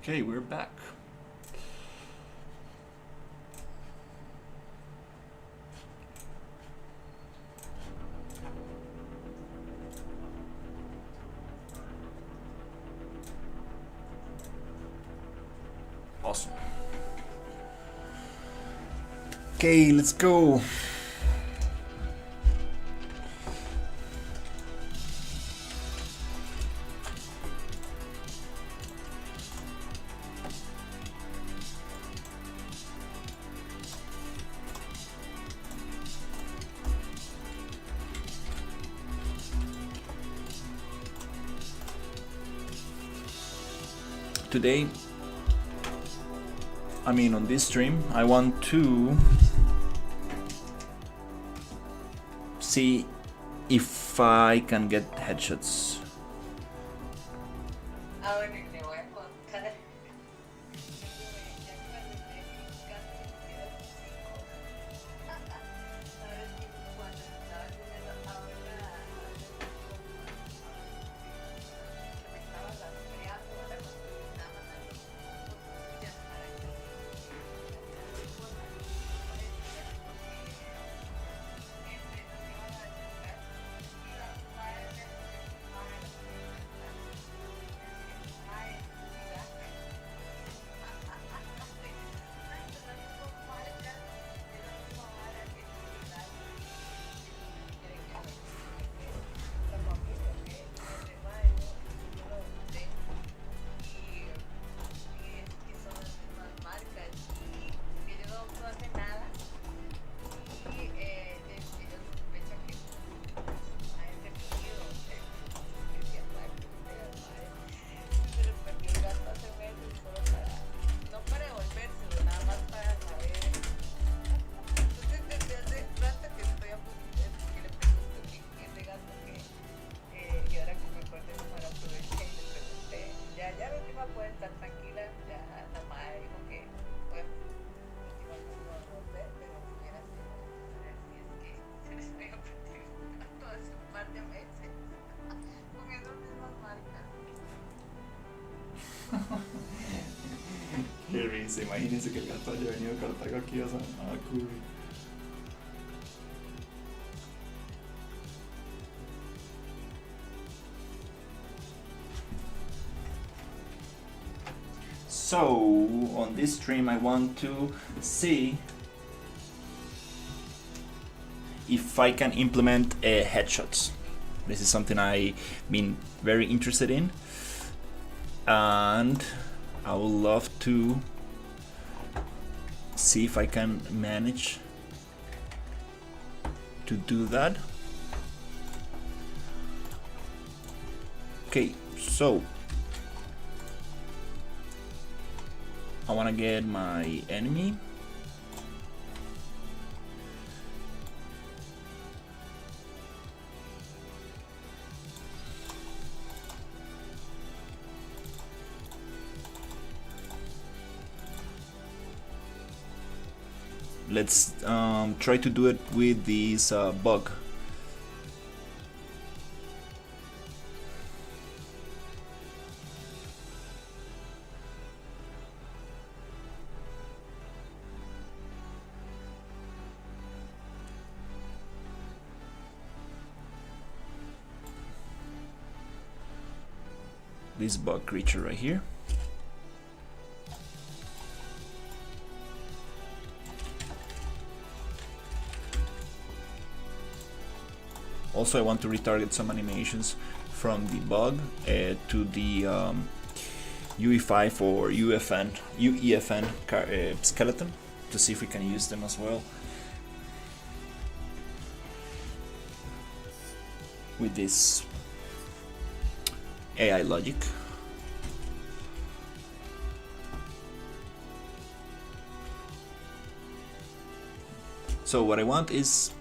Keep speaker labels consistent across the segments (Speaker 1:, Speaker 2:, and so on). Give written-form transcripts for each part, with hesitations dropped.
Speaker 1: Okay, we're back. Awesome. Okay, let's go. Today, on this stream, I want to see if I can get headshots. Qué risa, imagínense que el gato haya venido a Cartago aquí a Curry. So, on this stream I want to see if I can implement headshots. This is something I've been very interested in, and I would love to see if I can manage to do that. Okay, so I want to get my enemy. Let's try to do it with this bug. This bug creature right here. Also, I want to retarget some animations from the bug to the UE5 or UEFN skeleton to see if we can use them as well with this AI logic. So what I want is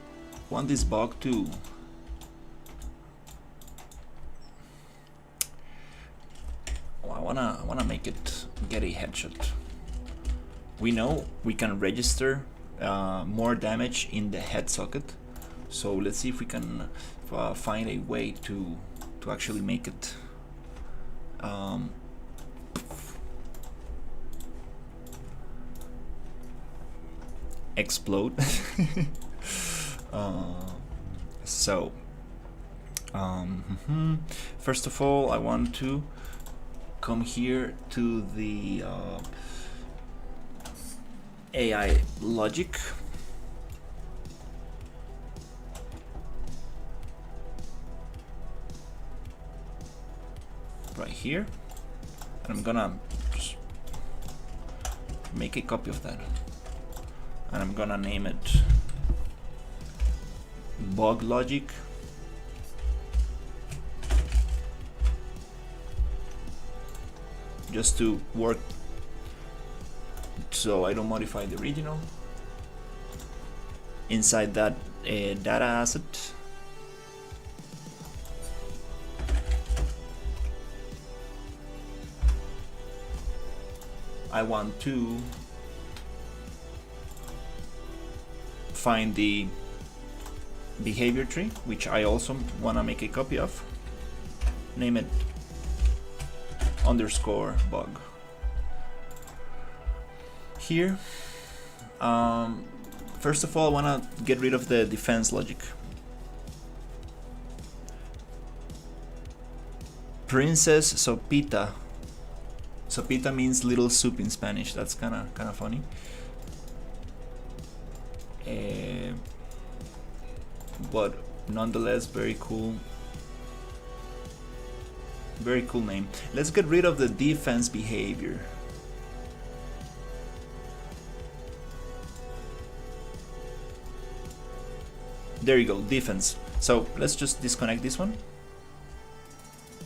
Speaker 1: this bug to I wanna make it get a headshot. We know we can register more damage in the head socket, so let's see if we can find a way to actually make it explode. So first of all, I want to come here to the AI logic. Right here, and I'm gonna just make a copy of that, and I'm gonna name it bug logic. Just to work so I don't modify the original. Inside that data asset, I want to find the behavior tree, which I also want to make a copy of. Name it underscore bug. Here, first of all, I want to get rid of the defense logic. Princess Sopita. Sopita means little soup in Spanish. That's kind of funny. But nonetheless, very cool. Very cool name. Let's get rid of the defense behavior. There you go, defense. So let's just disconnect this one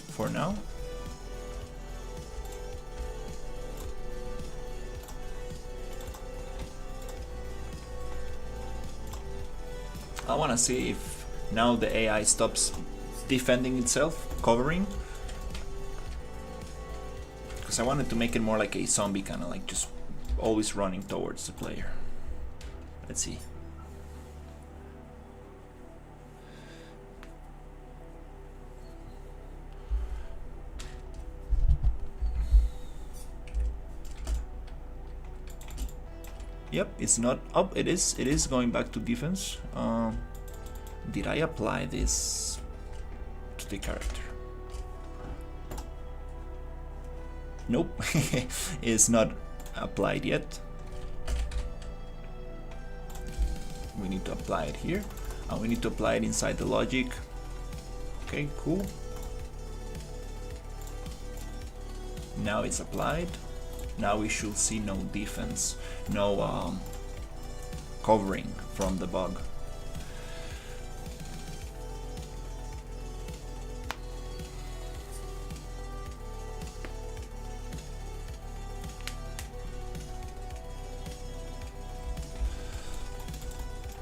Speaker 1: for now. I want to see if now the AI stops defending itself, covering. Because I wanted to make it more like a zombie, kind of like just always running towards the player. Let's see. Yep, it's not up. It is going back to defense. Did I apply this to the character? Nope, it's not applied yet. We need to apply it here, and we need to apply it inside the logic. Okay, cool. Now it's applied. Now we should see no defense, no covering from the bug.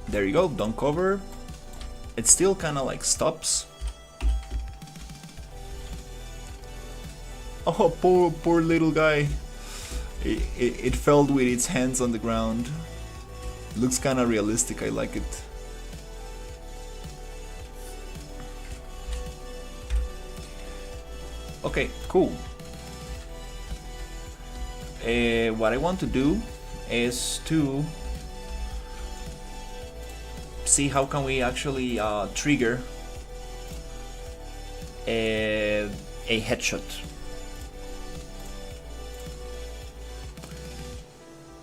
Speaker 1: There you go, don't cover. It still kind of like stops. Oh, poor little guy. It fell with its hands on the ground. Looks kind of realistic, I like it. Okay, cool. What I want to do is to see how can we actually trigger a headshot.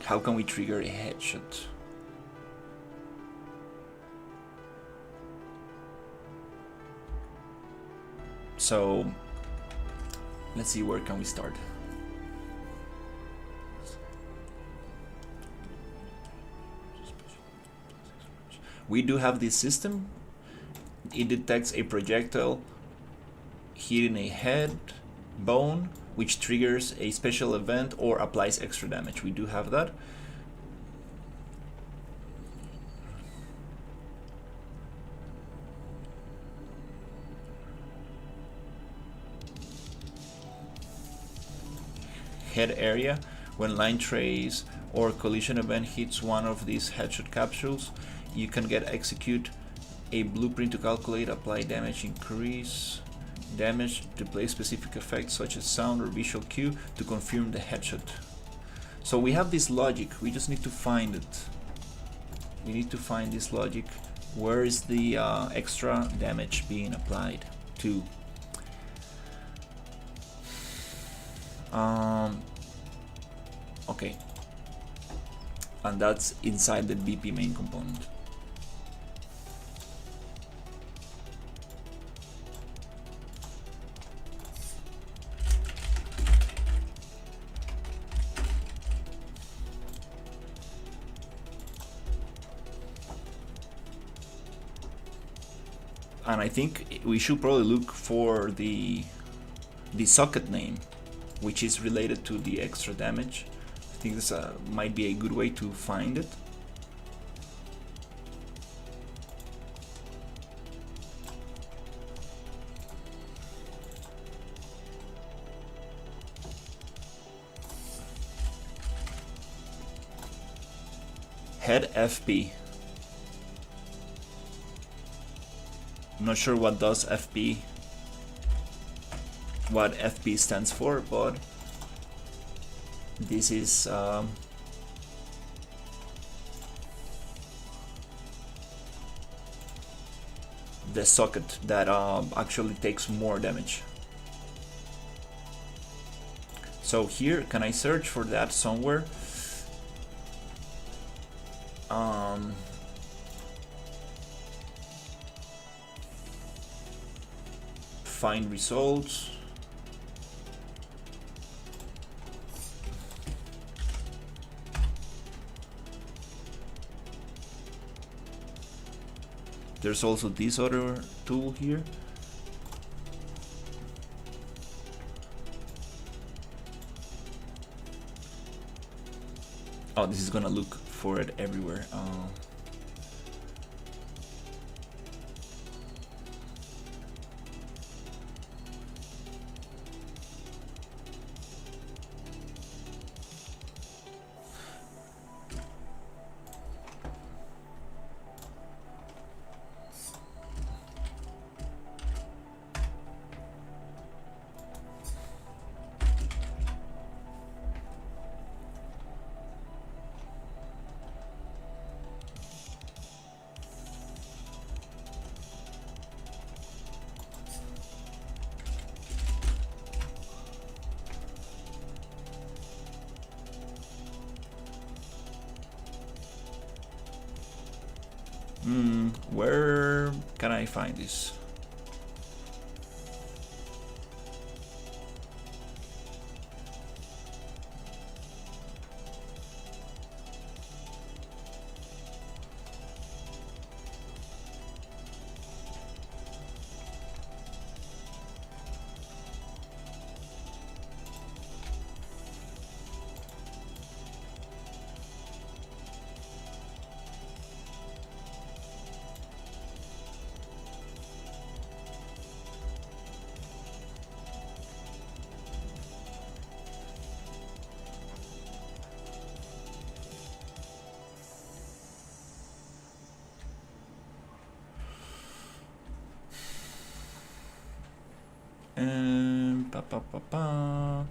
Speaker 1: How can we trigger a headshot? So let's see, where can we start? We do have this system. It detects a projectile hitting a head, bone, which triggers a special event or applies extra damage. We do have that. Head area. When line trace or collision event hits one of these headshot capsules, you can get execute a blueprint to calculate apply damage, increase damage to play specific effects such as sound or visual cue to confirm the headshot. So we have this logic, we just need to find it. we need to find this logic. Where is the extra damage being applied to? Okay, and that's inside the BP main component. And I think we should probably look for the socket name, which is related to the extra damage. I think this might be a good way to find it. Head FP. I'm not sure what does FP, what FP stands for, but this is the socket that actually takes more damage. So here, can I search for that somewhere? Find results. There's also this other tool here. Oh, this is gonna look for it everywhere. Where can I find this? Pa, pa, pa, pa.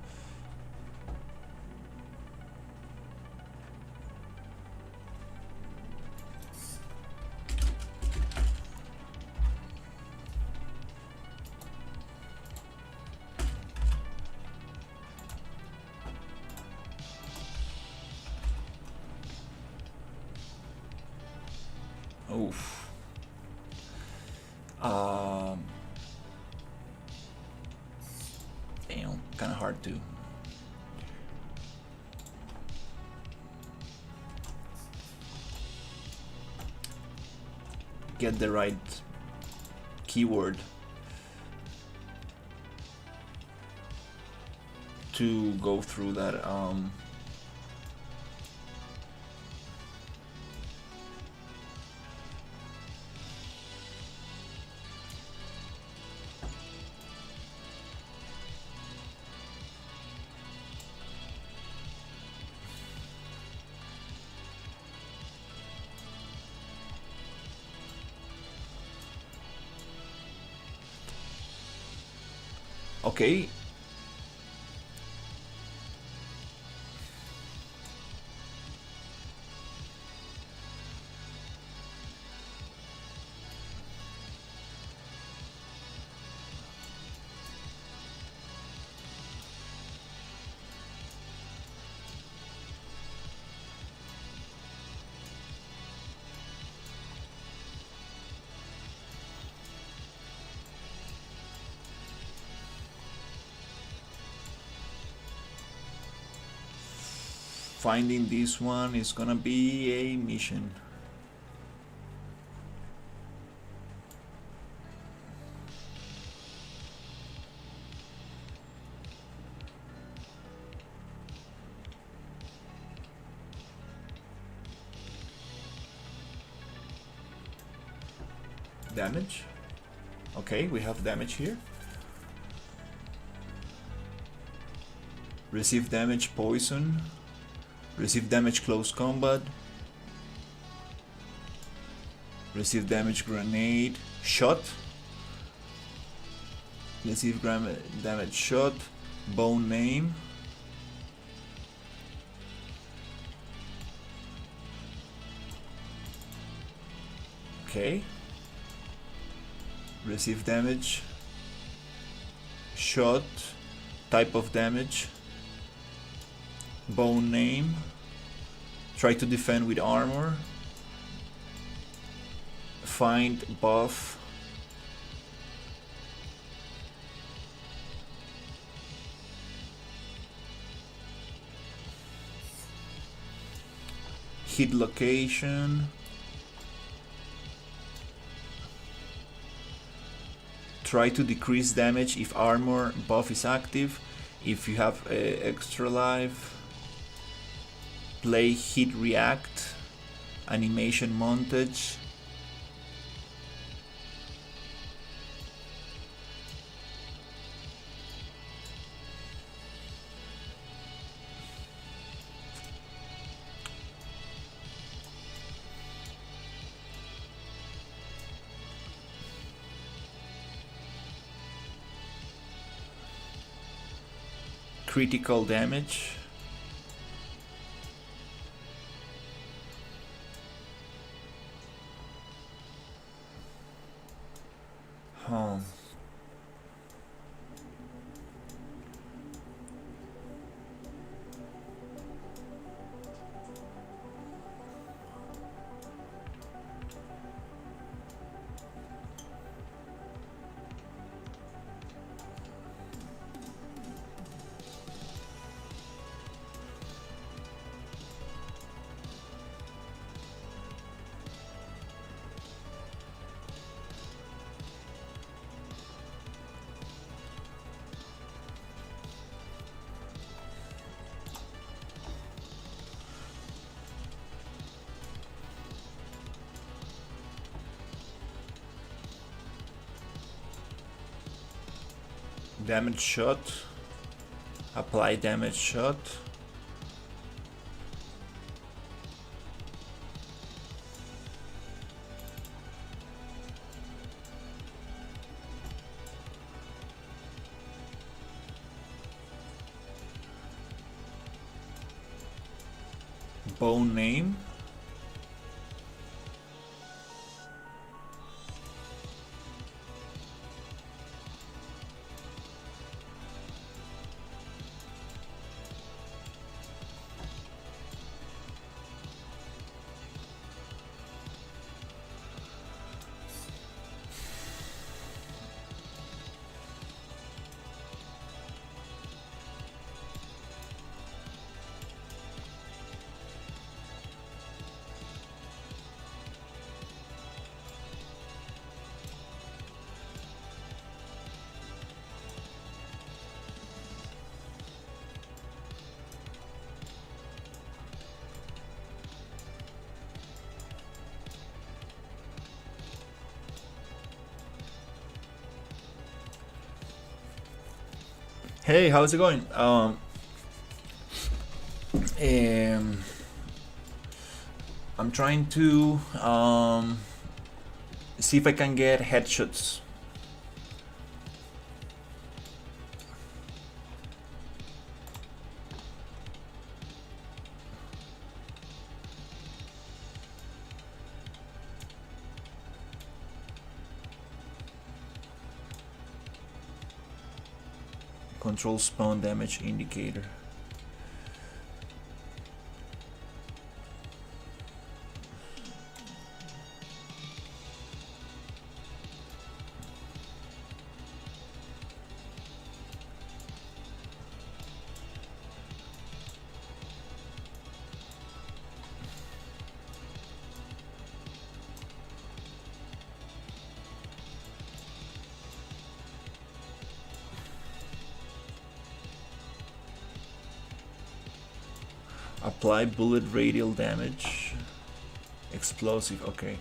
Speaker 1: Oof. Damn, kind of hard to. Get the right keyword to go through that. Okay. finding this one is gonna be a mission. Damage. Okay, we have damage here. Receive damage poison. Receive damage close combat. Receive damage grenade shot. Receive damage shot. Bone name. Okay. Receive damage shot. Type of damage. Bone name. Try to defend with armor. Find buff. Hit location. Try to decrease damage if armor buff is active. If you have extra life. Play hit react. Animation montage. Critical damage. Huh. Damage shot. Apply damage shot. Bone name. Hey, how's it going? I'm trying to see if I can get headshots. Control spawn damage indicator. Apply bullet radial damage. Explosive, okay.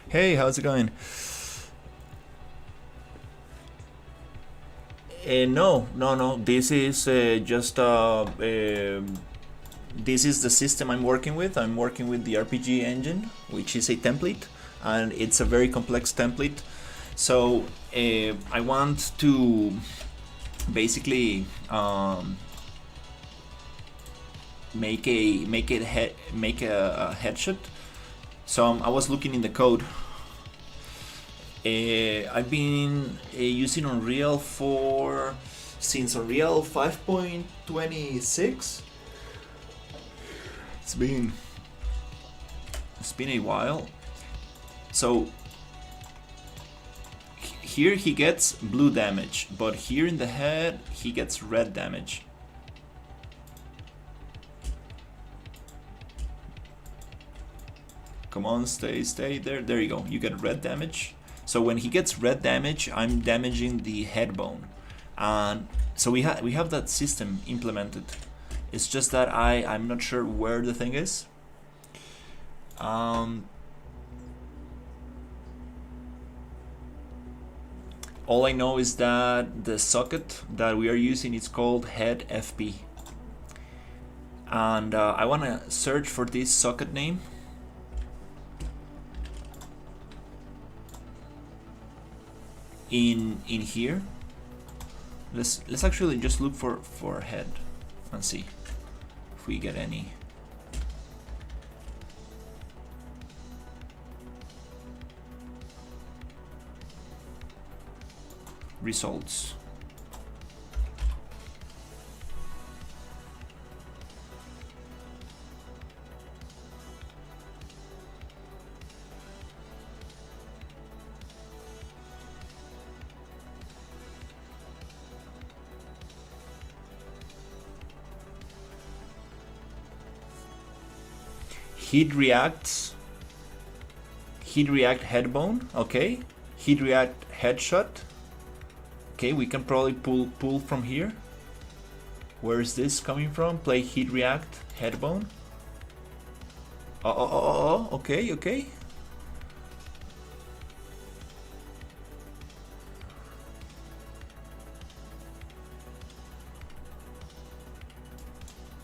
Speaker 1: Hey, how's it going? No. This is just this is the system I'm working with. I'm working with the RPG engine, which is a template, and it's a very complex template. So I want to basically make a headshot. So I was looking in the code. I've been using Unreal since Unreal 5.26. It's been a while. So here he gets blue damage, but here in the head he gets red damage. Come on, stay there. There you go. You get red damage. So when he gets red damage, I'm damaging the head bone, and so we have that system implemented. It's just that I'm not sure where the thing is. All I know is that the socket that we are using is called head FP, and I want to search for this socket name. In here, let's actually just look for head and see if we get any results. Heat react head bone, okay. Heat react headshot. Okay, we can probably pull from here. Where is this coming from? Play heat react head bone. Okay.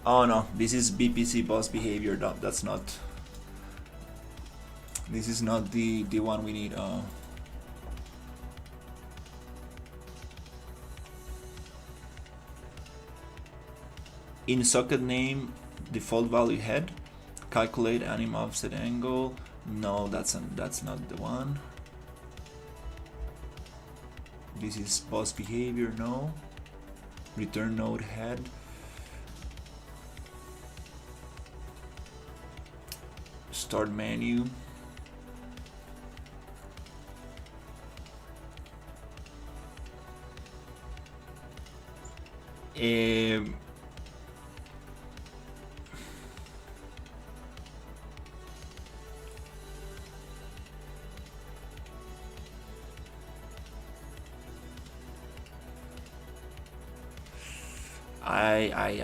Speaker 1: Oh no, this is BPC boss behavior. No, that's not. This is not the one we need. In socket name, default value head. Calculate anim offset angle. No, that's not the one. This is boss behavior. No. Return node head. Start menu.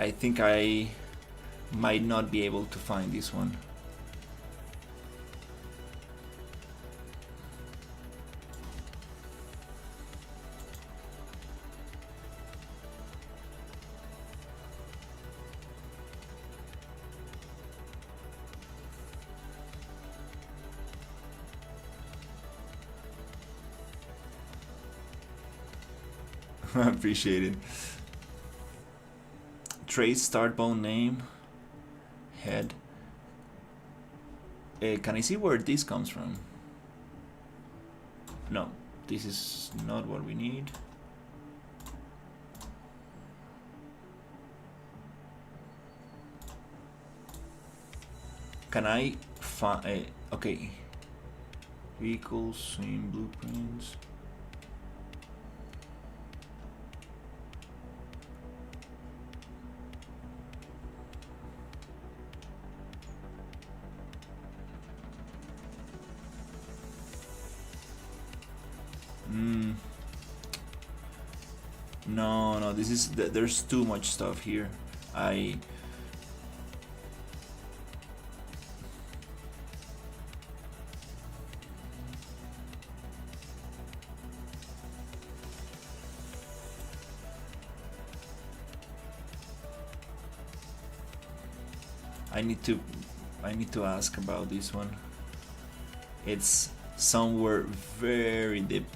Speaker 1: I think I might not be able to find this one. I appreciate it. Trace start bone name head. Can I see where this comes from? No, this is not what we need. Can I find okay, vehicles, swing blueprints. no. This is there's too much stuff here. I need to ask about this one. It's somewhere very deep.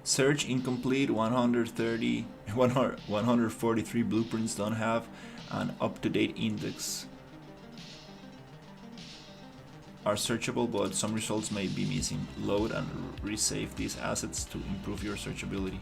Speaker 1: Search incomplete. 143 blueprints don't have an up-to-date index. Are searchable, but some results may be missing. Load and resave these assets to improve your searchability.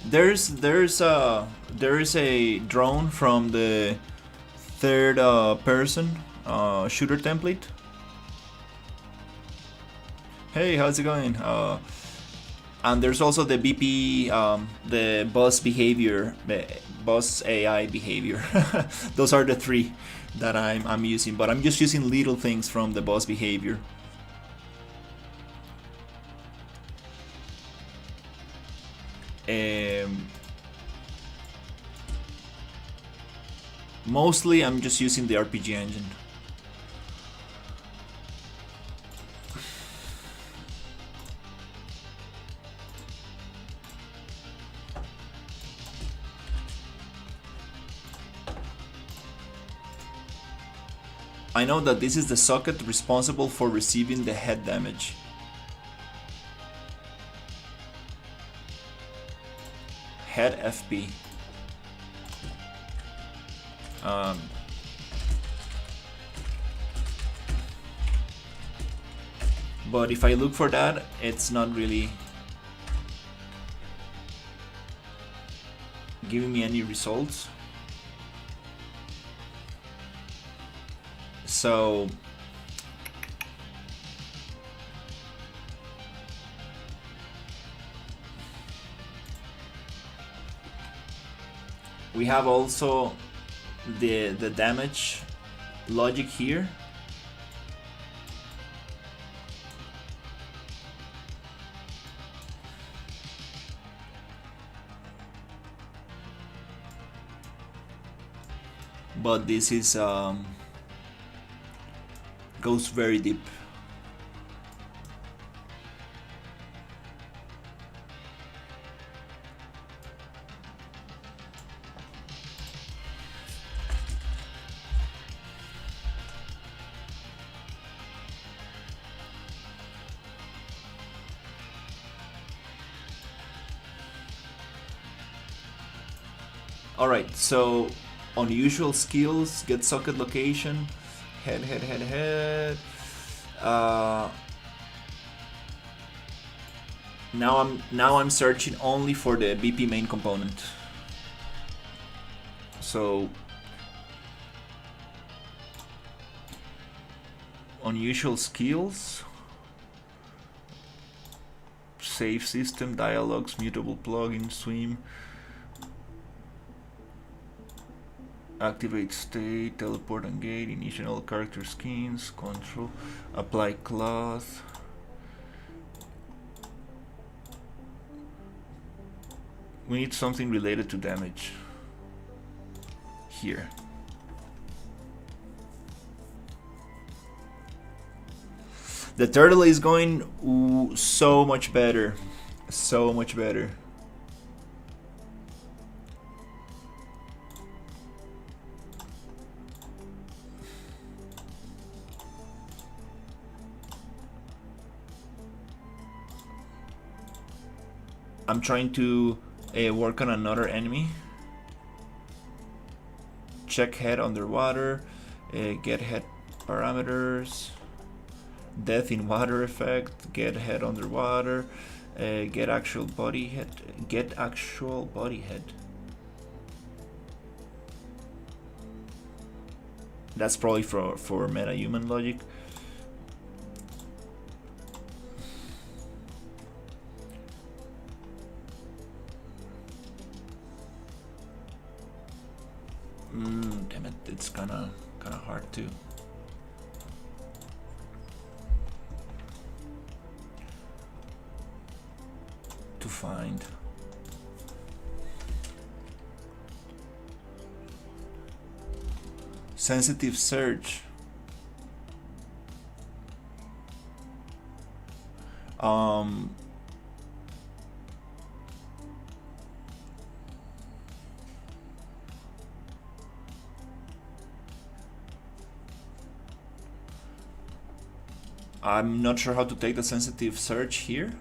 Speaker 1: There is a drone from the third person shooter template. Hey, how's it going? And there's also the BP, the boss behavior, the boss AI behavior. Those are the three that I'm using, but I'm just using little things from the boss behavior. Mostly I'm just using the RPG engine. I know that this is the socket responsible for receiving the head damage. Head FP. But if I look for that, it's not really giving me any results. So we have also the damage logic here. But this is goes very deep. Alright, so unusual skills, get socket location, head. Now I'm searching only for the BP main component. So unusual skills, save system, dialogues, mutable plugin, swim, activate state, teleport and gate, initial character skins, control, apply class. We need something related to damage here. The turtle is going so much better. So much better. I'm trying to work on another enemy. Check head underwater. Get head parameters. Death in water effect. Get head underwater. Get actual body head. Get actual body head. That's probably for meta-human logic. Damn it, it's kinda hard to find. Sensitive search. I'm not sure how to take the sensitive search here.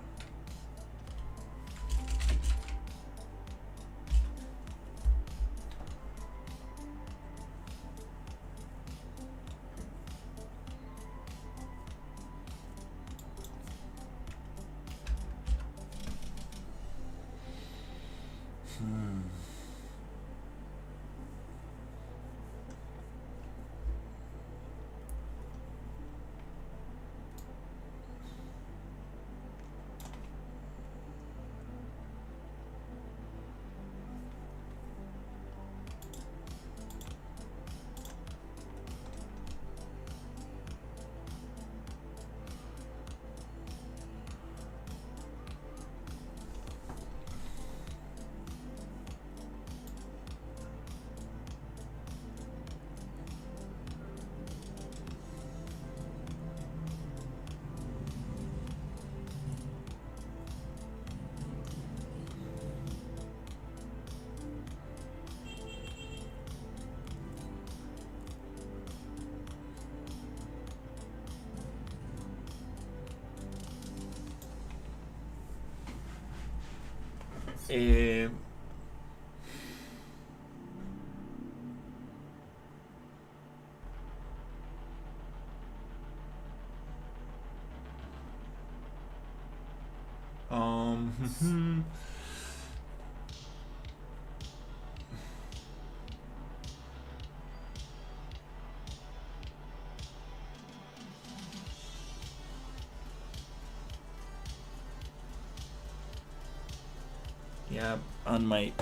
Speaker 1: Yeah, and my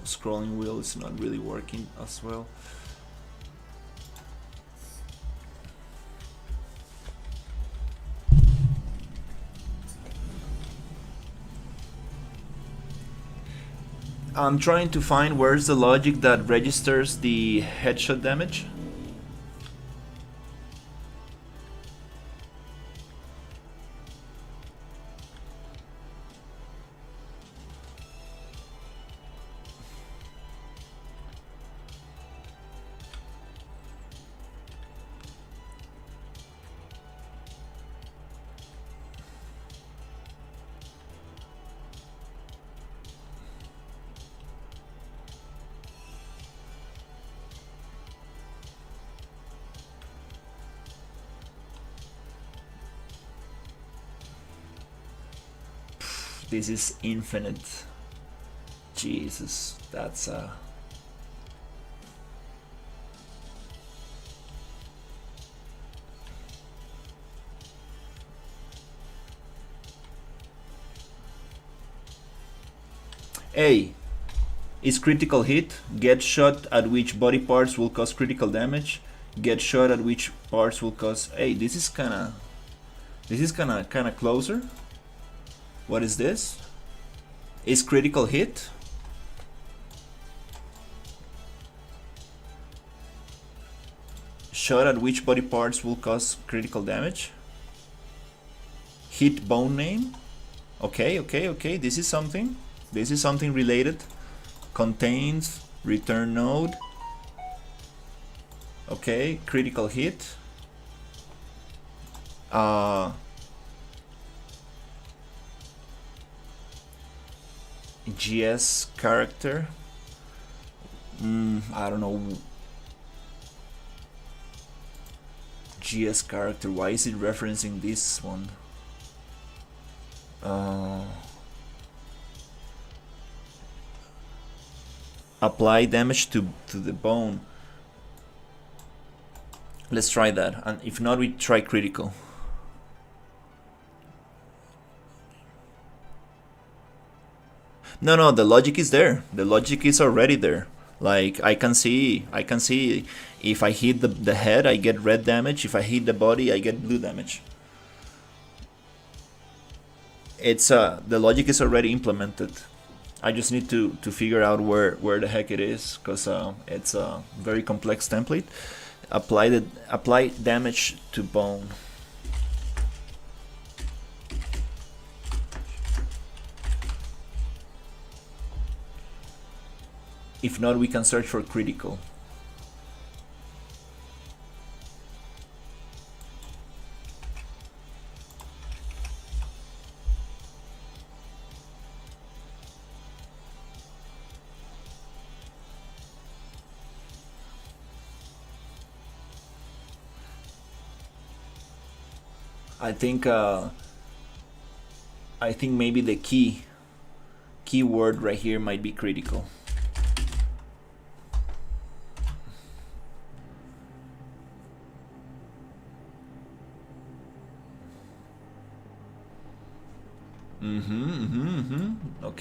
Speaker 1: scrolling wheel is not really working as well. I'm trying to find where's the logic that registers the headshot damage. This is infinite. Jesus, that's A is critical hit. Get shot at which body parts will cause critical damage. Get shot at which parts will cause. Hey, this is kinda closer. What is this? Is critical hit. Shot at which body parts will cause critical damage. Hit bone name. Okay. This is something related. Contains return node. Okay, critical hit. GS character. I don't know. GS character. Why is it referencing this one? Apply damage to the bone. Let's try that, and if not, we try critical. No, the logic is there. The logic is already there. Like I can see if I hit the head, I get red damage. If I hit the body, I get blue damage. It's the logic is already implemented. I just need to figure out where the heck it is, because it's a very complex template. Apply damage to bone. If not, we can search for critical. I think maybe the keyword right here might be critical.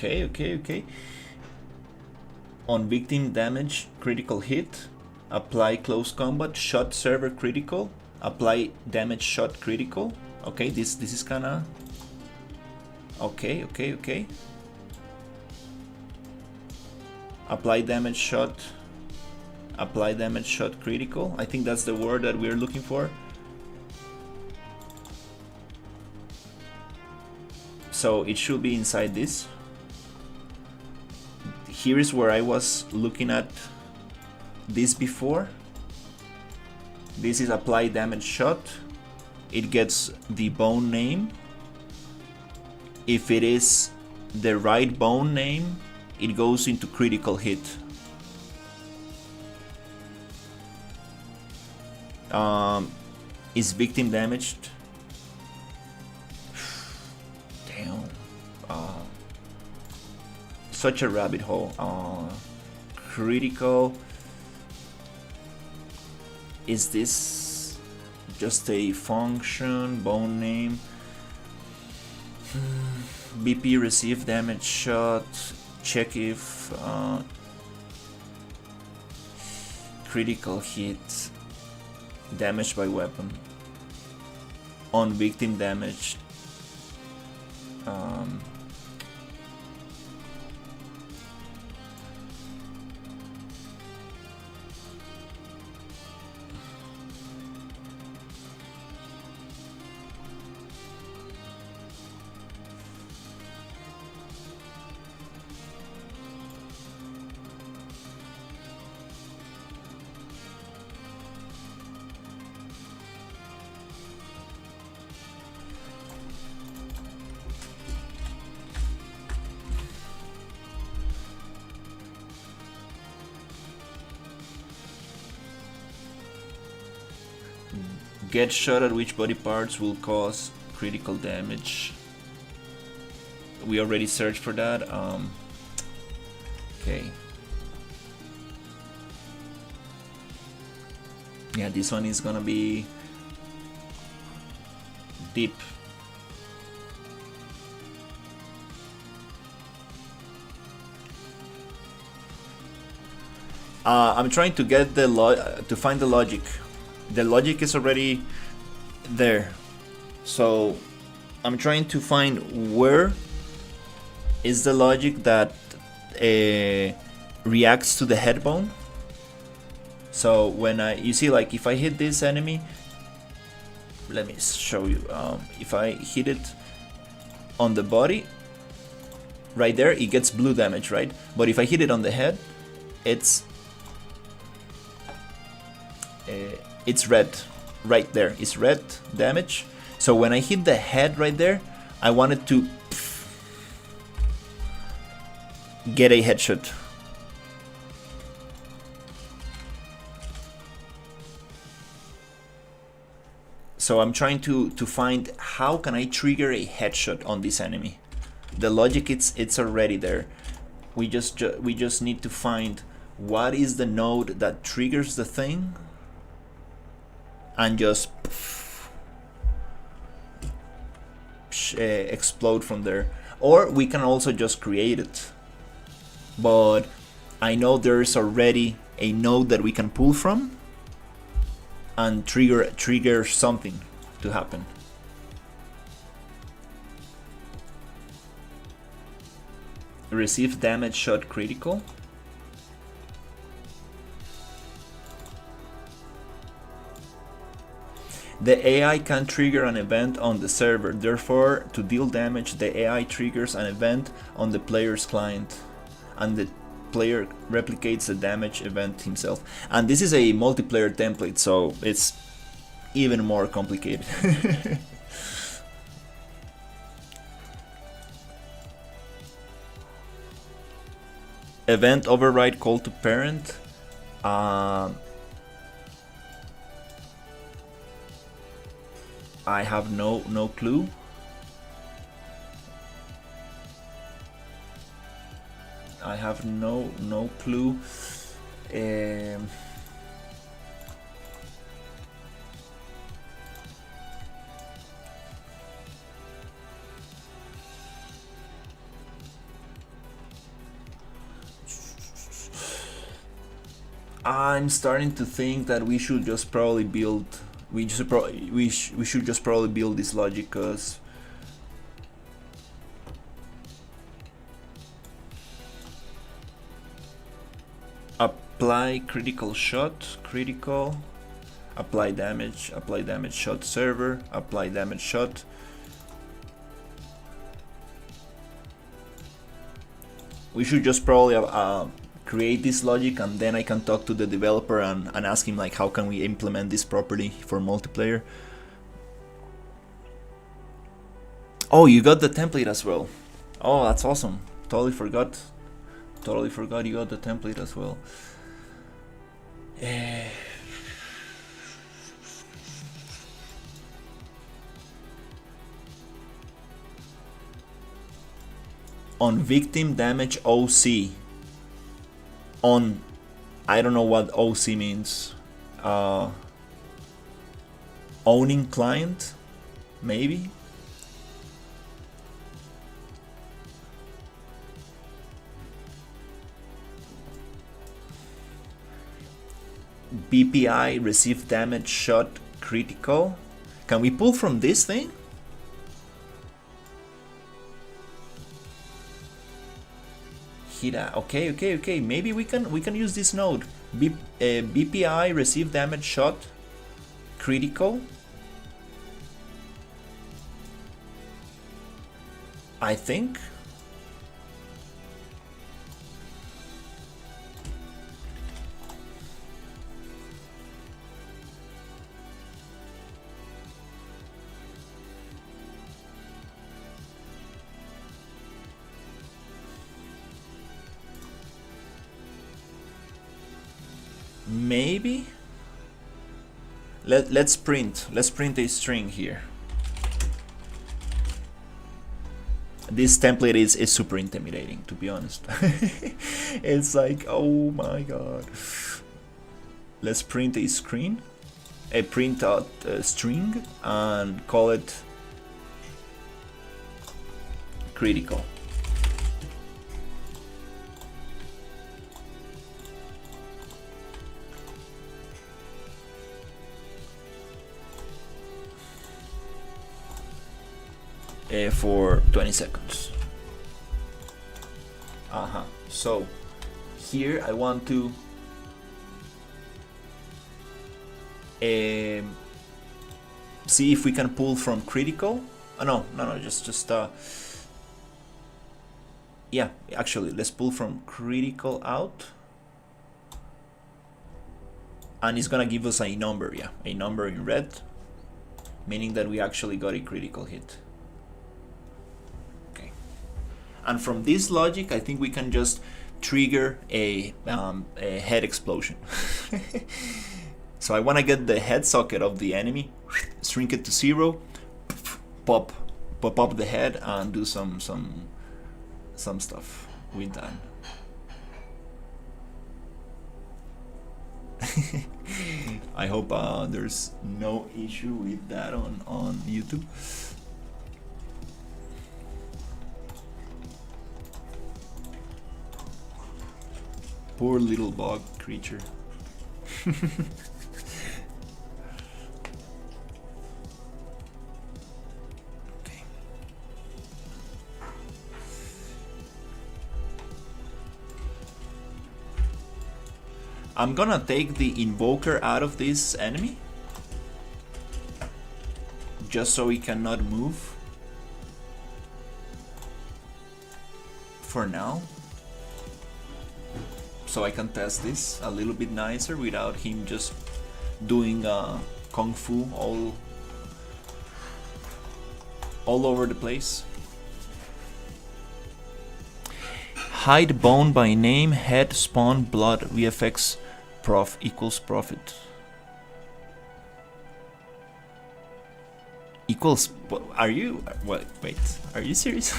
Speaker 1: Okay. On victim damage, critical hit, apply close combat, shot server critical, apply damage shot critical. Okay, this is kinda okay. Apply damage shot critical. I think that's the word that we're looking for. So it should be inside this. Here is where I was looking at this before. This is apply damage shot. It gets the bone name. If it is the right bone name, it goes into critical hit. Is victim damaged? Damn. Such a rabbit hole. Critical. Is this just a function? Bone name? BP receive damage shot. Check if critical hit, damage by weapon, on victim damage. Get shot at which body parts will cause critical damage. We already searched for that. Okay. Yeah, this one is gonna be deep. I'm trying to get to find the logic. The logic is already there, so I'm trying to find where is the logic that reacts to the head bone. So when you see, like, if I hit this enemy, let me show you. If I hit it on the body, right there, it gets blue damage, right? But if I hit it on the head, it's red. Right there, it's red damage. So when I hit the head right there, I wanted to get a headshot. So I'm trying to find how can I trigger a headshot on this enemy. The logic it's already there. We just need to find what is the node that triggers the thing, and just explode from there. Or we can also just create it. But I know there's already a node that we can pull from and trigger something to happen. Receive damage shot critical. The AI can trigger an event on the server. Therefore, to deal damage, the AI triggers an event on the player's client, and the player replicates the damage event himself. And this is a multiplayer template, so it's even more complicated. Event override call to parent. I have no clue. I have no clue. I'm starting to think that we should just probably build. We should just probably build this logic, because apply critical shot, critical, apply damage shot server, apply damage shot. We should just probably create this logic, and then I can talk to the developer and ask him like, how can we implement this properly for multiplayer. Oh, you got the template as well. Oh, that's awesome. Totally forgot you got the template as well. On victim damage OC. On, I don't know what OC means. Owning client, maybe. BPI receive damage shot critical. Can we pull from this thing? Okay. Maybe we can use this node. BPI receive damage shot critical. I think. Maybe. Let's print a string here. This template is super intimidating, to be honest. It's like, oh my god. Let's print a screen, a print out string, and call it critical. For 20 seconds. So here I want to see if we can pull from critical. No, just yeah, actually let's pull from critical out, and it's gonna give us a number. Yeah, a number in red, meaning that we actually got a critical hit. And from this logic, I think we can just trigger a head explosion. So I want to get the head socket of the enemy, shrink it to 0, pop up the head, and do some stuff with that. I hope there's no issue with that on YouTube. Poor little bug creature. Okay. I'm gonna take the invoker out of this enemy, just so he cannot move for now, so I can test this a little bit nicer without him just doing kung fu all over the place. Hide bone by name, head, spawn, blood, VFX, prof equals profit. Equals, are you, wait, are you serious?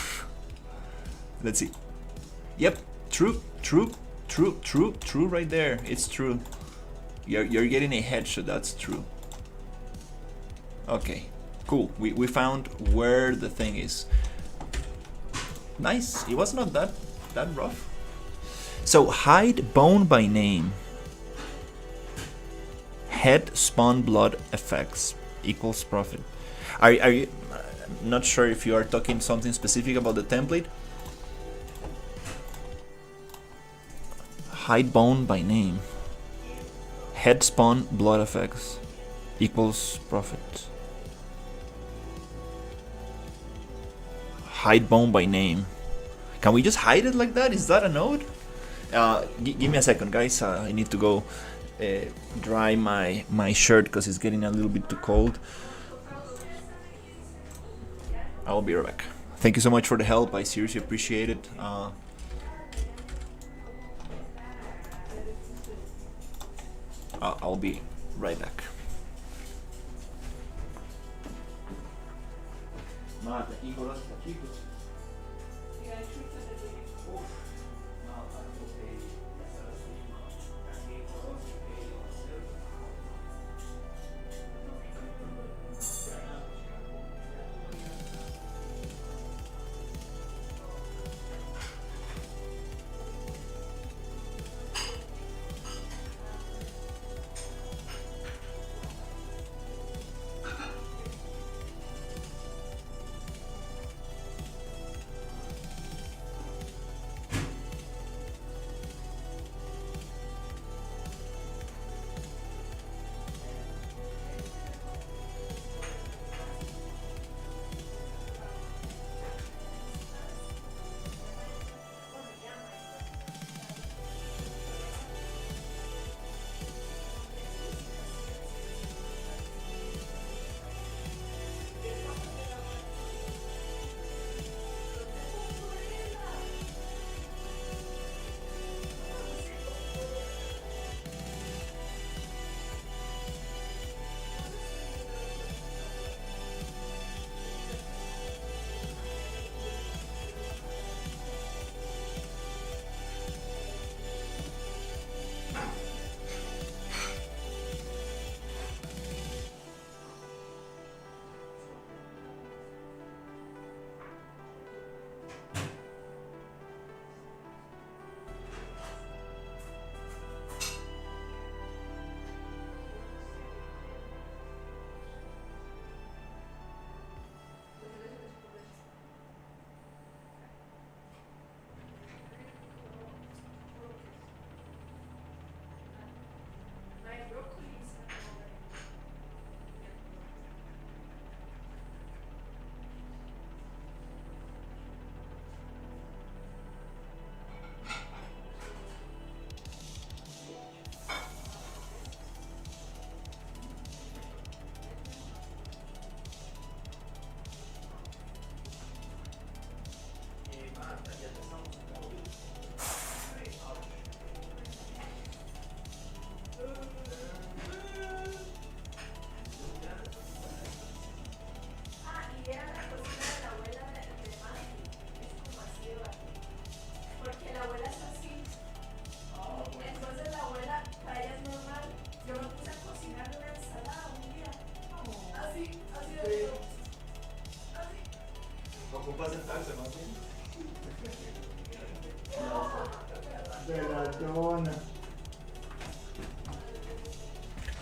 Speaker 1: Let's see. Yep, true right there. It's true. You're getting a headshot, that's true. Okay, cool. We found where the thing is. Nice. It was not that rough. So hide bone by name, head, spawn, blood, effects equals profit. Are you not sure if you are talking something specific about the template? Hide bone by name, head, spawn, blood, effects equals profit. Hide bone by name. Can we just hide it like that? Is that a node? Give me a second, guys. I need to go dry my shirt because it's getting a little bit too cold. I'll be right back. Thank you so much for the help. I seriously appreciate it. I'll be right back.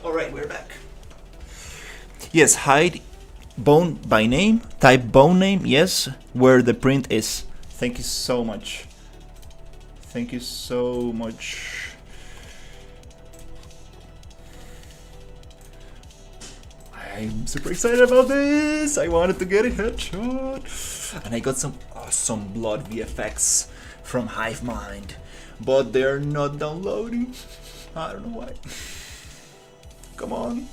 Speaker 1: All right, we're back. Yes, hide bone by name. Type bone name. Yes, where the print is. Thank you so much. Thank you so much. I'm super excited about this. I wanted to get a headshot, and I got some awesome blood VFX from HiveMind, but they're not downloading. I don't know why. Come on.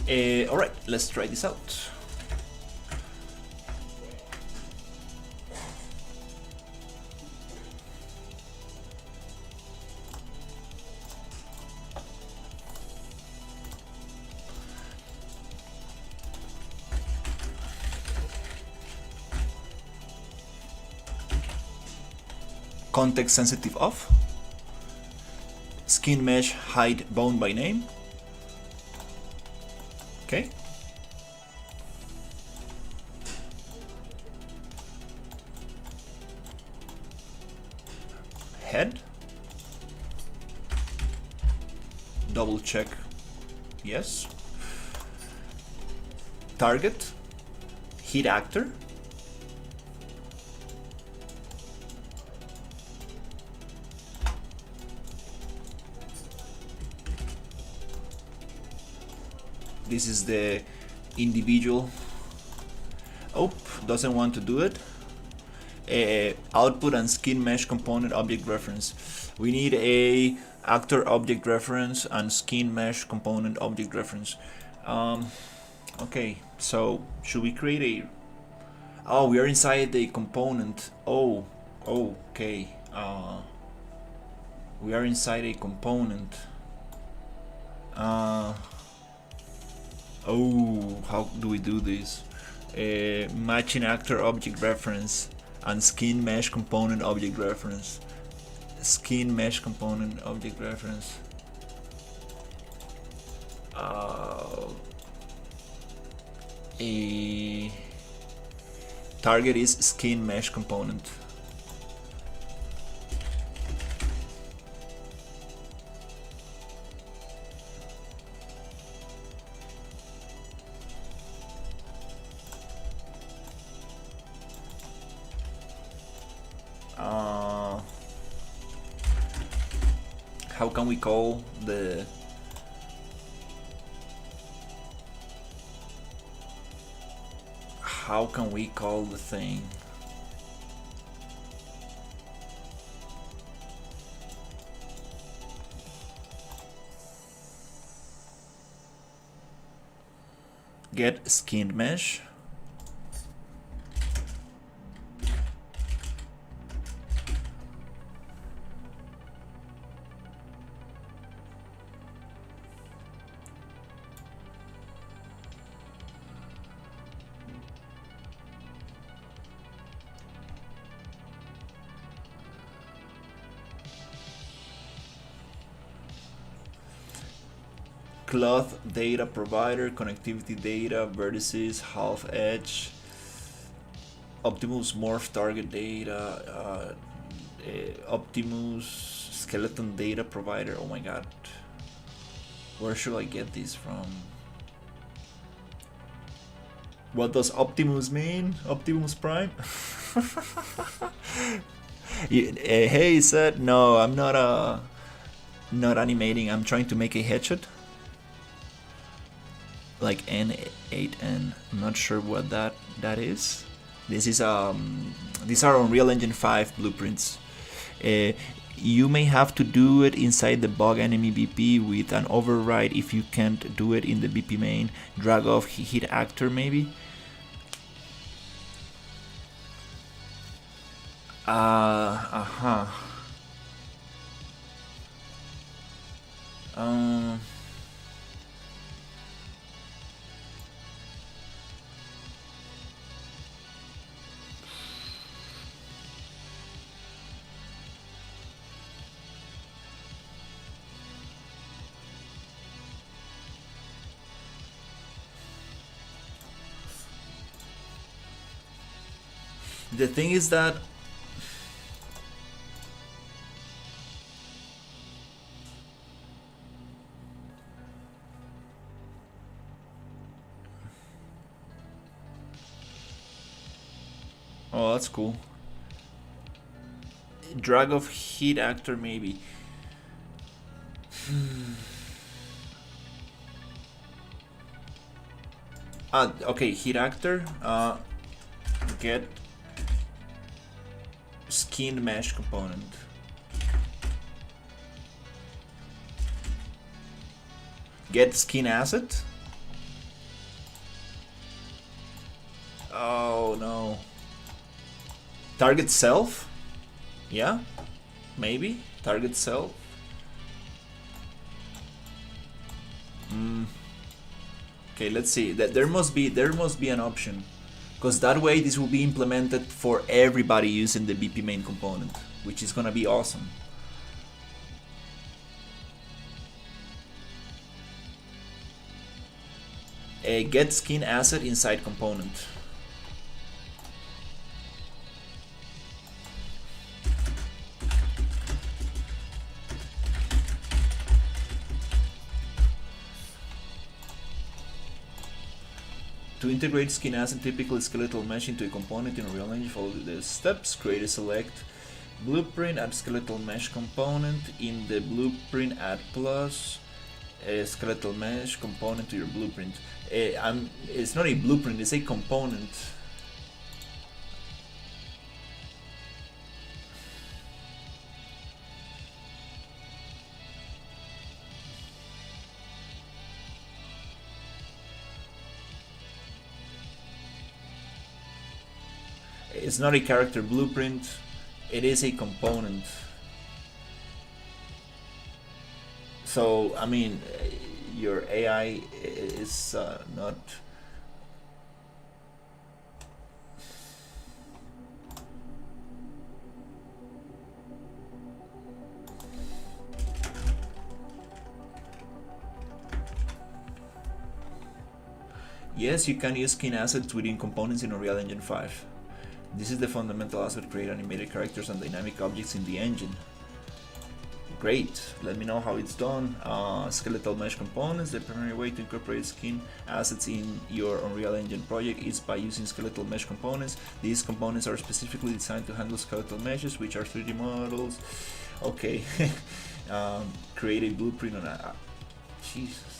Speaker 1: Alright, let's try this out. Context sensitive off. Skin mesh hide bone by name. Okay. Head. Double check. Yes. Target. Hit actor. This is the individual. Oh, doesn't want to do it. Output and skin mesh component object reference. We need a actor object reference and skin mesh component object reference. Okay, so should we create a? Oh, we are inside the component. Oh, okay. We are inside a component. Oh, how do we do this? Matching actor object reference and skin mesh component object reference. Skin mesh component object reference. A target is skin mesh component. How can we call the thing? Get skinned mesh. Cloth data provider, connectivity data, vertices, half edge, Optimus morph target data, Optimus skeleton data provider. Oh my god, where should I get this from? What does Optimus mean? Optimus Prime? Hey, said no. I'm not animating. I'm trying to make a headshot. Like N8N. I'm not sure what that is. This is these are Unreal Engine 5 blueprints. You may have to do it inside the bug enemy BP with an override. If you can't do it in the BP main, drag off hit actor maybe. The thing is that oh, that's cool. Drag of heat actor, maybe. Okay, heat actor. Get skin mesh component. Get skin asset. Oh no. Target self? Yeah, maybe. Target self. Okay, let's see. That there must be an option, because that way this will be implemented for everybody using the BP main component, which is gonna be awesome. A get skin asset inside component. To integrate skin asset, typically skeletal mesh into a component in a real engine, follow the steps. Create a select blueprint, add skeletal mesh component. In the blueprint, add plus a skeletal mesh component to your blueprint. It's not a blueprint, it's a component. It's not a character blueprint, it is a component. So, I mean, your AI is not... Yes, you can use skin assets within components in Unreal Engine 5. This is the fundamental aspect: create animated characters and dynamic objects in the engine. Great, let me know how it's done. Skeletal mesh components. The primary way to incorporate skin assets in your Unreal Engine project is by using skeletal mesh components. These components are specifically designed to handle skeletal meshes, which are 3D models. Okay, create a blueprint on a... Jesus.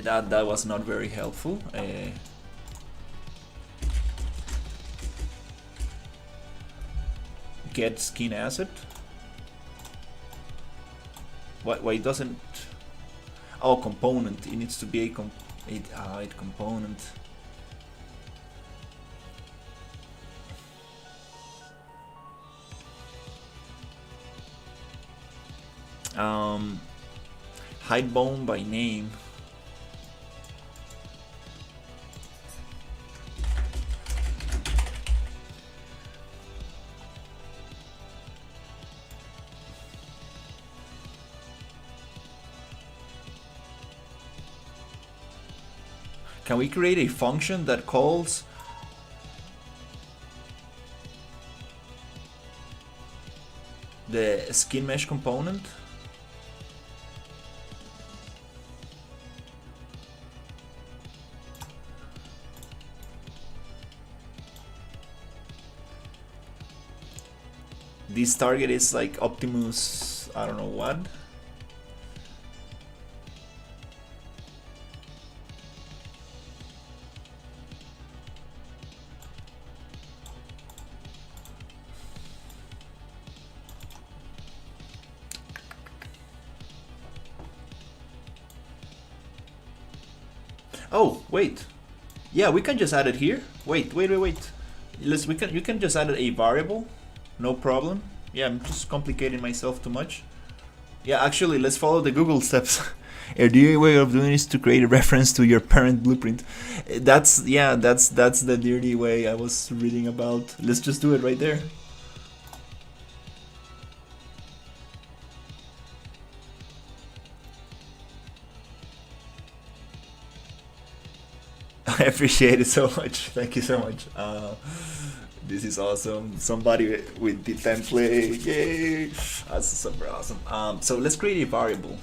Speaker 1: That was not very helpful. Get skin asset. Why it doesn't? Oh, component. It needs to be a component. Hide bone by name. Can we create a function that calls the skin mesh component? This target is like Optimus, I don't know what. Oh, wait. Yeah, we can just add it here. Wait. You can just add a variable. No problem. Yeah, I'm just complicating myself too much. Yeah, actually, let's follow the Google steps. A dirty way of doing is to create a reference to your parent blueprint. That's the dirty way I was reading about. Let's just do it right there. I appreciate it so much. Thank you so much. This is awesome. Somebody with the template. Yay! That's super awesome. So let's create a variable.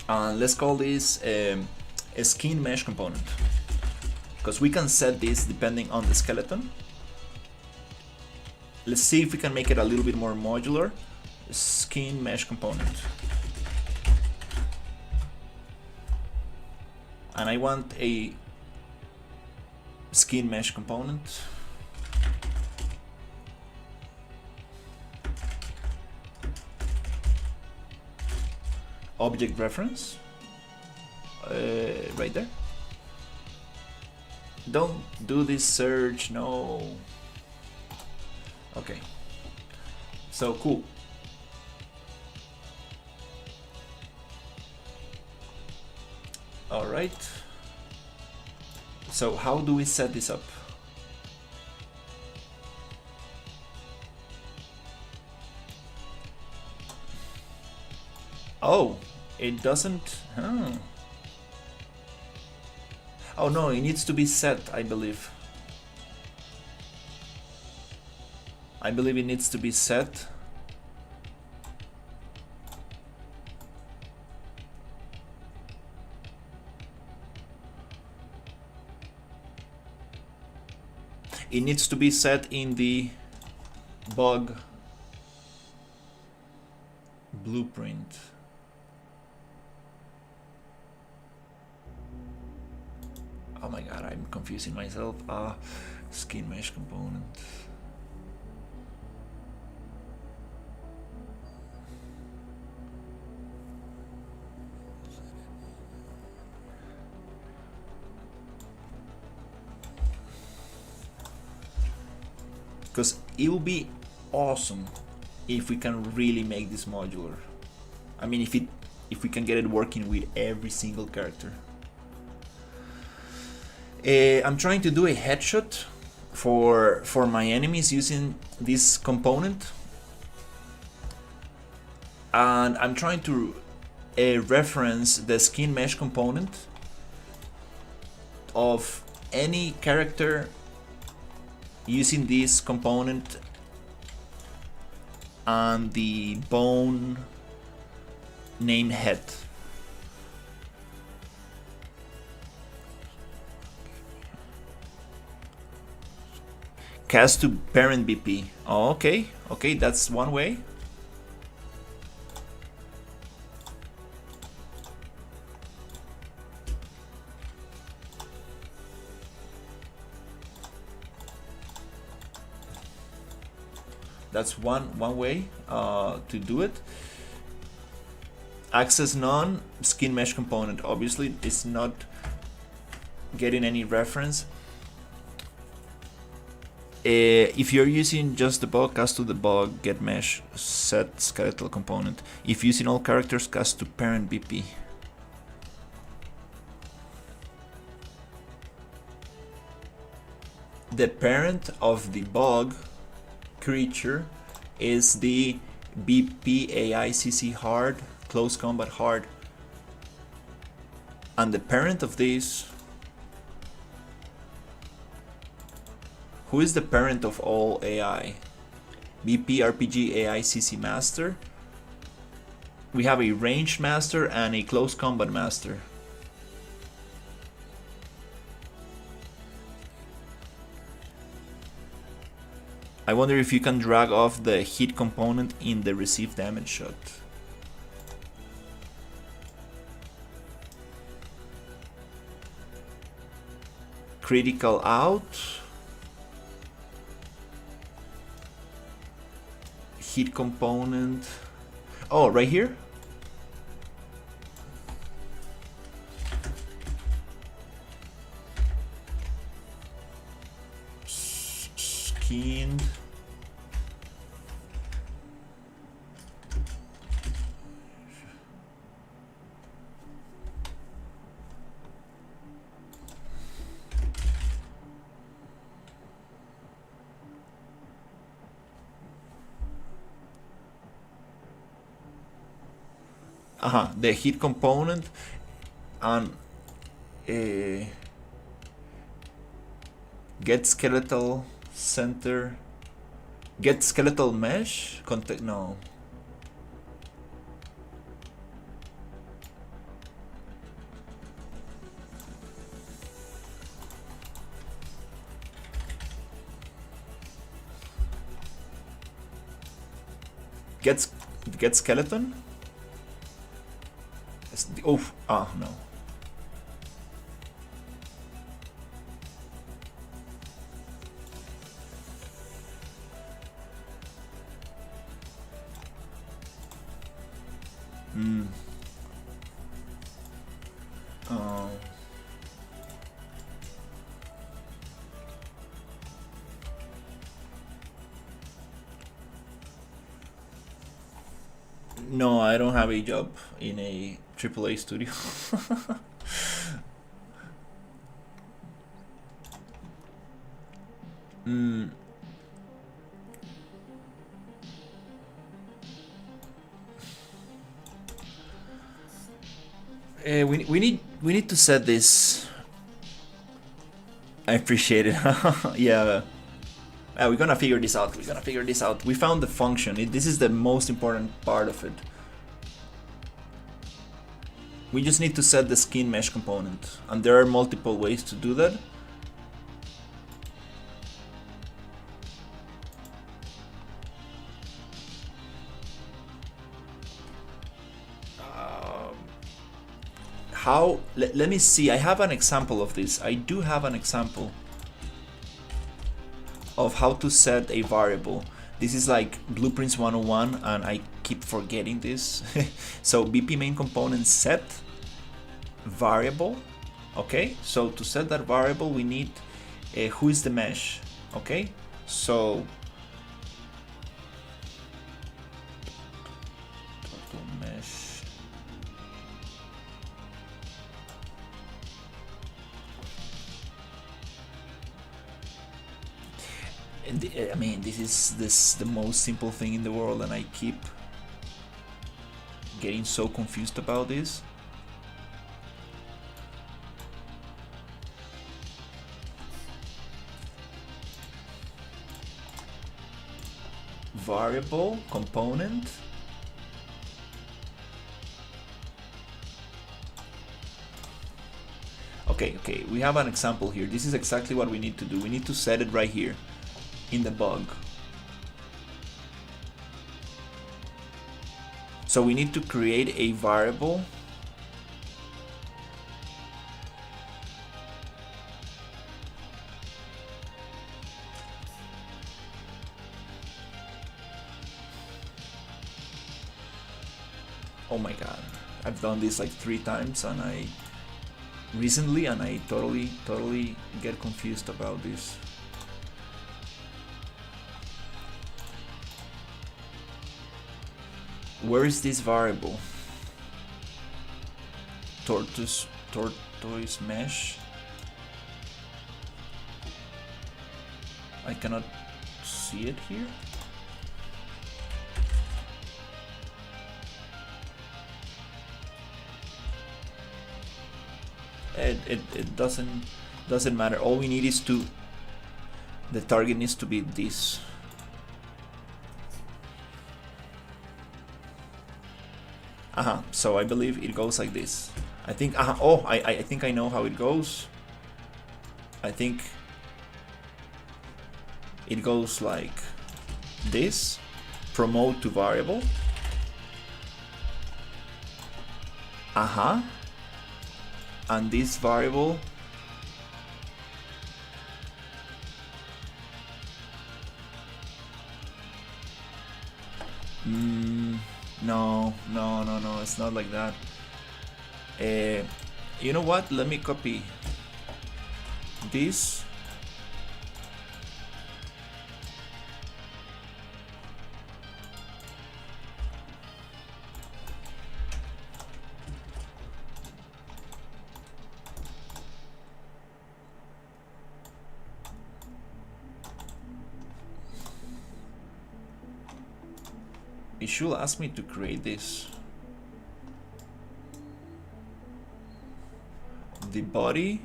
Speaker 1: Let's call this a skin mesh component, because we can set this depending on the skeleton. Let's see if we can make it a little bit more modular. Skin mesh component. And I want a skin mesh component. Object reference. Right there. Don't do this search, no. Okay. So cool. All right. So how do we set this up? Oh, it doesn't. Huh. Oh no, it needs to be set, I believe. I believe it needs to be set. It needs to be set in the bug blueprint. Oh my god, I'm confusing myself. Skin mesh component. Because it will be awesome if we can really make this modular. I mean, if we can get it working with every single character. I'm trying to do a headshot for my enemies using this component, and I'm trying to reference the skin mesh component of any character using this component and the bone named head. Cast to parent BP. Oh, okay, okay, that's one way. That's one way to do it. Access none, skin mesh component. Obviously, it's not getting any reference. If you're using just the bug, cast to the bug, get mesh, set skeletal component. If using all characters, cast to parent BP. The parent of the bug creature is the BP AICC hard, close combat hard, and the parent of this, who is the parent of all AI? BP RPG AICC master. We have a ranged master and a close combat master. I wonder if you can drag off the hit component in the receive damage shot. Critical out. Hit component. Oh, right here? Skinned. The hit component and Get skeletal center. Get skeletal mesh. Contact. No. Get skeleton. Oh, no. Oh. No, I don't have a job in a AAA studio. We need to set this. I appreciate it. Yeah. We're gonna figure this out. We found the function. This is the most important part of it. We just need to set the skin mesh component, and there are multiple ways to do that. How? Let me see. I have an example of this. I do have an example of how to set a variable. This is like Blueprints 101, and I keep forgetting this. So BP main component set variable. Okay, so to set that variable, we need who is the mesh. Okay, so mesh. I mean, this is the most simple thing in the world, and I keep getting so confused about this. Variable component. Okay, we have an example here. This is exactly what we need to do. We need to set it right here in the bug. So we need to create a variable oh my god, I've done this like 3 times and I totally get confused about this. Where is this variable? Tortoise mesh. I cannot see it here. It doesn't matter. All we need is the target needs to be this. So I believe it goes like this. I think I think I know how it goes. I think it goes like this. Promote to variable. And this variable no, it's not like that. You know what? Let me copy this. It should ask me to create this. The body.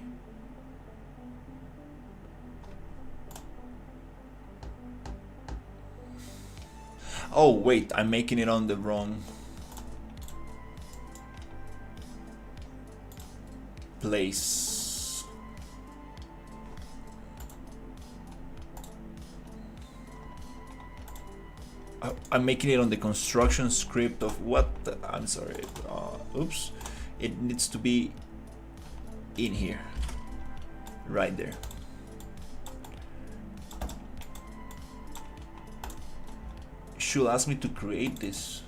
Speaker 1: Oh wait, I'm making it on the wrong place. I'm making it on the construction script of what the, I'm sorry, oops, it needs to be in here, right there. Should ask me to create this.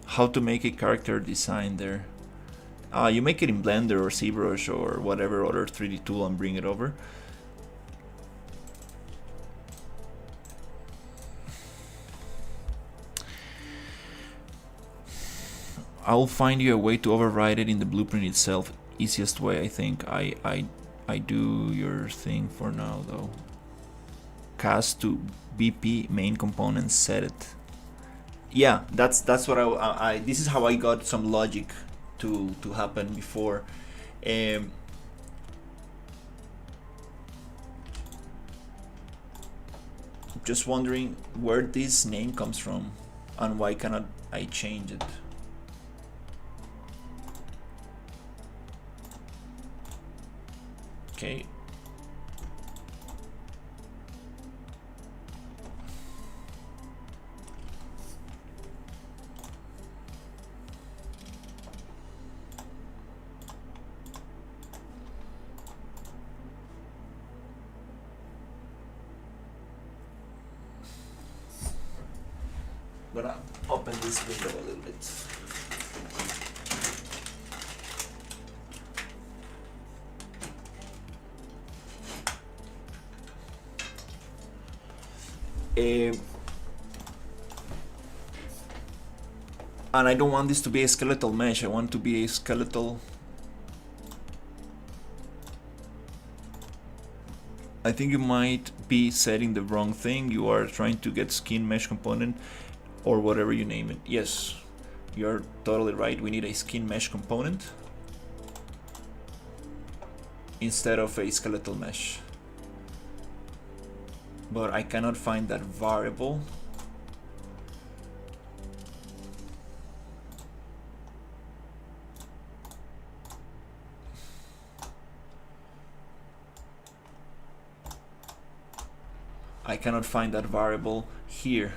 Speaker 1: How to make a character design there. You make it in Blender or ZBrush or whatever other 3D tool and bring it over. I'll find you a way to override it in the blueprint itself. Easiest way, I think. I do your thing for now though. Cast to BP main component, set it. Yeah, that's what I this is how I got some logic to happen before. Just wondering where this name comes from and why cannot I change it. Okay. I'm gonna open this window a little bit. And I don't want this to be a skeletal mesh, I want to be a skeletal. I think you might be setting the wrong thing. You are trying to get skin mesh component or whatever you name it. Yes, you're totally right. We need a skin mesh component instead of a skeletal mesh. But I cannot find that variable. I cannot find that variable here.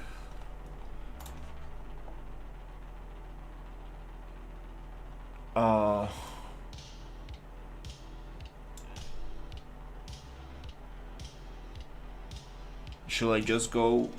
Speaker 1: Should I just go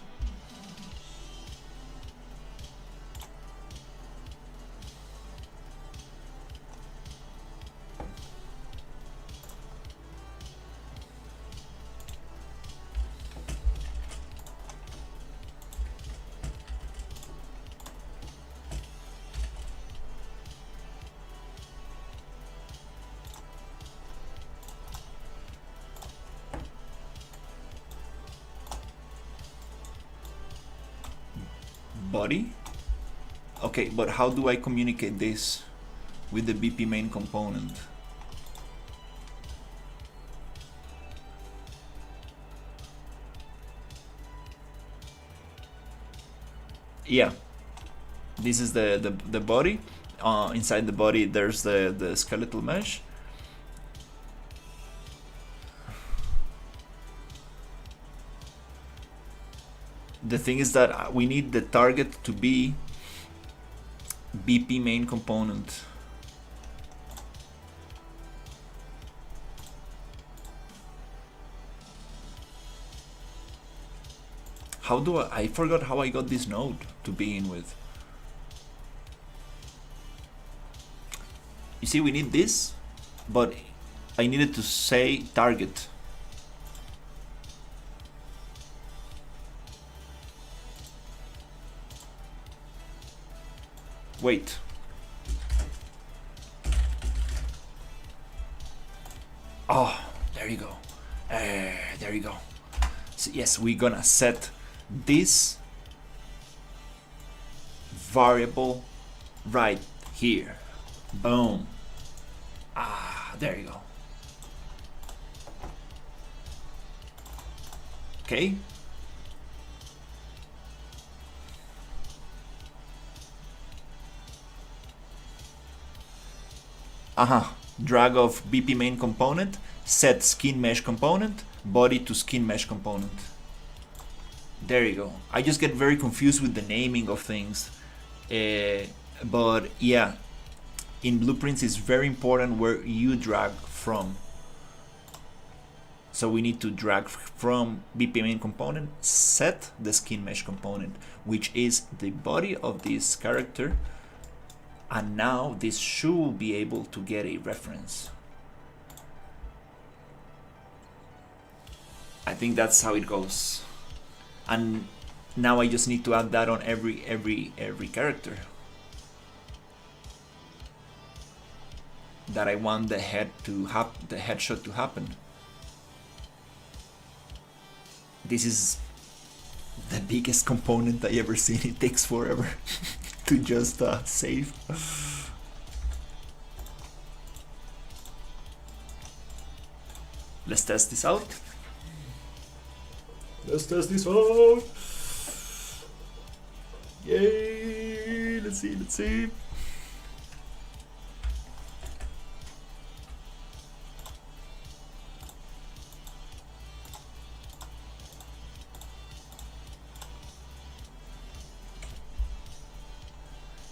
Speaker 1: body? Okay, but how do I communicate this with the BP main component? Yeah, this is the body. Inside the body there's the skeletal mesh. The thing is that we need the target to be BP main component. How do I forgot how I got this node to begin with. You see, we need this, but I needed to say target. Wait. Oh, there you go. There you go. So yes, we're gonna set this variable right here. Boom. There you go. Okay. Drag of BP main component, set skin mesh component, body to skin mesh component. There you go. I just get very confused with the naming of things. But yeah, in blueprints it's very important where you drag from. So we need to drag from BP main component, set the skin mesh component, which is the body of this character. And now this should be able to get a reference. I think that's how it goes. And now I just need to add that on every character that I want the headshot to happen. This is the biggest component I ever seen. It takes forever to just save. Let's test this out. Let's test this out. Yay! Let's see.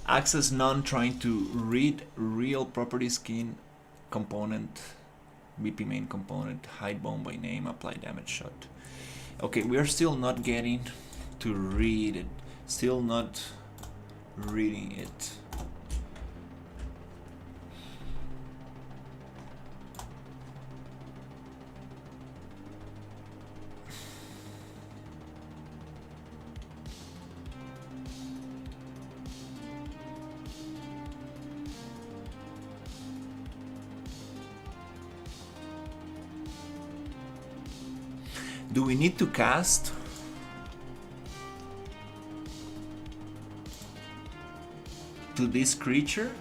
Speaker 1: Access none, trying to read real property skin component, BP main component, hide bone by name, apply damage shot. Okay, we are still not getting to read it, still not reading it. Do we need to cast? To this creature?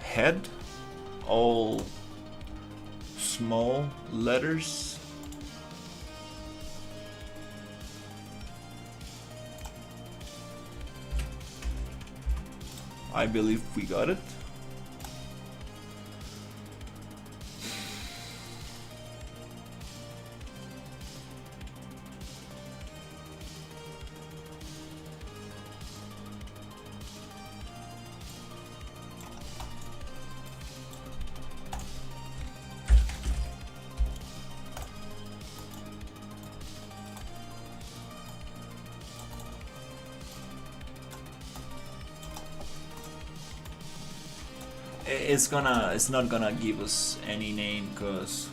Speaker 1: Head, all small letters. I believe we got it. It's not gonna give us any name because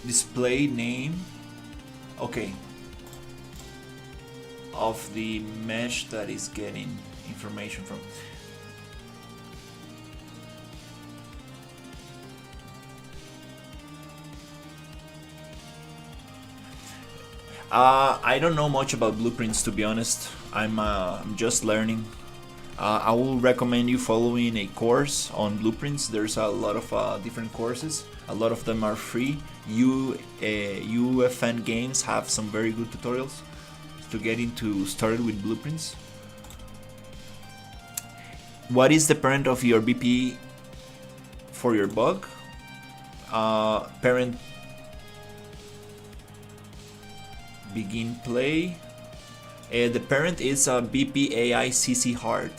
Speaker 1: display name, okay, of the mesh that is getting information from. I don't know much about blueprints, to be honest. I'm just learning. I will recommend you following a course on blueprints. There's a lot of different courses. A lot of them are free. UFN games have some very good tutorials to get started with blueprints. What is the parent of your BP for your bug. Parent begin play. The parent is a BPAICC hard.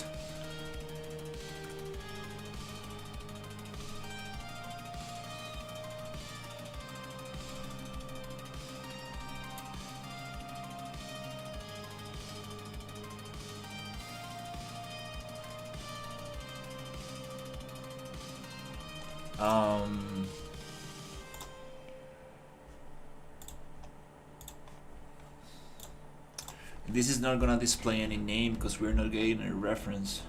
Speaker 1: This is not gonna display any name because we're not getting a reference.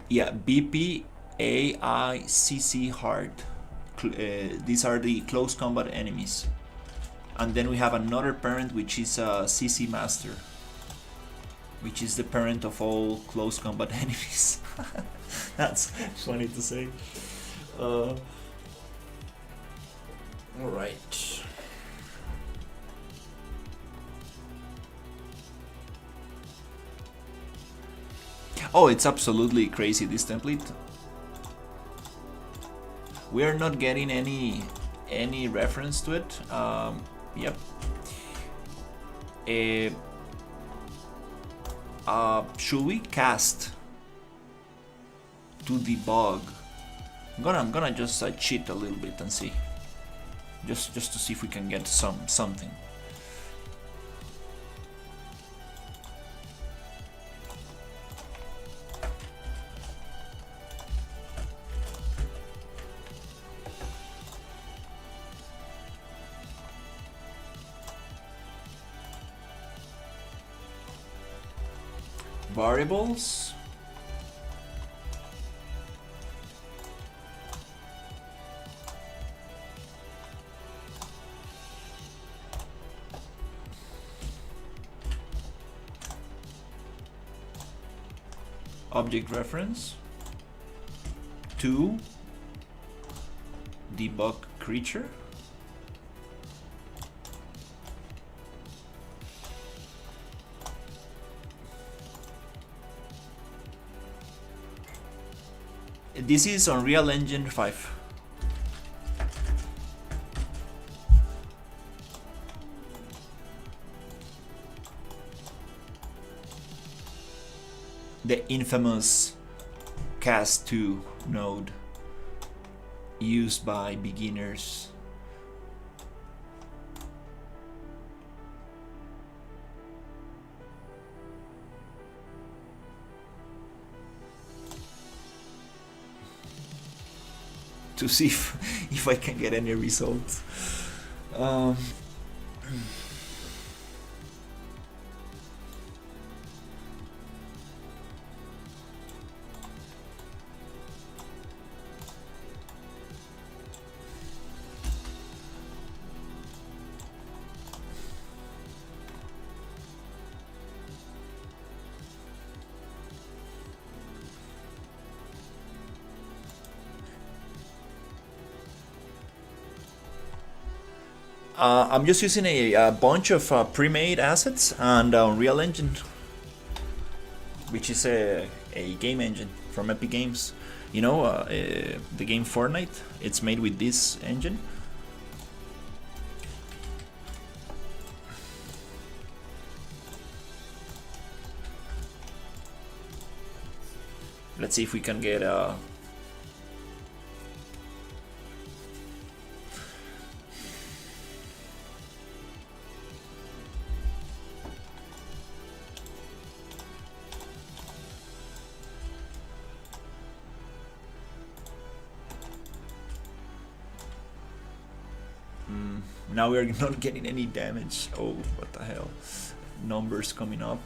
Speaker 1: Yeah, BPAICC hard. These are the close combat enemies. And then we have another parent, which is CC master, which is the parent of all close combat enemies. That's funny to say. Alright. Oh, it's absolutely crazy, this template. We are not getting any reference to it. Yep. Should we cast to debug? I'm gonna just cheat a little bit and see, just to see if we can get something. Variables. Object reference to debug creature. This is Unreal Engine 5. The infamous cast to node used by beginners. To see if I can get any results. I'm just using a bunch of pre-made assets and Unreal Engine, which is a game engine from Epic Games. You know, the game Fortnite, it's made with this engine. Let's see if we can get now we are not getting any damage. Oh, what the hell. Numbers coming up.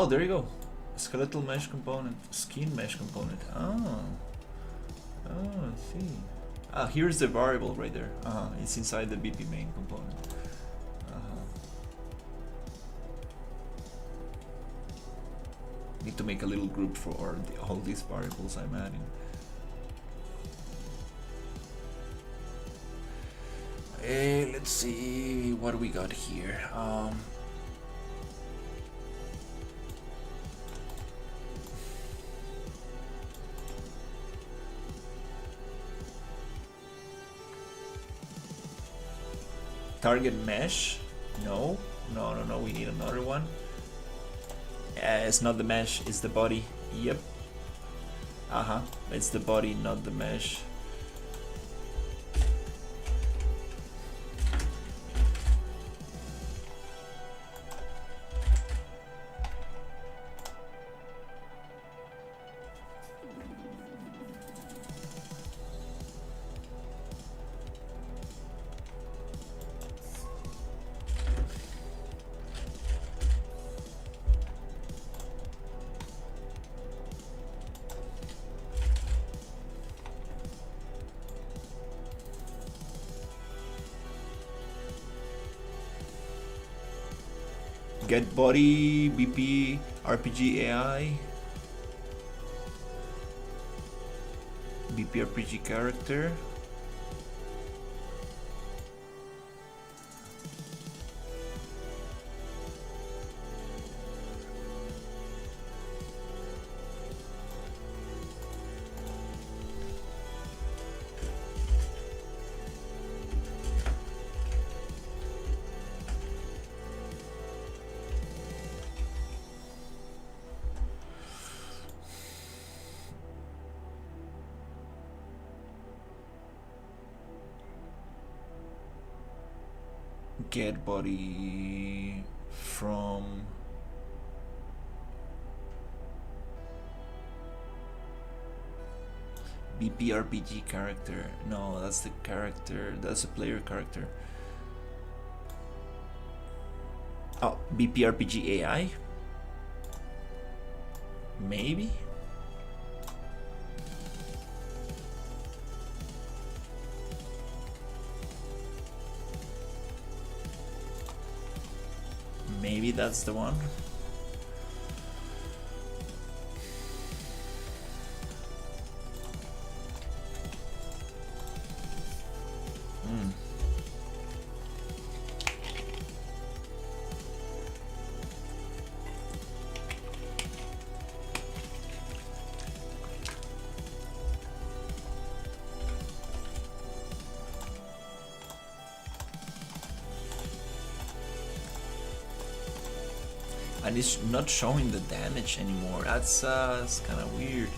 Speaker 1: Oh, there you go. Skeletal mesh component, skin mesh component. Oh, I see. Ah, here's the variable right there. It's inside the BP main component. Need to make a little group for all these variables I'm adding. Let's see what we got here. Target mesh? No, we need another one. It's not the mesh, it's the body. Yep. It's the body, not the mesh. Get body, BP, RPG AI, BP RPG character. Get body from BP RPG character. No, that's the character. That's a player character. Oh, BP RPG AI? Maybe? Maybe that's the one. And it's not showing the damage anymore. That's kind of weird.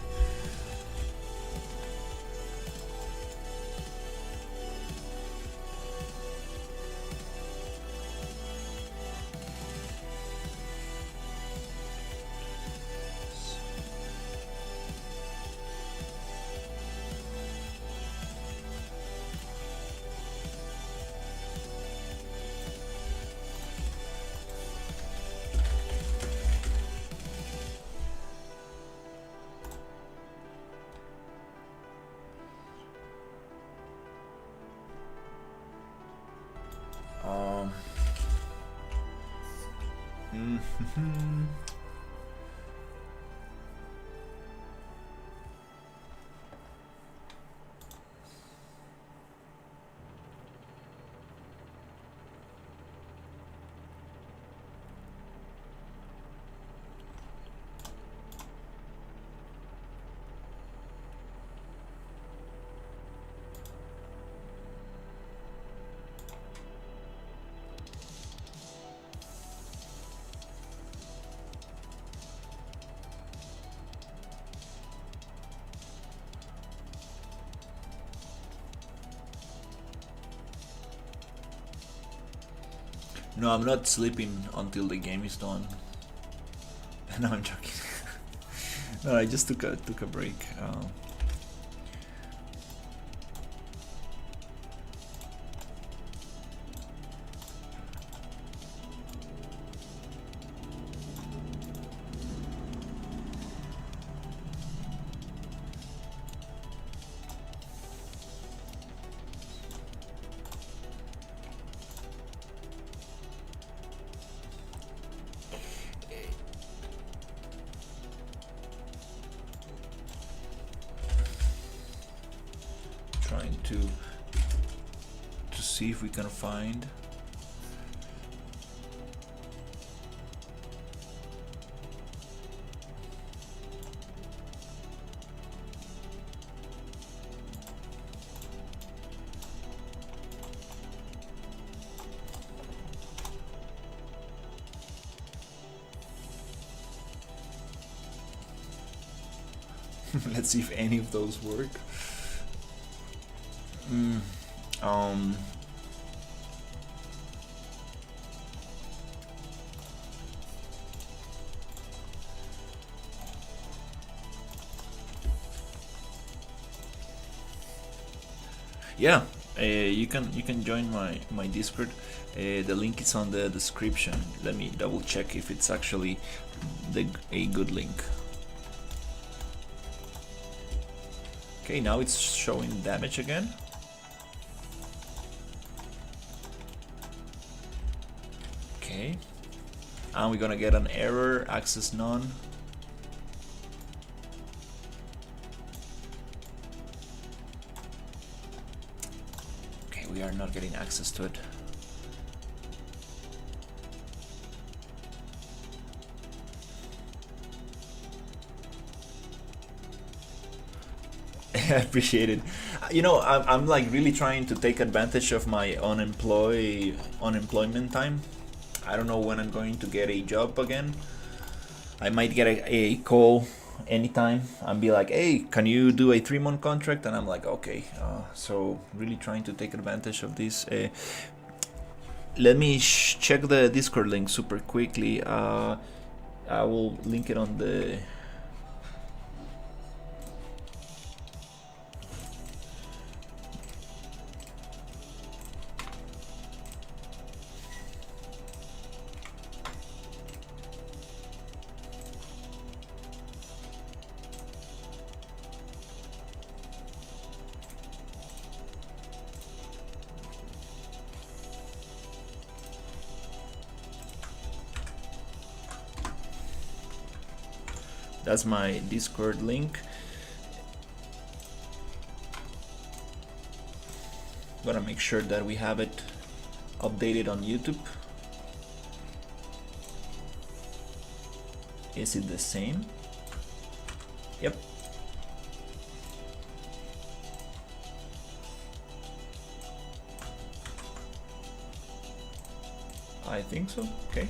Speaker 1: No, I'm not sleeping until the game is done. No, I'm joking. No, I just took a break. to see if we can find. Let's see if any of those work. Yeah, you can join my Discord. The link is on the description. Let me double check if it's actually a good link. Okay, now it's showing damage again. Okay, and we're gonna get an error, access none. Okay, we are not getting access to it. I appreciate it. You know, I'm like really trying to take advantage of my unemployment time. I don't know when I'm going to get a job again. I might get a call anytime and be like, hey, can you do a 3-month contract? And I'm like, okay. So really trying to take advantage of this. Let me check the Discord link super quickly. I will link it on the... That's my Discord link. Gotta make sure that we have it updated on YouTube. Is it the same? Yep. I think so. Okay.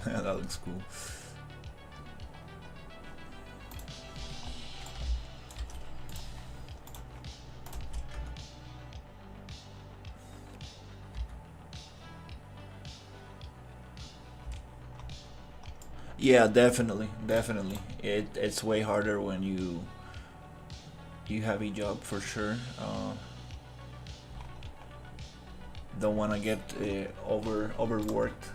Speaker 1: That looks cool. Yeah, definitely. It's way harder when you have a job, for sure. Don't want to get overworked.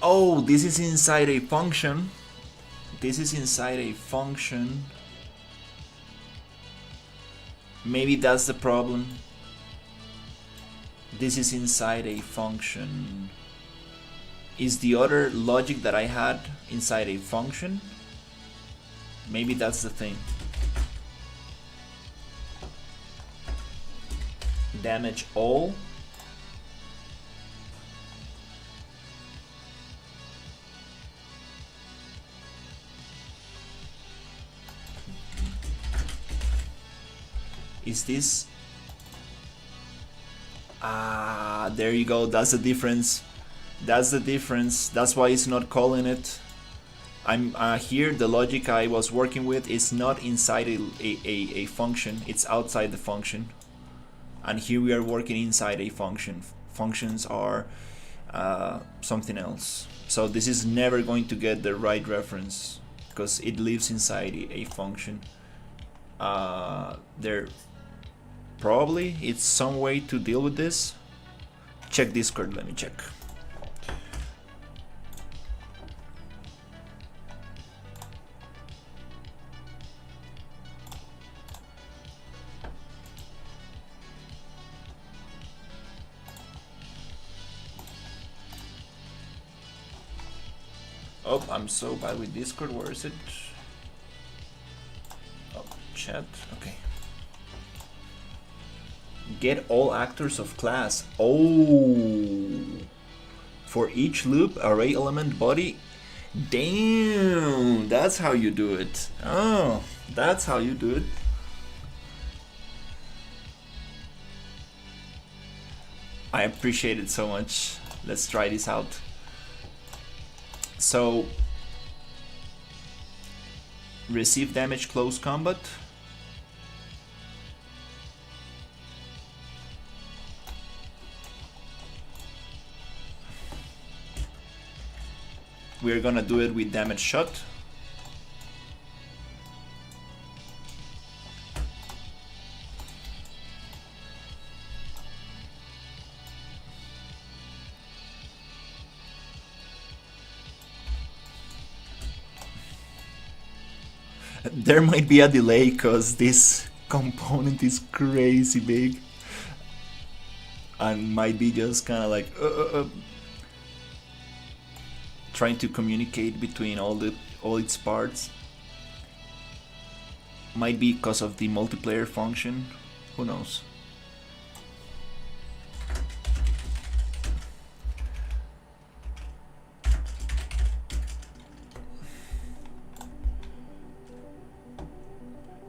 Speaker 1: Oh, this is inside a function. This is inside a function. Maybe that's the problem. This is inside a function. Is the other logic that I had inside a function? Maybe that's the thing. Damage all. Is this? Ah, there you go. That's the difference. That's the difference. That's why it's not calling it. I'm here. The logic I was working with is not inside a function. It's outside the function. And here we are working inside a function. Functions are something else. So this is never going to get the right reference because it lives inside a function. There probably it's some way to deal with this. Check Discord, let me check. Oh, I'm so bad with Discord. Where is it? Oh, chat. Okay. Get all actors of class. Oh. For each loop, array element body. Damn. That's how you do it. Oh, that's how you do it. I appreciate it so much. Let's try this out. So, receive damage close combat. We're gonna do it with damage shot. There might be a delay because this component is crazy big and might be just kind of like trying to communicate between all its parts. Might be because of the multiplayer function, who knows.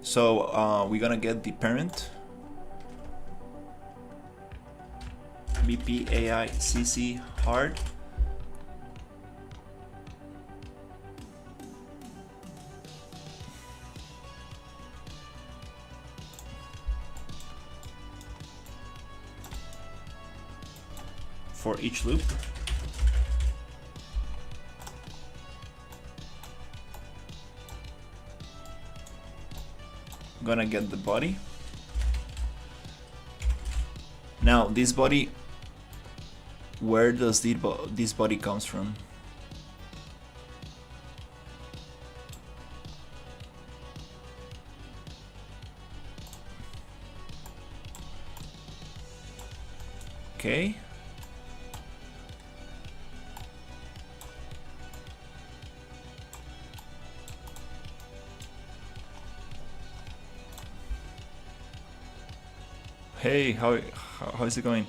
Speaker 1: So we're gonna get the parent BP AI CC hard. For each loop. Gonna get the body. Now this body, where does this body comes from? Okay. Hey, how is it going?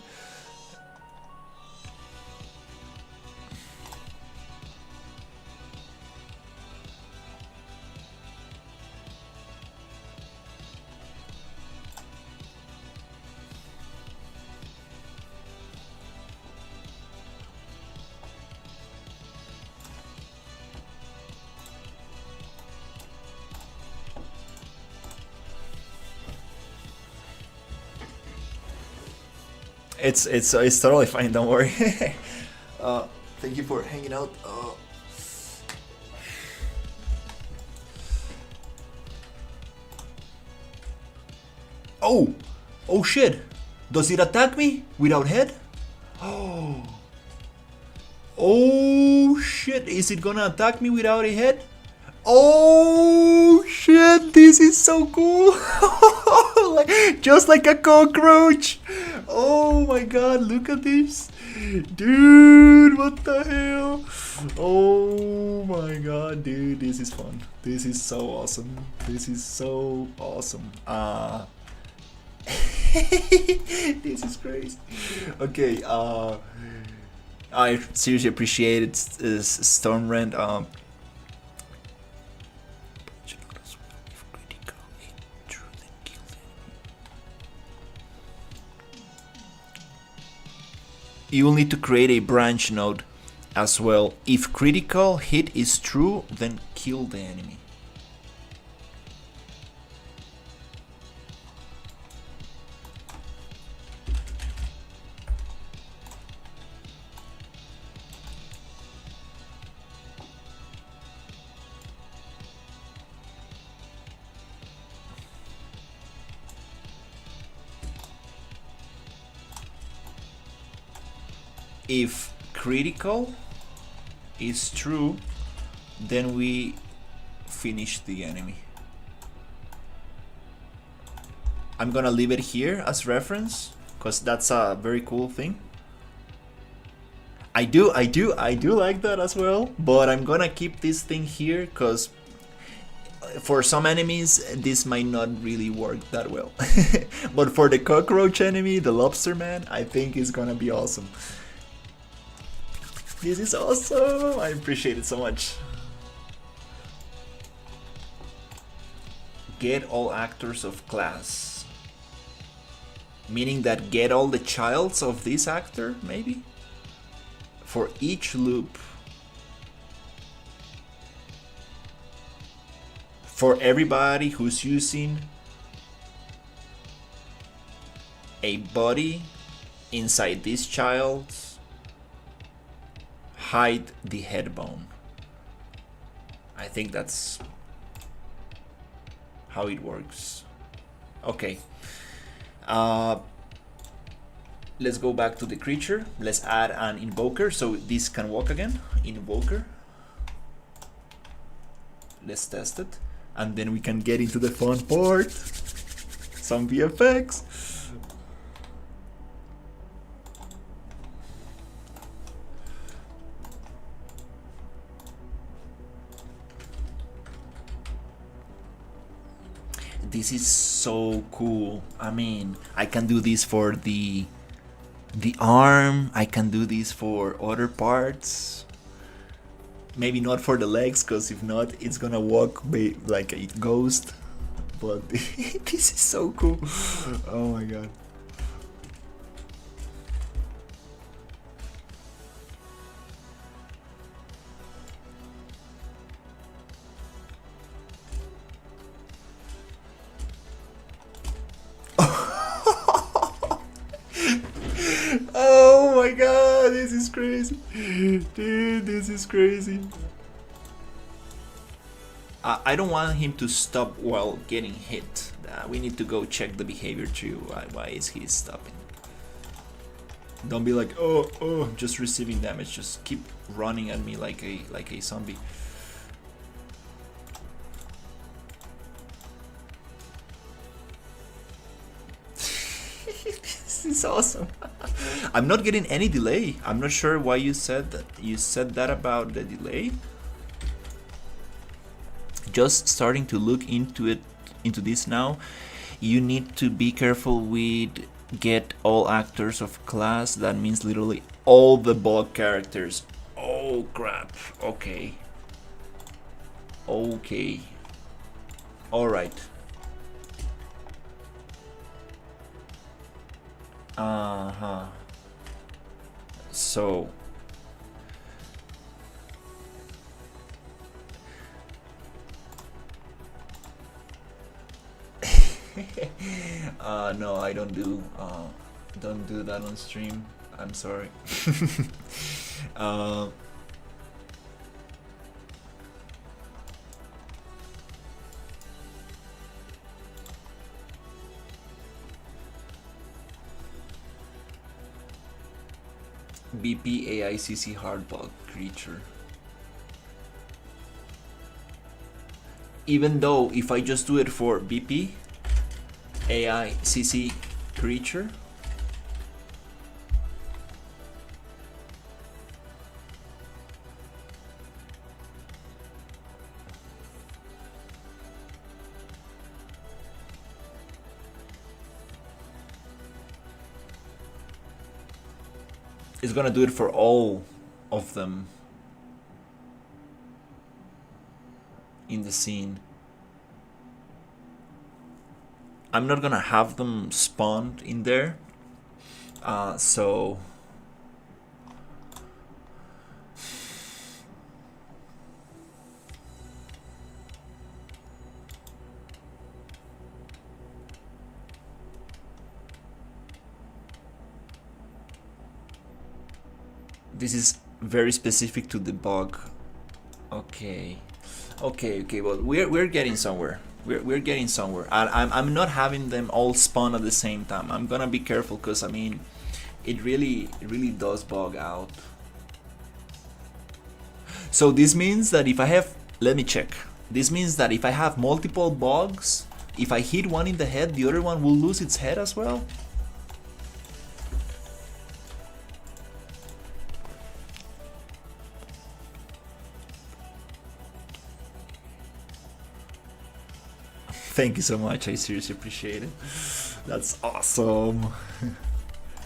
Speaker 1: It's totally fine. Don't worry. Thank you for hanging out. Oh shit! Does it attack me without head? Oh shit! Is it gonna attack me without a head? Oh shit! This is so cool. Just like a cockroach. Oh my god, look at this. Dude, what the hell? Oh my god, dude, this is fun. This is so awesome. This is so awesome. This is crazy. Okay, I seriously appreciate it, Stormrend. You will need to create a branch node as well. If critical hit is true, then kill the enemy. If critical is true, then we finish the enemy. I'm gonna leave it here as reference because that's a very cool thing. I do like that as well, but I'm gonna keep this thing here because for some enemies this might not really work that well. But for the cockroach enemy, the lobster man, I think it's gonna be awesome. This is awesome! I appreciate it so much. Get all actors of class. Meaning that get all the childs of this actor, maybe? For each loop. For everybody who's using a body inside this child, hide the head bone. I think that's how it works. Okay. Let's go back to the creature. Let's add an invoker so this can walk again. Invoker. Let's test it. And then we can get into the fun part. Some VFX. This is so cool. I mean, I can do this for the arm. I can do this for other parts. Maybe not for the legs, because if not, it's gonna walk like a ghost. But this is so cool. Oh my god. Oh my god, this is crazy. Dude, this is crazy. I don't want him to stop while getting hit. We need to go check the behavior too. Why is he stopping? Don't be like, oh, just receiving damage. Just keep running at me like a zombie. This is awesome. I'm not getting any delay. I'm not sure why you said that. You said that about the delay. Just starting to look into this now. You need to be careful with get all actors of class. That means literally all the bug characters. Oh crap. Okay. Alright. So no, I don't do that on stream. I'm sorry. BP AICC hardbug creature. Even though if I just do it for BP AICC creature, it's gonna do it for all of them in the scene. I'm not gonna have them spawned in there, so this is very specific to the bug. Okay, but we're getting somewhere. We're getting somewhere. I'm not having them all spawn at the same time. I'm gonna be careful because I mean, it really does bug out. So this means that if I have, let me check. This means that if I have multiple bugs, if I hit one in the head, the other one will lose its head as well? Thank you so much. I seriously appreciate it. That's awesome.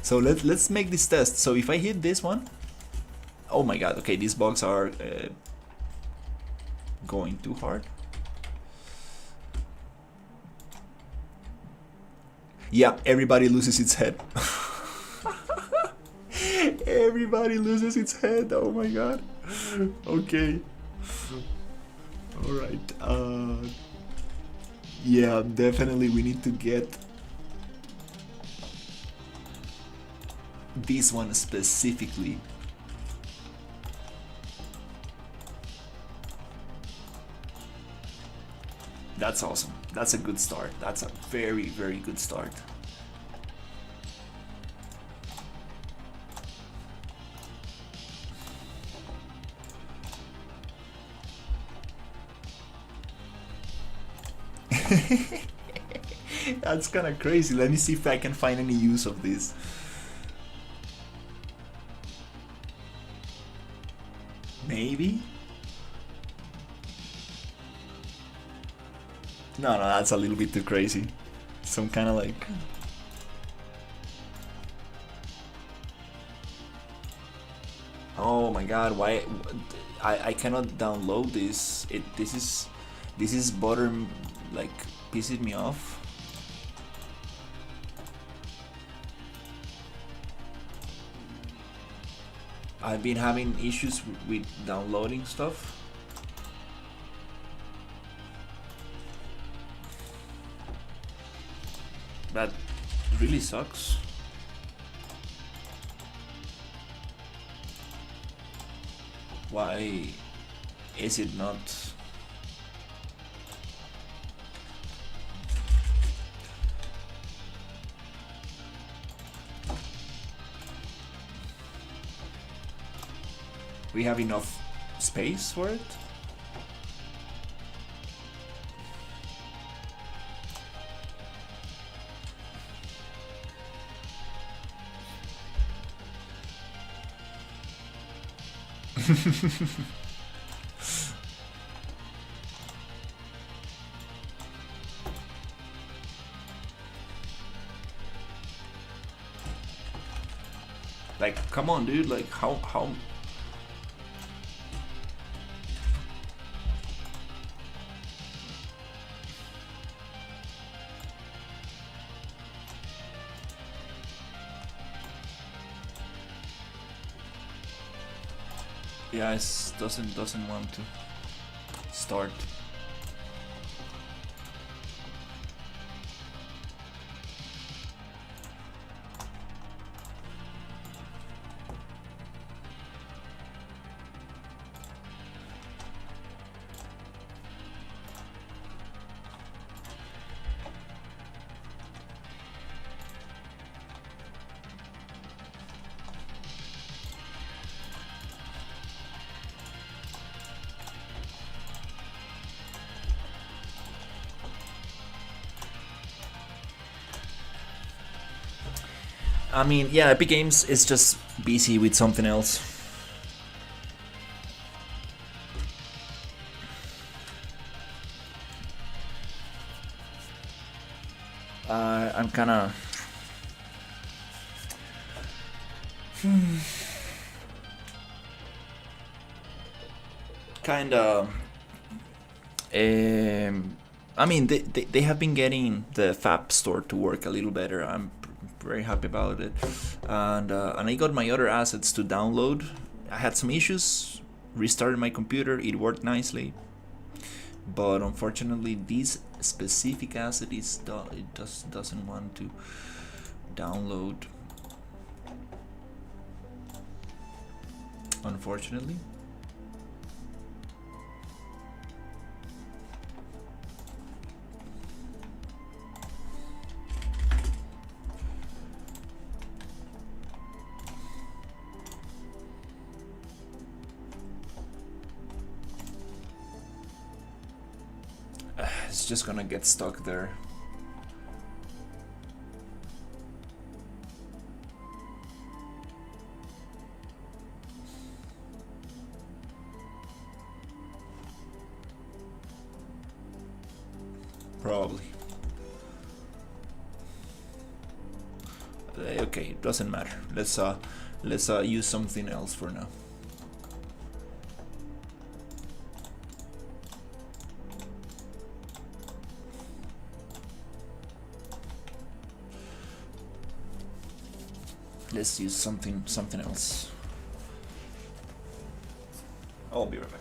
Speaker 1: So let's make this test. So if I hit this one, oh my god. Okay, these bugs are going too hard. Yeah, everybody loses its head. Everybody loses its head. Oh my god. Okay. All right. Yeah, definitely we need to get this one specifically. That's awesome. That's a good start. That's a very, very good start. That's kind of crazy. Let me see if I can find any use of this. Maybe? No, that's a little bit too crazy. Some kind of like... Oh my god, why... I cannot download this. This is butter, like, pisses me off. I've been having issues with downloading stuff. That really sucks. Why is it not? We have enough space for it? Like, come on, dude, like, how... Yeah, it doesn't want to start. I mean, yeah, Epic Games is just busy with something else. I'm kinda... Kinda... I mean, they have been getting the FAP store to work a little better. I'm very happy about it, and I got my other assets to download. I had some issues, restarted my computer, it worked nicely, but unfortunately this specific asset doesn't want to download, unfortunately. It's just gonna get stuck there. Probably. Okay, it doesn't matter. Let's use something else for now. Let's use something else. I'll be right back.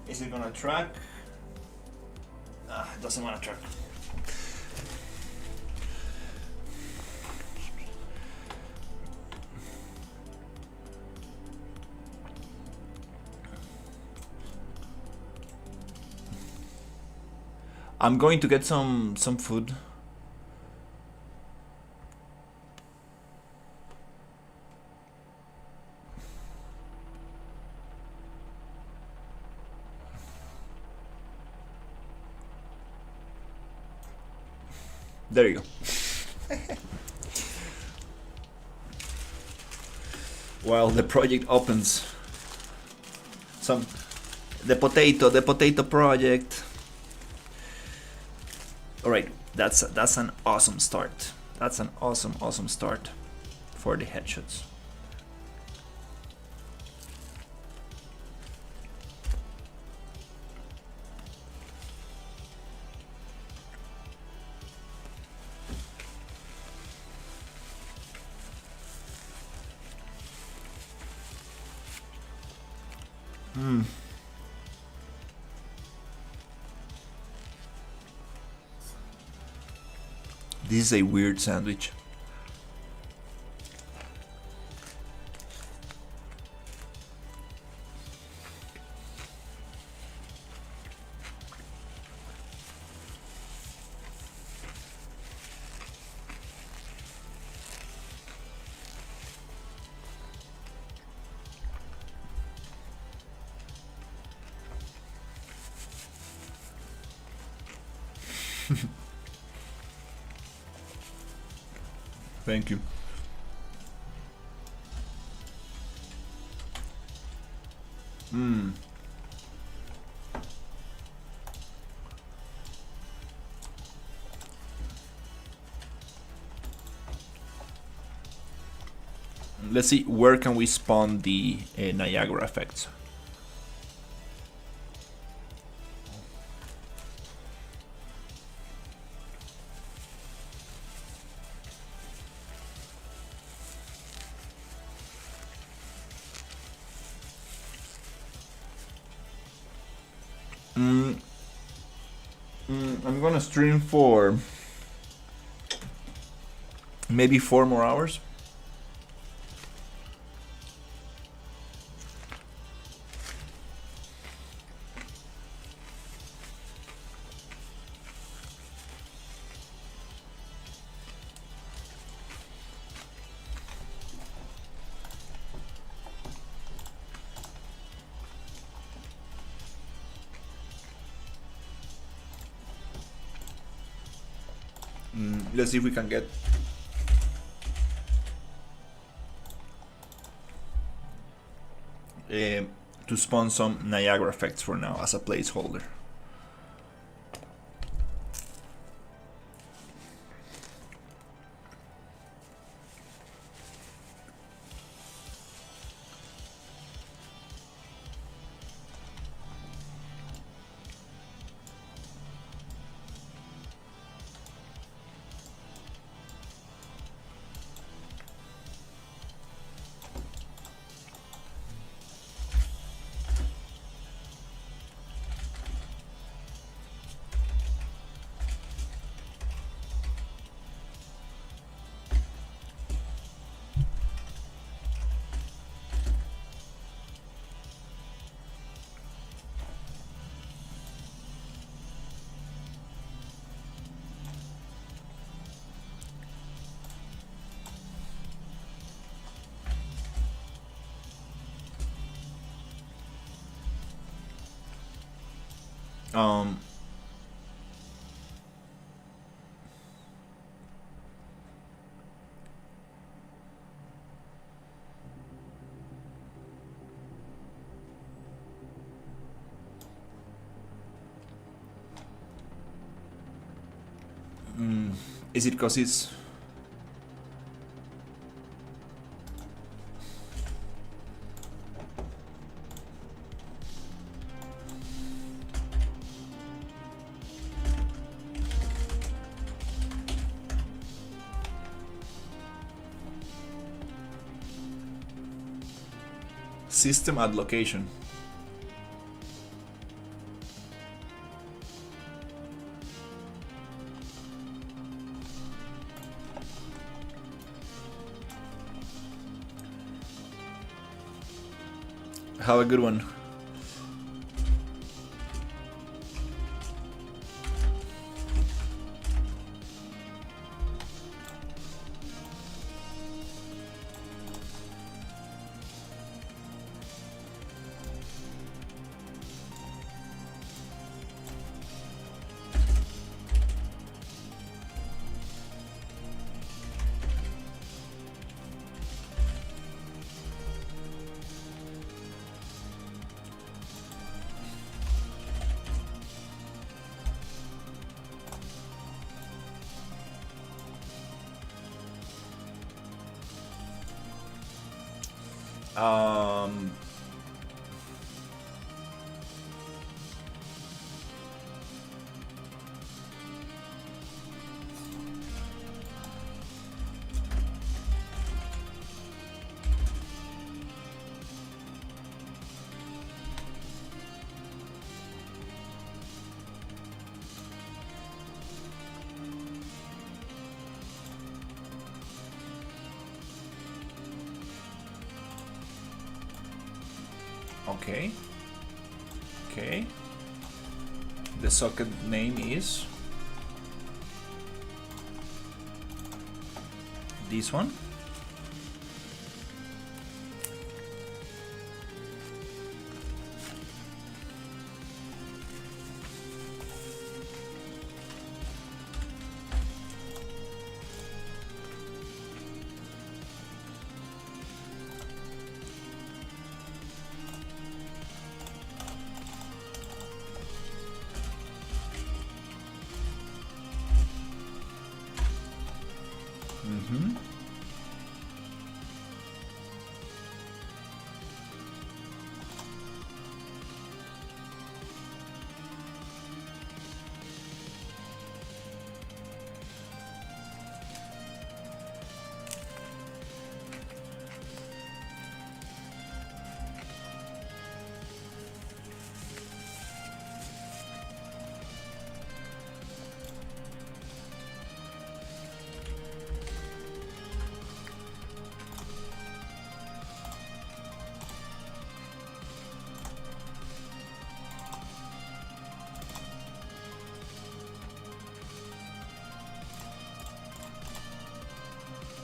Speaker 1: Is it gonna track? It doesn't wanna track. I'm going to get some food. There you go. While the project opens, the potato project. All right, that's an awesome start. That's an awesome start for the headshots. This is a weird sandwich. Thank you. Let's see, where can we spawn the Niagara effects? I'm gonna stream for maybe 4 more hours. Let's see if we can get to spawn some Niagara effects for now as a placeholder. Um, is it because it's system at location? Have a good one. Um, okay. Okay. The socket name is this one. Mm-hmm.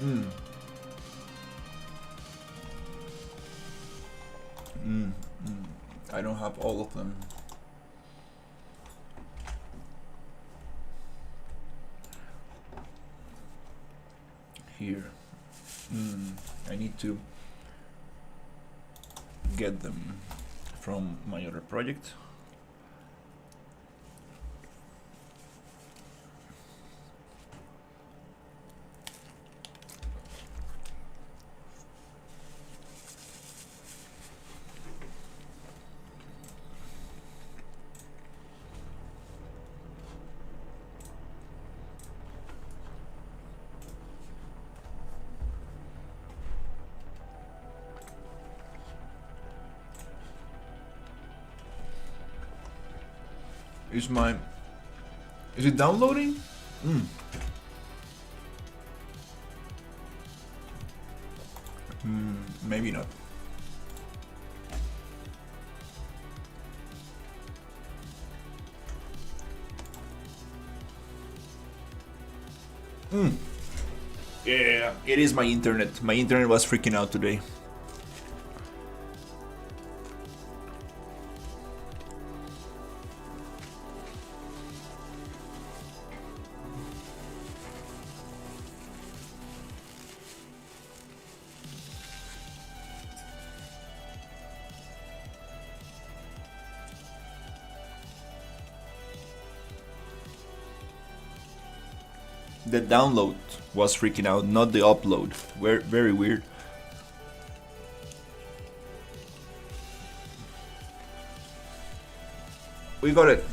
Speaker 1: Mm. Mm. Mm. I don't have all of them. here. I need to get them from my other project. Is it downloading? Maybe not. Yeah, it is my internet. My internet was freaking out today. The download was freaking out, not the upload. Very weird. We got it.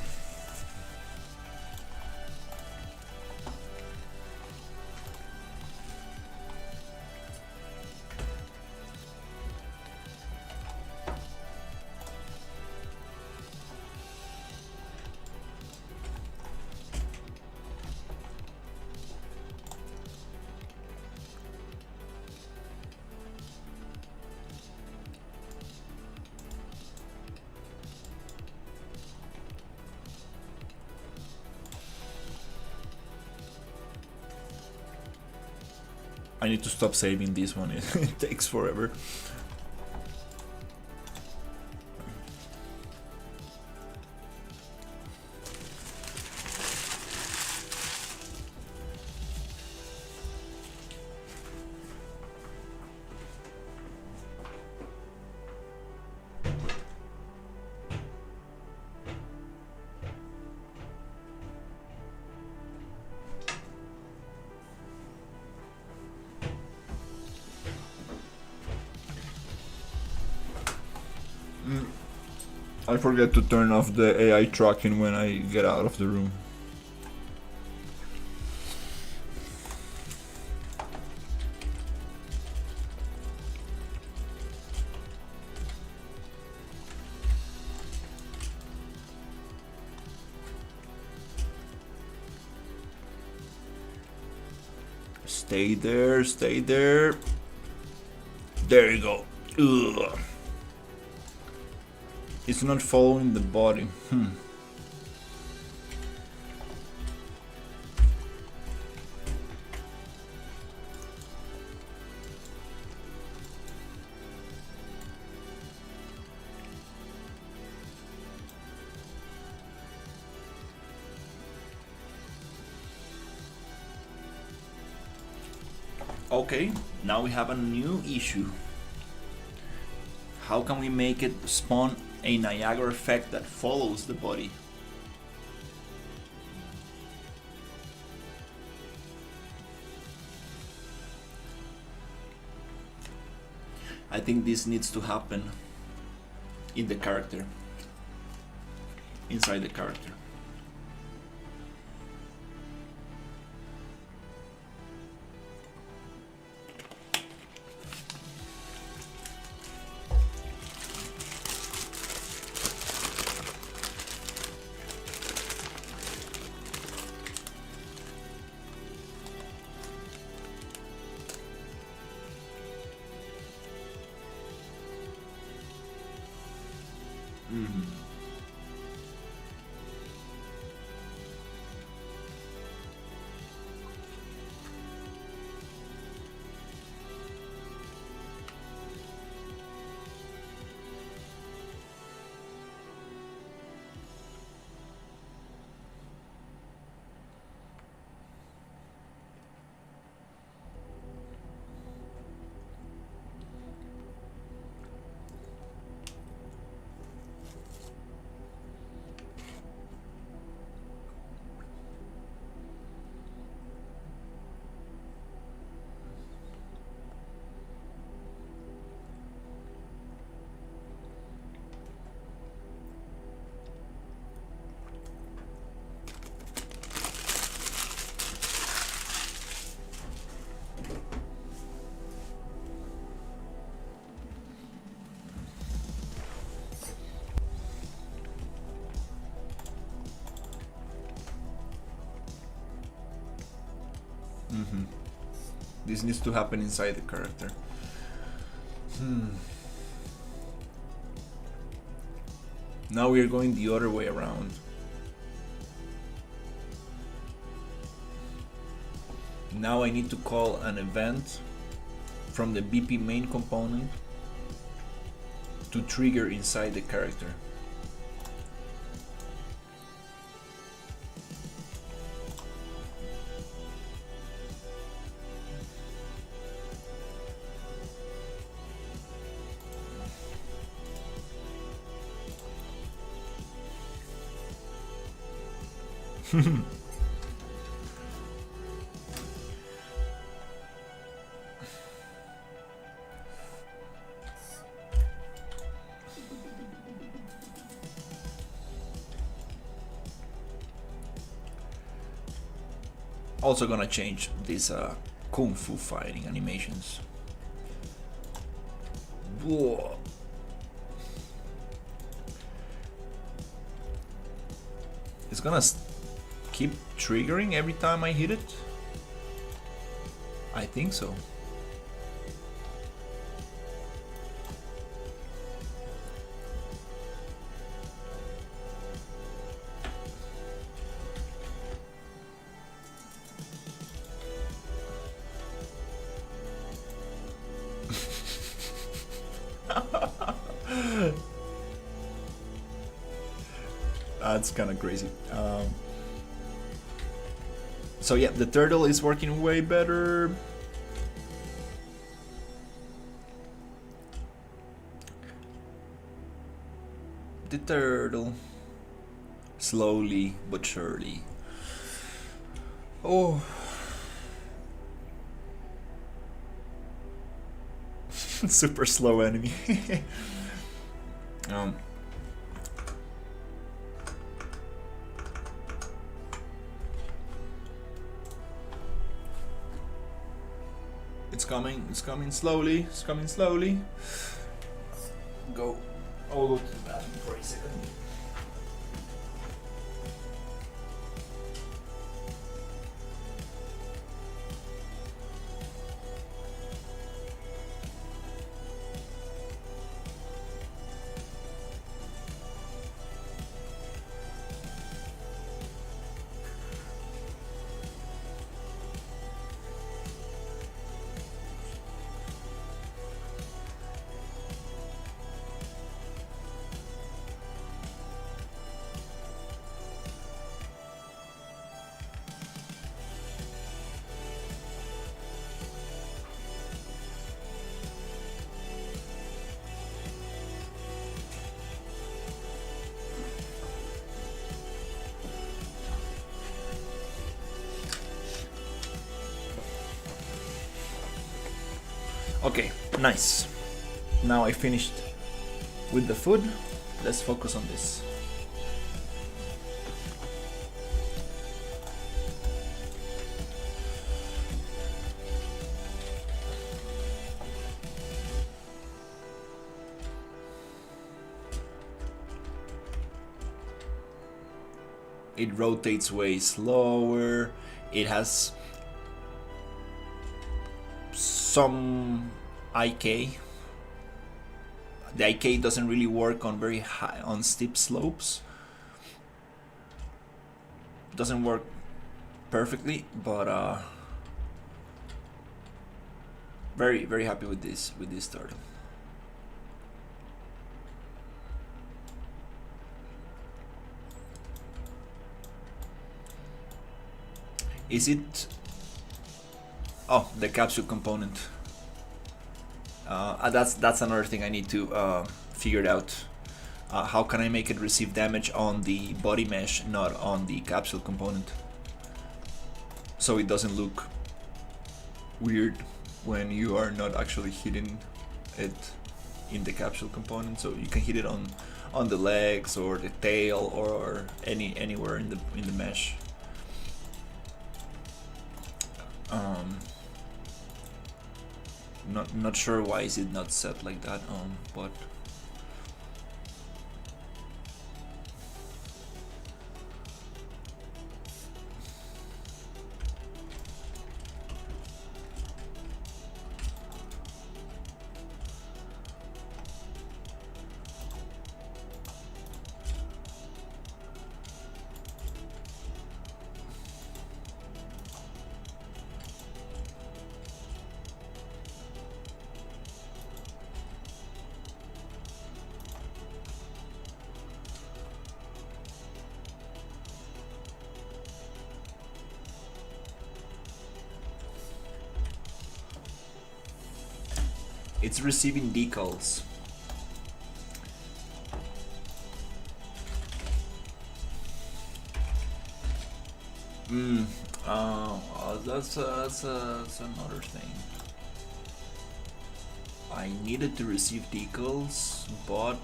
Speaker 1: I need to stop saving this one. It takes forever. I forget to turn off the AI tracking when I get out of the room. Stay there, stay there. There you go. Ugh. It's not following the body. Okay, now we have a new issue. How can we make it spawn a Niagara effect that follows the body? I think this needs to happen in the character, inside the character. This needs to happen inside the character. Now we are going the other way around. Now I need to call an event from the BP main component to trigger inside the character. Also gonna change these kung fu fighting animations. Whoa. It's gonna keep triggering every time I hit it? I think so. That's kind of crazy. So yeah, the turtle is working way better. The turtle, slowly but surely. Oh. Super slow enemy. It's coming slowly, it's coming slowly. I'll go to the bathroom for a second. Okay, nice. Now I finished with the food. Let's focus on this. It rotates way slower. It has some IK. The IK doesn't really work on very high, on steep slopes. Doesn't work perfectly, but very happy with this turtle. Is it? Oh, the capsule component. That's another thing I need to figure it out. How can I make it receive damage on the body mesh, not on the capsule component? So it doesn't look weird when you are not actually hitting it in the capsule component. So you can hit it on the legs or the tail or anywhere in the mesh. Not sure why is it not set like that, but It's receiving decals. That's another thing. I needed to receive decals, but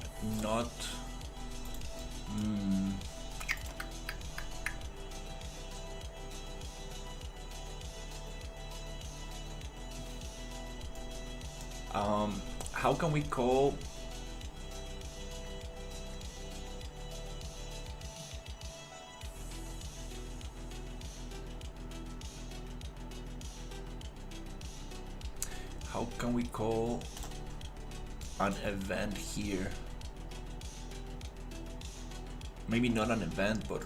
Speaker 1: not. How can we call? How can we call an event here? Maybe not an event, but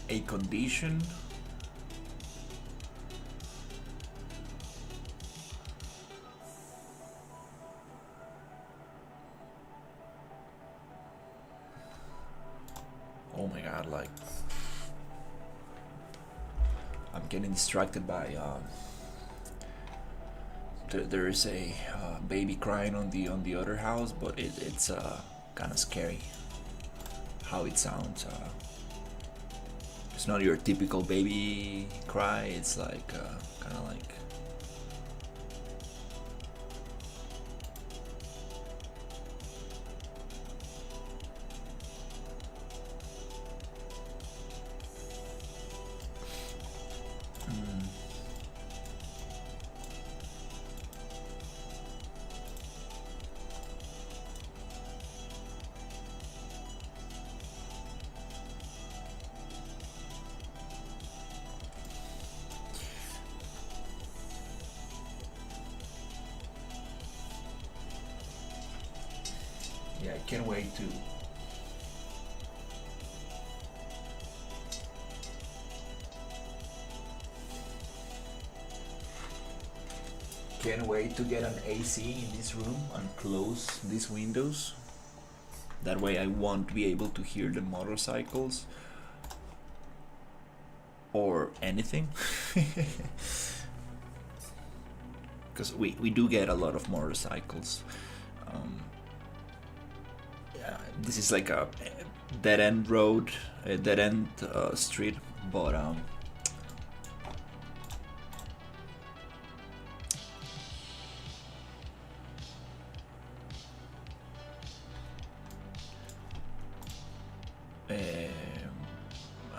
Speaker 1: a condition. Oh my god, like I'm getting distracted by there is a baby crying on the other house, but it's kind of scary how it sounds. It's not your typical baby cry. It's like kind of like yeah, I can't wait to get an AC in this room and close these windows. That way I won't be able to hear the motorcycles or anything. Because we do get a lot of motorcycles. Yeah, this is like a dead end road, a dead end street, but a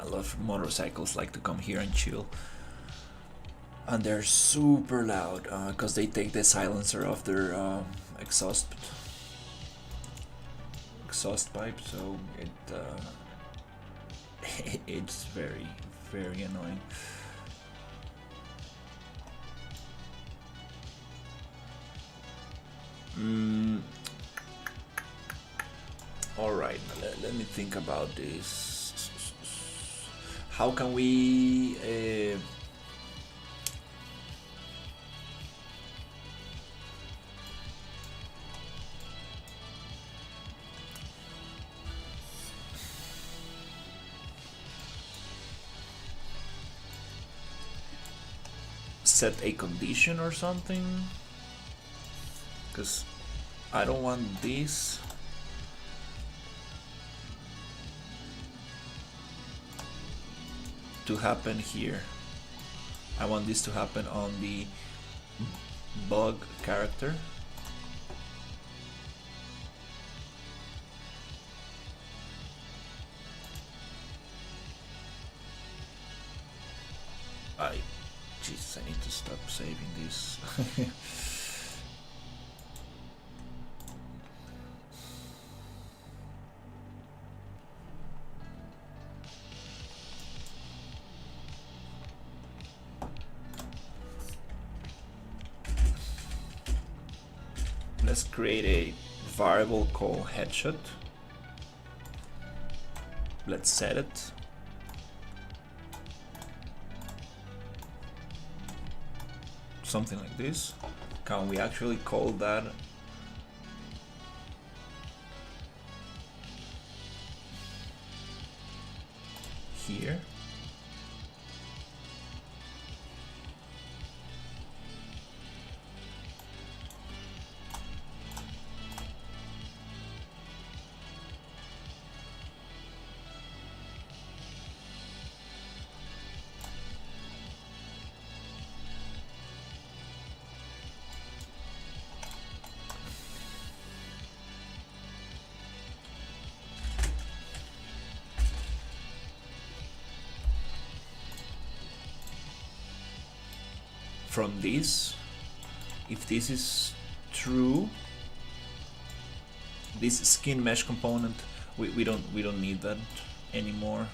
Speaker 1: lot of motorcycles like to come here and chill, and they're super loud because they take the silencer off their exhaust pipe, so it's very, very annoying. All right, let me think about this. How can we set a condition or something? Because I don't want this to happen here. I want this to happen on the bug character. Jesus, I need to stop saving this. Let's create a variable called headshot. Let's set it. Something like this. Can we actually call that here? From this, if this is true, this skin mesh component, we don't need that anymore.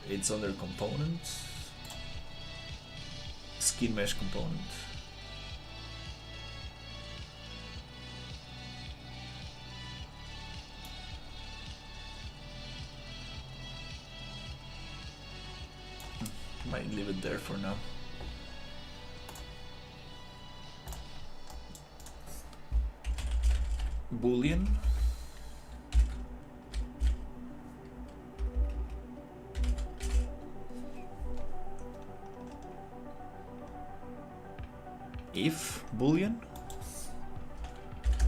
Speaker 1: It's under components, skin mesh component. Might leave it there for now. Boolean. If boolean.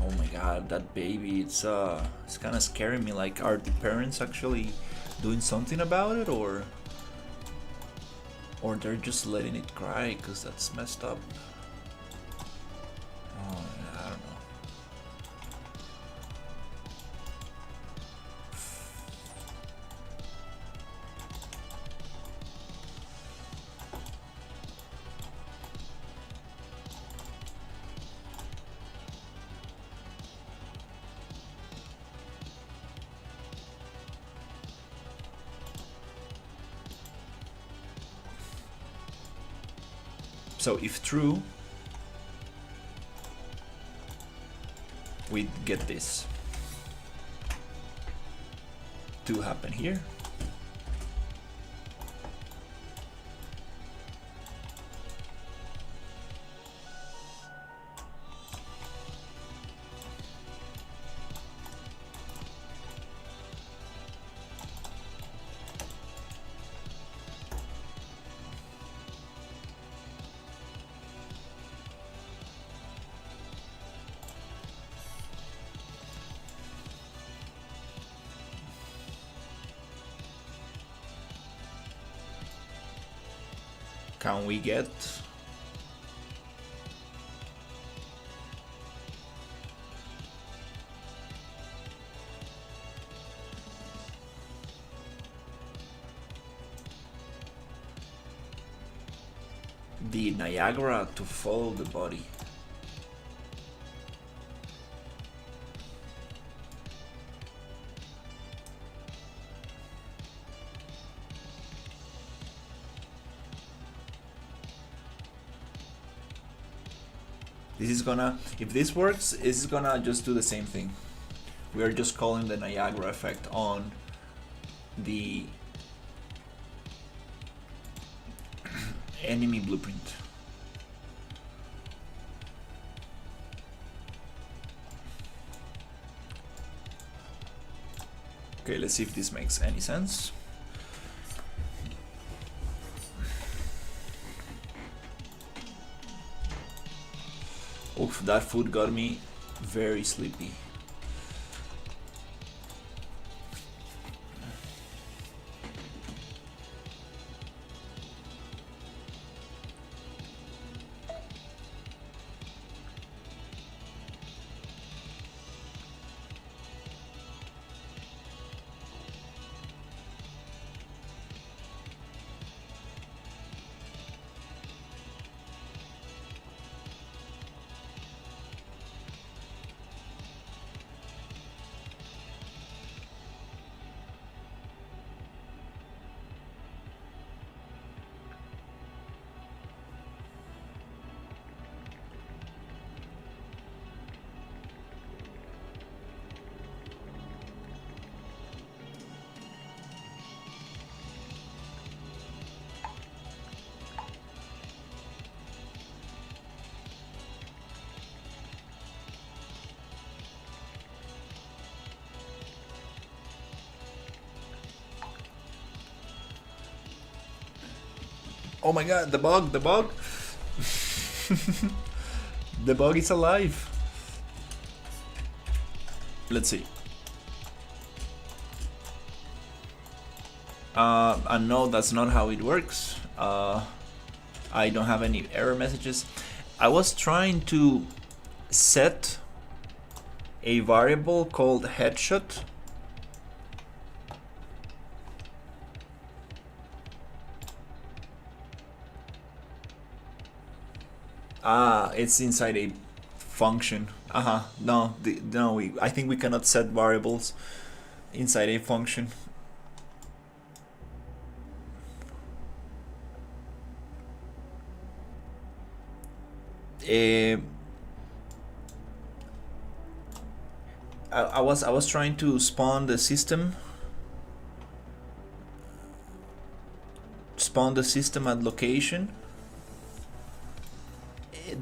Speaker 1: Oh my god, that baby, it's kind of scaring me. Like, are the parents actually doing something about it, or they're just letting it cry? Because that's messed up. Oh, I don't know. So if true, we get this to happen here. Can we get the Niagara to follow the body? This is gonna, if this works, this is gonna just do the same thing. We are just calling the Niagara effect on the enemy blueprint. Okay, let's see if this makes any sense. Oof, that food got me very sleepy. Oh my god, the bug, the bug! The bug is alive! Let's see. No, that's not how it works. I don't have any error messages. I was trying to set a variable called headshot. It's inside a function. No, I think we cannot set variables inside a function. I was trying to spawn the system at location.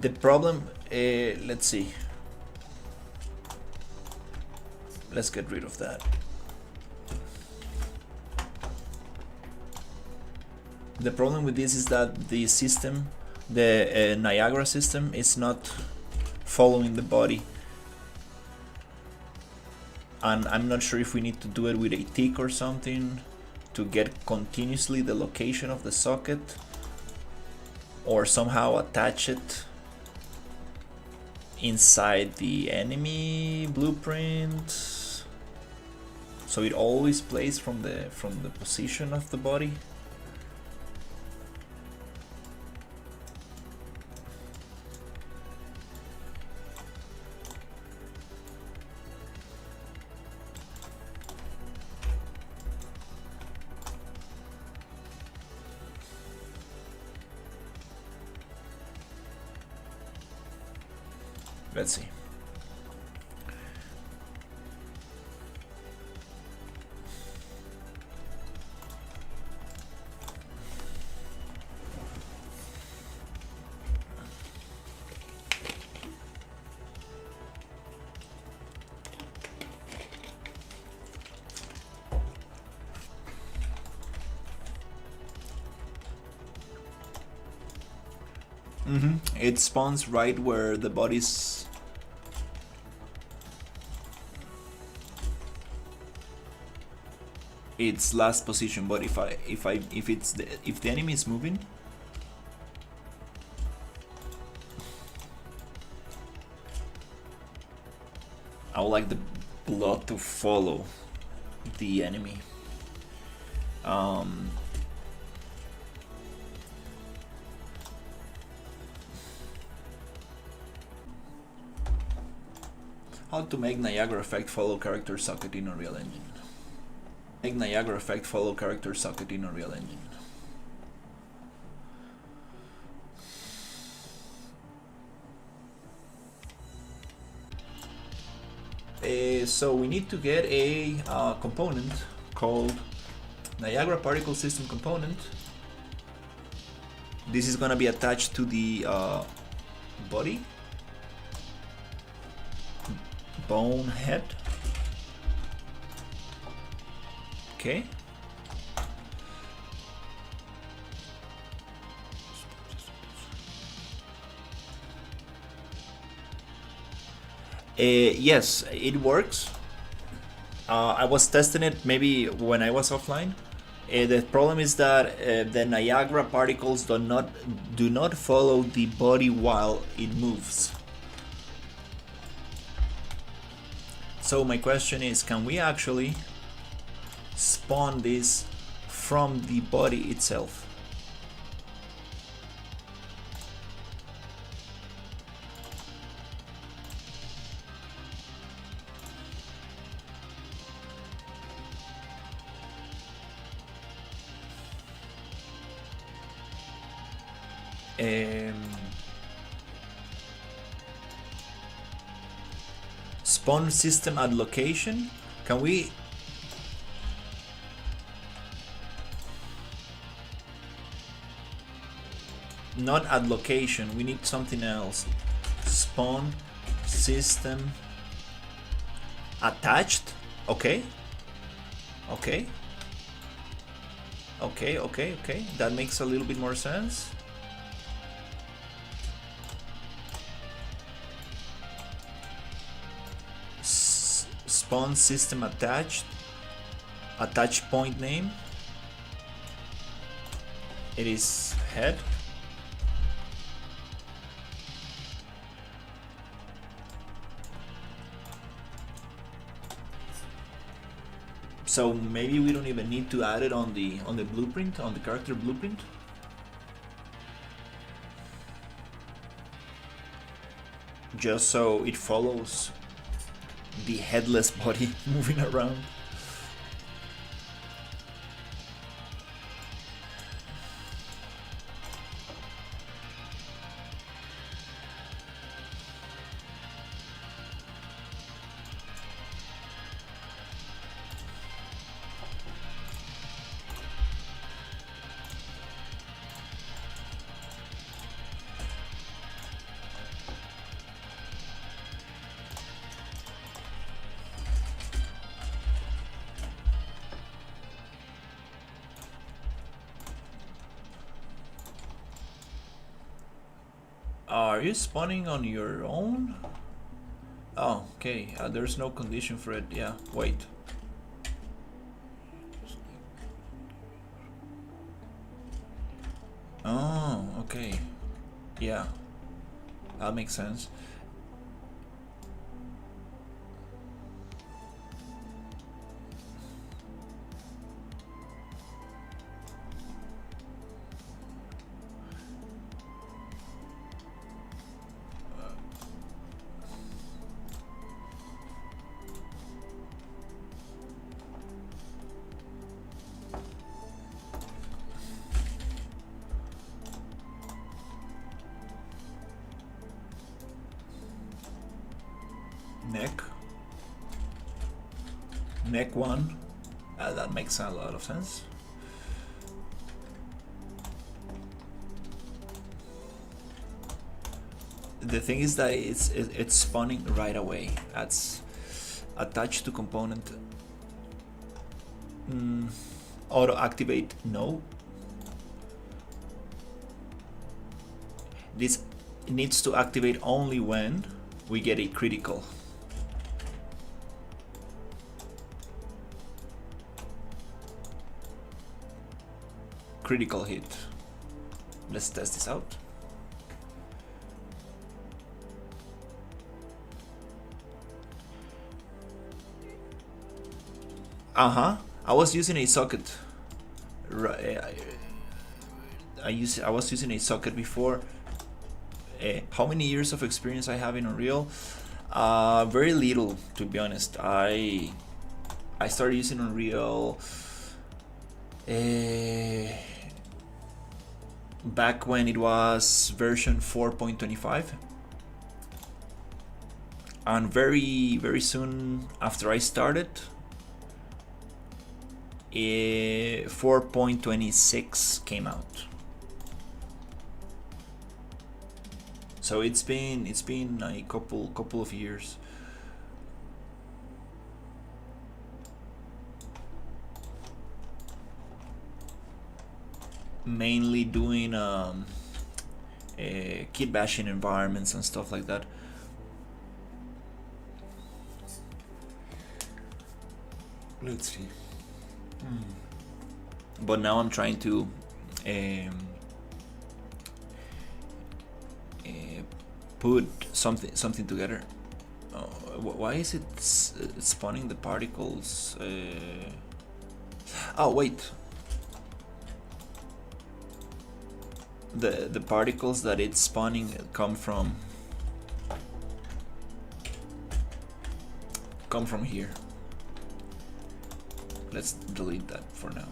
Speaker 1: The problem, let's see. Let's get rid of that. The problem with this is that the system, the Niagara system, is not following the body. And I'm not sure if we need to do it with a tick or something to get continuously the location of the socket, or somehow attach it inside the enemy blueprint so it always plays from the position of the body. Let's see. It spawns right where the body's its last position. But if the enemy is moving, I would like the blood to follow the enemy. How to make Niagara effect follow character socket in Unreal Engine. Make Niagara effect follow character socket in Unreal Engine. So we need to get a component called Niagara Particle System component. This is gonna be attached to the body. Bonehead. Okay. Yes, it works. I was testing it maybe when I was offline. The problem is that the Niagara particles do not follow the body while it moves. So my question is, can we actually spawn this from the body itself? Spawn system at location. Can we not at location, we need something else. Spawn system attached. Okay. Okay, okay, okay. That makes a little bit more sense. Spawn system attached. Attach point name. It is head. So maybe we don't even need to add it on the blueprint, on the character blueprint. Just so it follows the headless body moving around. Are you spawning on your own? Oh, okay. There's no condition for it. Yeah, wait. Oh, okay. Yeah, that makes sense. Neck 1. That makes a lot of sense. The thing is that it's spawning right away. That's attached to component. Auto activate, no. This needs to activate only when we get a critical. Critical hit. Let's test this out. I was using a socket. I was using a socket before. How many years of experience I have in Unreal? Very little, to be honest. I started using Unreal back when it was version 4.25, and very soon after I started, 4.26 came out. So it's been a couple of years. Mainly doing kit bashing environments and stuff like that. Let's see. But now I'm trying to put something together. Why is it spawning the particles? Oh wait. The particles that it's spawning come from here. Let's delete that for now.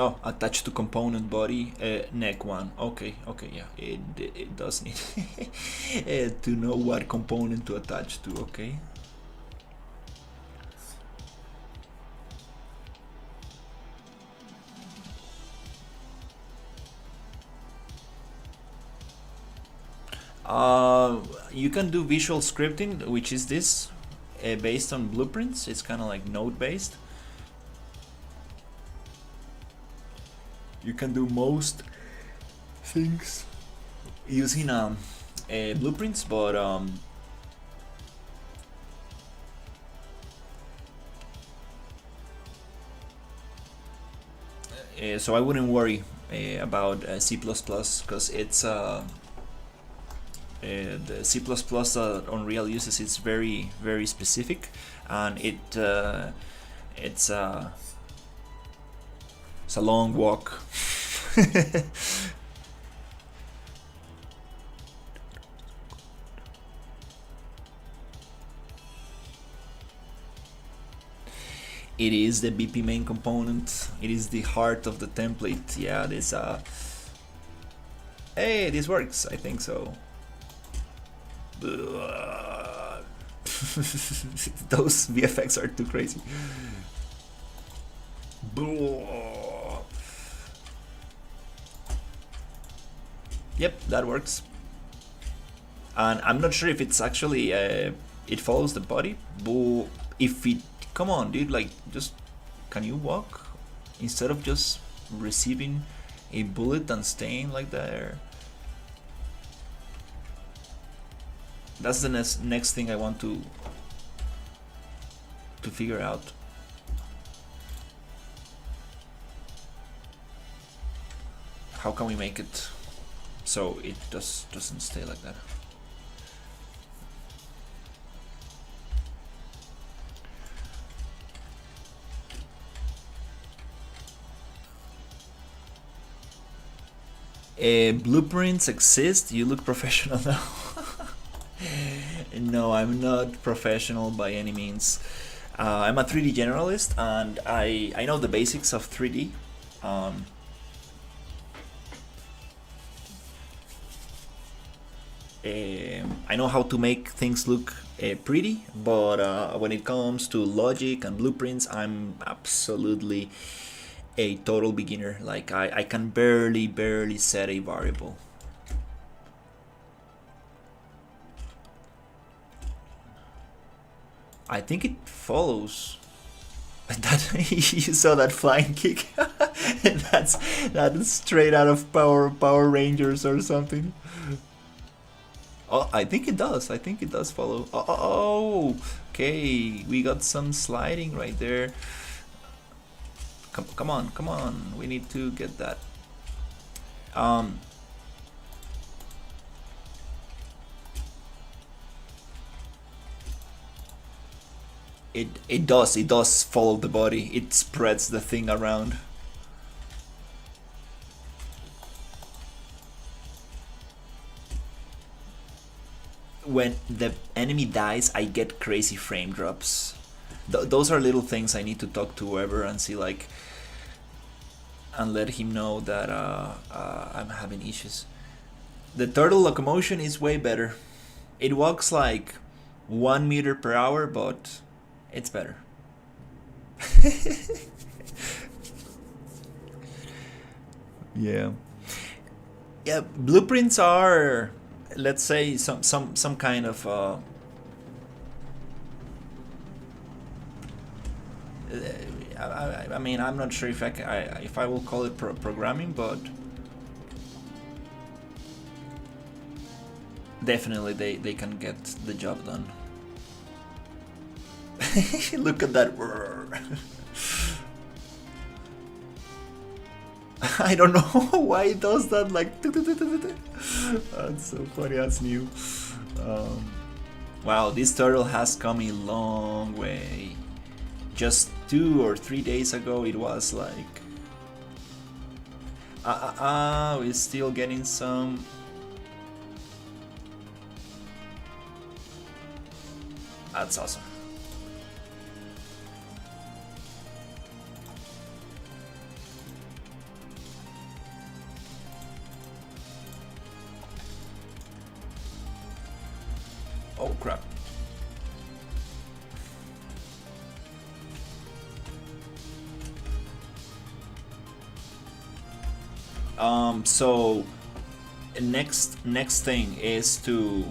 Speaker 1: Oh, attached to component body, neck 1. Okay, yeah. It does need to know what component to attach to. Okay. You can do visual scripting, which is this, based on blueprints. It's kind of like node based. You can do most things using blueprints, but so I wouldn't worry about C++ because it's the C++ that Unreal uses is very very specific, and it's a long walk. It is the BP main component. It is the heart of the template. Yeah, this hey, this works. I think so. Those VFX are too crazy. Yep, that works. And I'm not sure if it's actually it follows the body, but if it, come on dude, like, just, can you walk instead of just receiving a bullet and staying like there? That's the next thing I want to figure out. How can we make it so it doesn't stay like that? Blueprints exist. You look professional now. No, I'm not professional by any means. I'm a 3D generalist, and I know the basics of 3D. I know how to make things look pretty, but when it comes to logic and blueprints, I'm absolutely a total beginner. Like, I can barely set a variable. I think it follows. That you saw that flying kick. That's straight out of Power Rangers or something. Oh, I think it does. I think it does follow. Oh, okay. We got some sliding right there. Come on. We need to get that. It does follow the body. It spreads the thing around. When the enemy dies, I get crazy frame drops. Those are little things I need to talk to whoever and see, like, and let him know that I'm having issues. The turtle locomotion is way better. It walks like 1 meter per hour, but it's better. Yeah. Yeah, blueprints are, let's say, some kind of I mean, I'm not sure if if I will call it programming, but definitely they can get the job done. Look at that. I don't know why it does that, like. That's so funny. That's new. Wow, this turtle has come a long way. Just 2 or 3 days ago, it was like, we're still getting some. That's awesome. Oh crap. So next thing is to...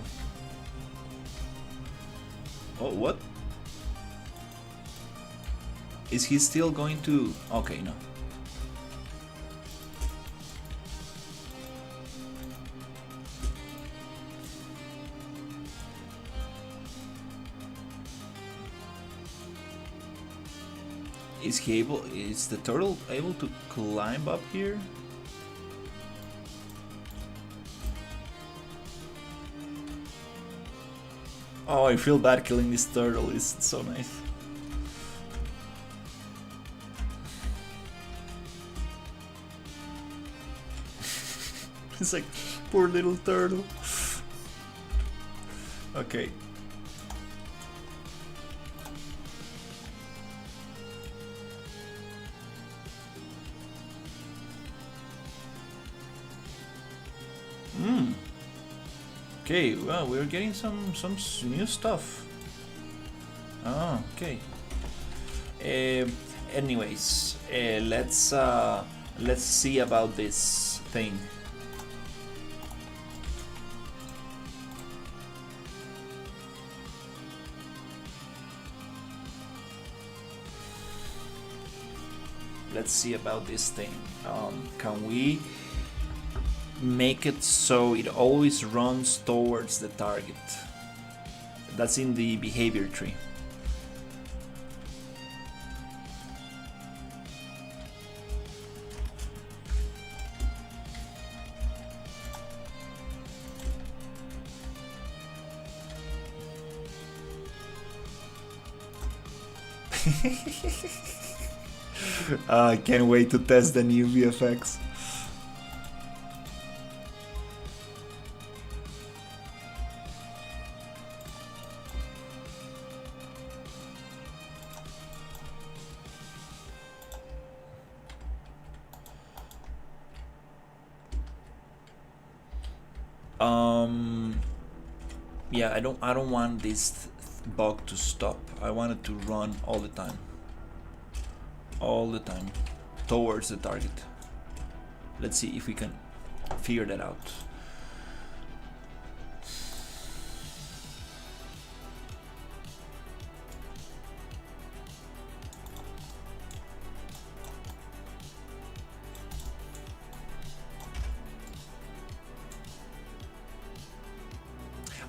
Speaker 1: Oh, what? Is he still going to... Okay, no. Is the turtle able to climb up here? Oh, I feel bad killing this turtle, it's so nice. It's like, poor little turtle. Okay. Okay, well, we're getting some new stuff. Oh, okay. Anyways, let's see about this thing. Let's see about this thing. Can we make it so it always runs towards the target? That's in the behavior tree. I can't wait to test the new VFX. Yeah, I don't want this bug to stop. I want it to run all the time. All the time towards the target. Let's see if we can figure that out.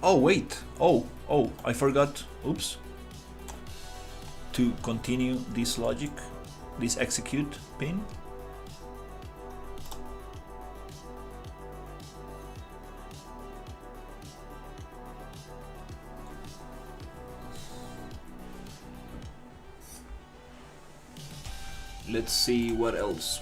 Speaker 1: Oh wait, oh, I forgot, oops, to continue this logic, this execute pin. Let's see what else.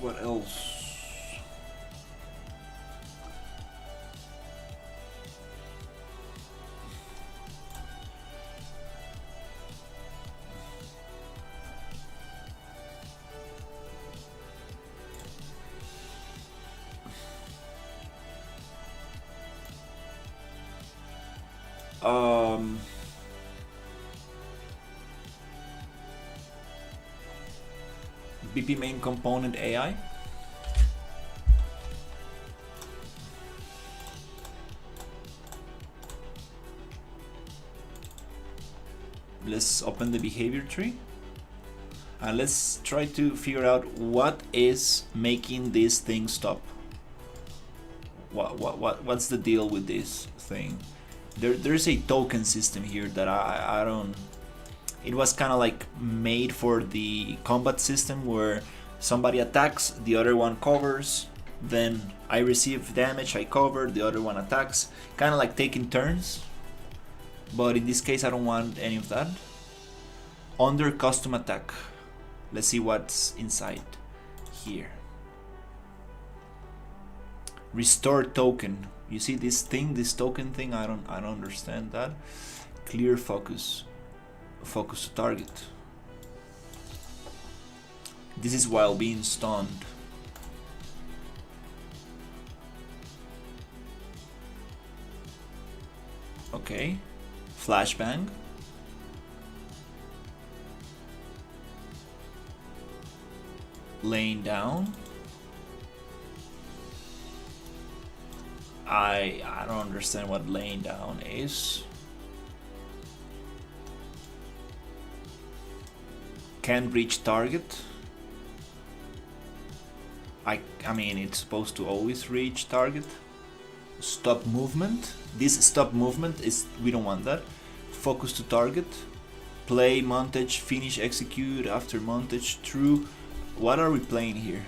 Speaker 1: BP main component AI. Let's open the behavior tree and let's try to figure out what is making this thing stop. What's the deal with this thing? There's a token system here that I don't... It was kind of like made for the combat system where somebody attacks, the other one covers, then I receive damage, I cover, the other one attacks, kind of like taking turns. But in this case I don't want any of that. Under custom attack, let's see what's inside here. Restore token. You see this thing, this token thing? I don't understand that. Clear focus. Focus to target. This is while being stunned. Okay. Flashbang. Laying down. I don't understand what laying down is. Can reach target. I mean, it's supposed to always reach target. Stop movement. This stop movement is, we don't want that. Focus to target. Play, montage, finish, execute, after montage, true. What are we playing here?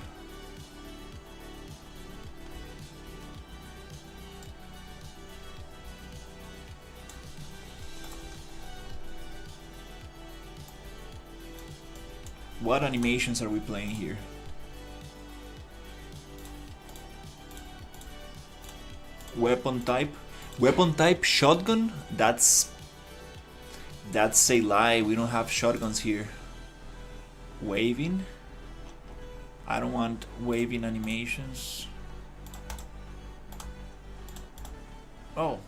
Speaker 1: What animations are we playing here? Weapon type. Weapon type shotgun? That's a lie. We don't have shotguns here. Waving? I don't want waving animations. Oh,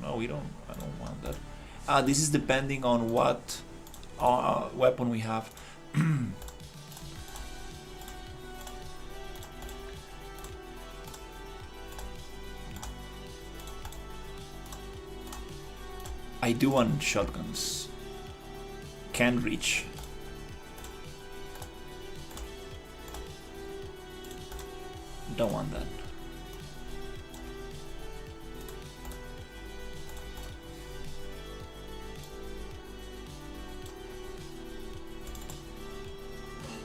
Speaker 1: no, we don't. I don't want that. This is depending on what weapon we have. I do want shotguns. Can reach. Don't want that.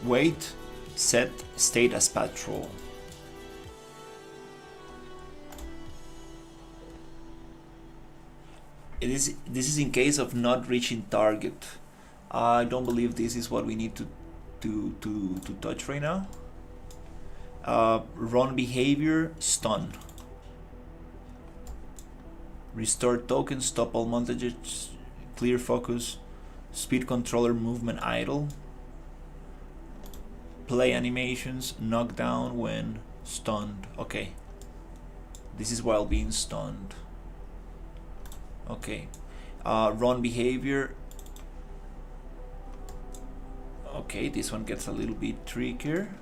Speaker 1: Wait, set state as patrol. This is in case of not reaching target. I don't believe this is what we need to touch right now. Run behavior, stun. Restore token, stop all montages, clear focus, speed controller movement idle. Play animations, knock down when stunned. Okay. This is while being stunned. Okay. Run behavior. Okay, this one gets a little bit trickier.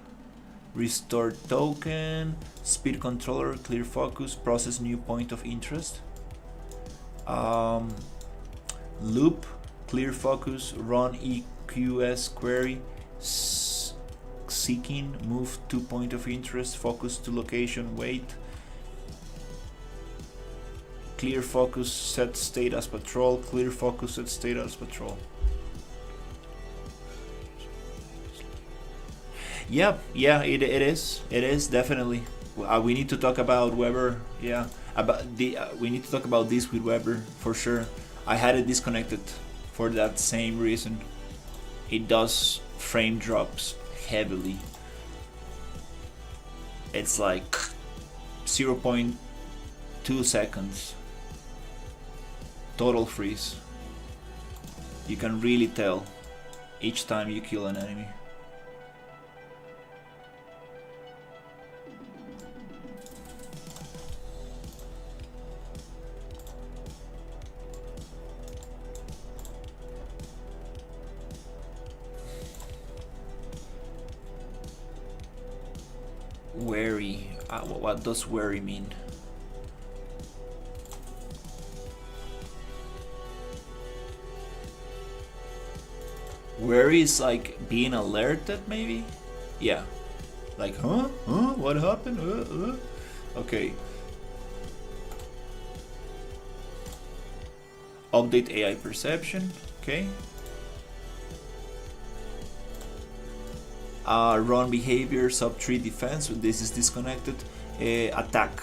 Speaker 1: Restore token, speed controller, clear focus, process new point of interest. Loop, clear focus, run EQS query, seeking, move to point of interest, focus to location, wait. Clear focus, set state as patrol, clear focus, set state as patrol. Yeah, it is definitely. We need to talk about Weber. Yeah, about the we need to talk about this with Weber for sure. I had it disconnected for that same reason. It does frame drops heavily. It's like 0.2 seconds total freeze. You can really tell each time you kill an enemy. Wary. What does wary mean? Wary is like being alerted, maybe? Yeah. Like, huh? What happened? Okay. Update AI perception. Okay. Run behavior, sub 3 defense. This is disconnected. Attack.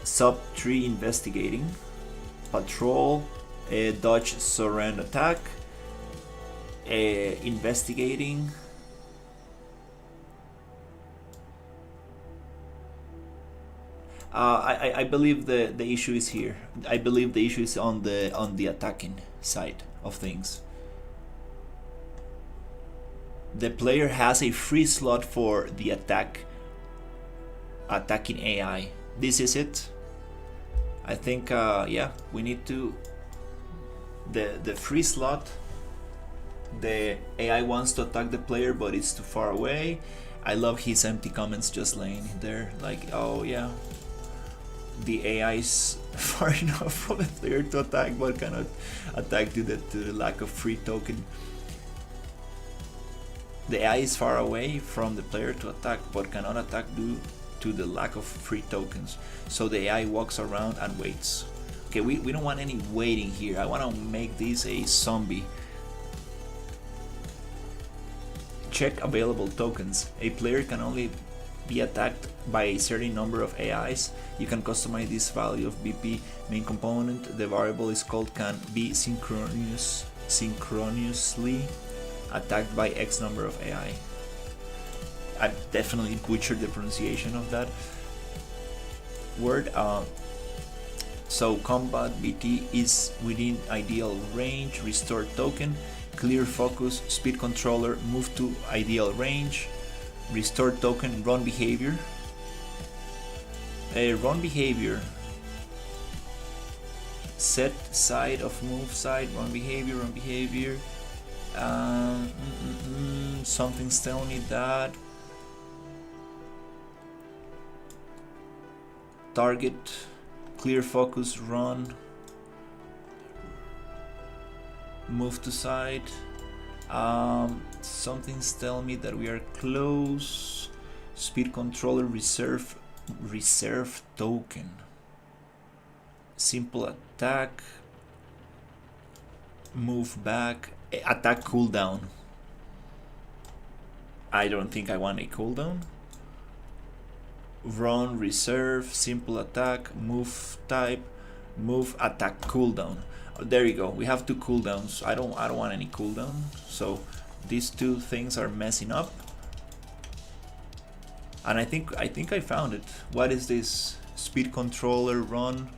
Speaker 1: Sub 3 investigating. Patrol. Dodge surrender attack. Investigating. I believe the issue is here. I believe the issue is on the attacking side of things. The player has a free slot for the attacking AI. This is it. I think yeah, we need to the free slot. The AI wants to attack the player, but it's too far away. I love his empty comments just laying there, like, oh yeah, the AI is far enough for the player to attack, but cannot attack due to the lack of free token. The AI is far away from the player to attack, but cannot attack due to the lack of free tokens. So the AI walks around and waits. Okay, we don't want any waiting here. I want to make this a zombie. Check available tokens. A player can only be attacked by a certain number of AIs. You can customize this value of BP main component. The variable is called can be synchronously attacked by X number of AI. I definitely butchered the pronunciation of that word. So combat BT is within ideal range. Restore token. Clear focus. Speed controller. Move to ideal range. Restore token. Run behavior. Run behavior. Set side of move side. Run behavior. Run behavior. Something's telling me that target, clear focus, run, move to side. Something's telling me that we are close. Speed controller, reserve token. Simple attack, move back, attack cooldown. I don't think I want a cooldown. Run, reserve, simple attack, move type, move, attack cooldown. There you go. We have 2 cooldowns. I don't want any cooldown. So these 2 things are messing up. And I think I found it. What is this? Speed controller, run.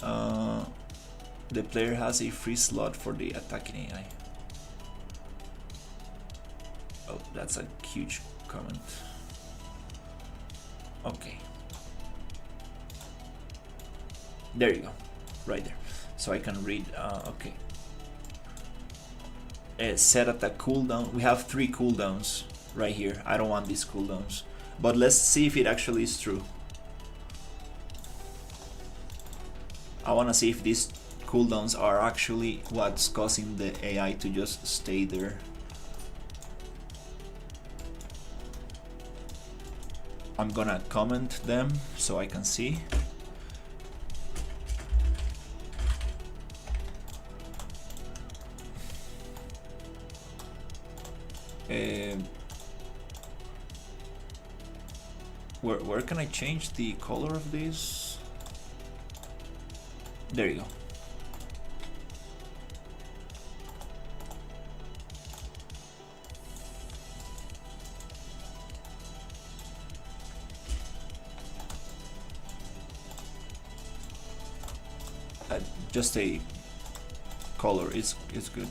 Speaker 1: The player has a free slot for the attacking AI. Oh, that's a huge comment. Okay. There you go. Right there. So I can read. Okay. Set attack cooldown. We have 3 cooldowns right here. I don't want these cooldowns. But let's see if it actually is true. I want to see if these cooldowns are actually what's causing the AI to just stay there. I'm gonna comment them so I can see. Where can I change the color of this? There you go. Just a color is good.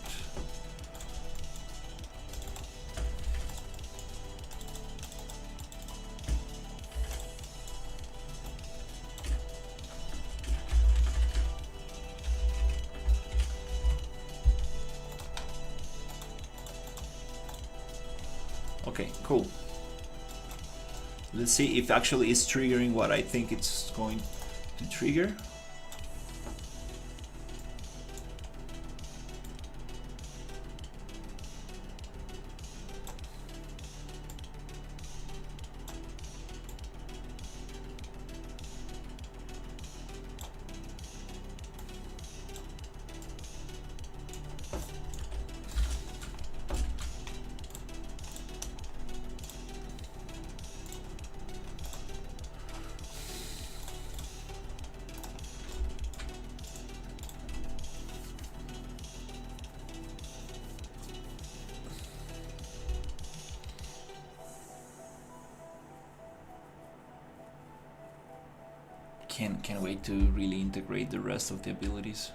Speaker 1: Okay, cool. Let's see if actually it's triggering what I think it's going to trigger. Can't wait to really integrate the rest of the abilities.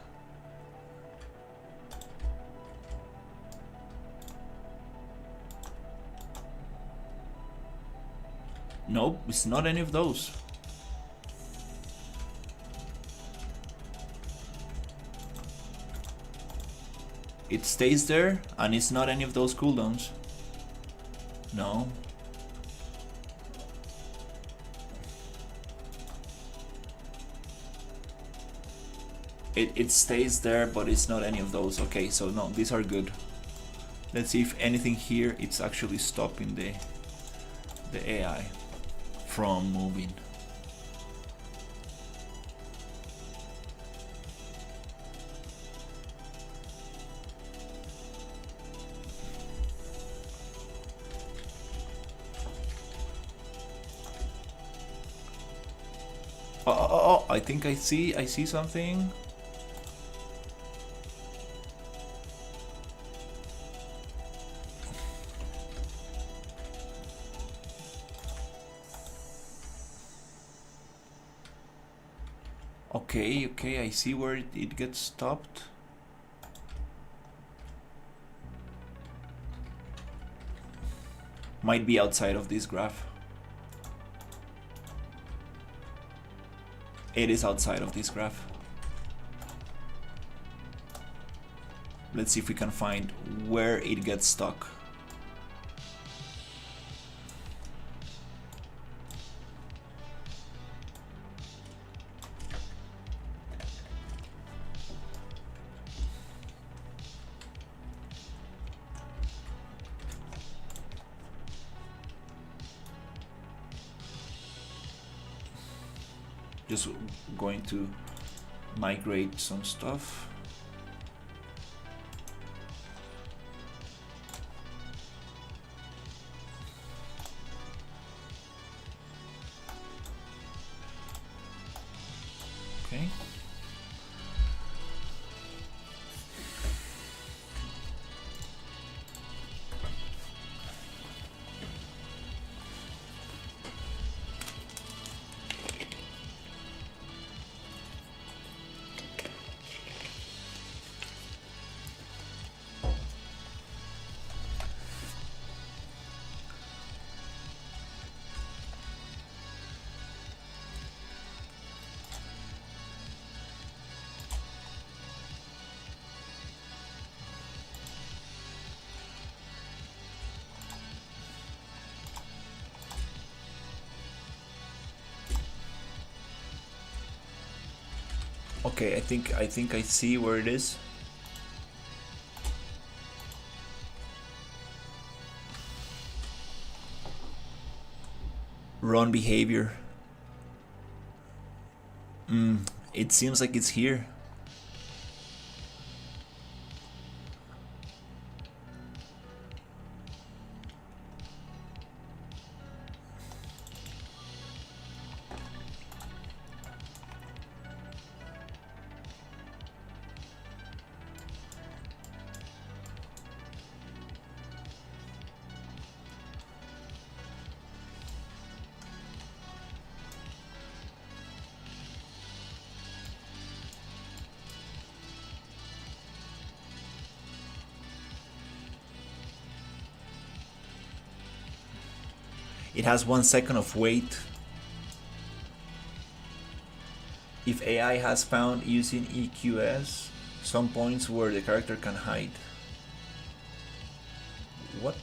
Speaker 1: Nope, it's not any of those. It stays there and it's not any of those cooldowns. No. It stays there, but it's not any of those. Okay, so no, these are good. Let's see if anything here, it's actually stopping the AI from moving. Oh, I think I see something. Okay, I see where it gets stopped. Might be outside of this graph. It is outside of this graph. Let's see if we can find where it gets stuck. Just going to migrate some stuff. Okay. Okay, I think I see where it is. Run behavior. It seems like it's here. It has 1 second of wait. If AI has found using EQS some points where the character can hide. What?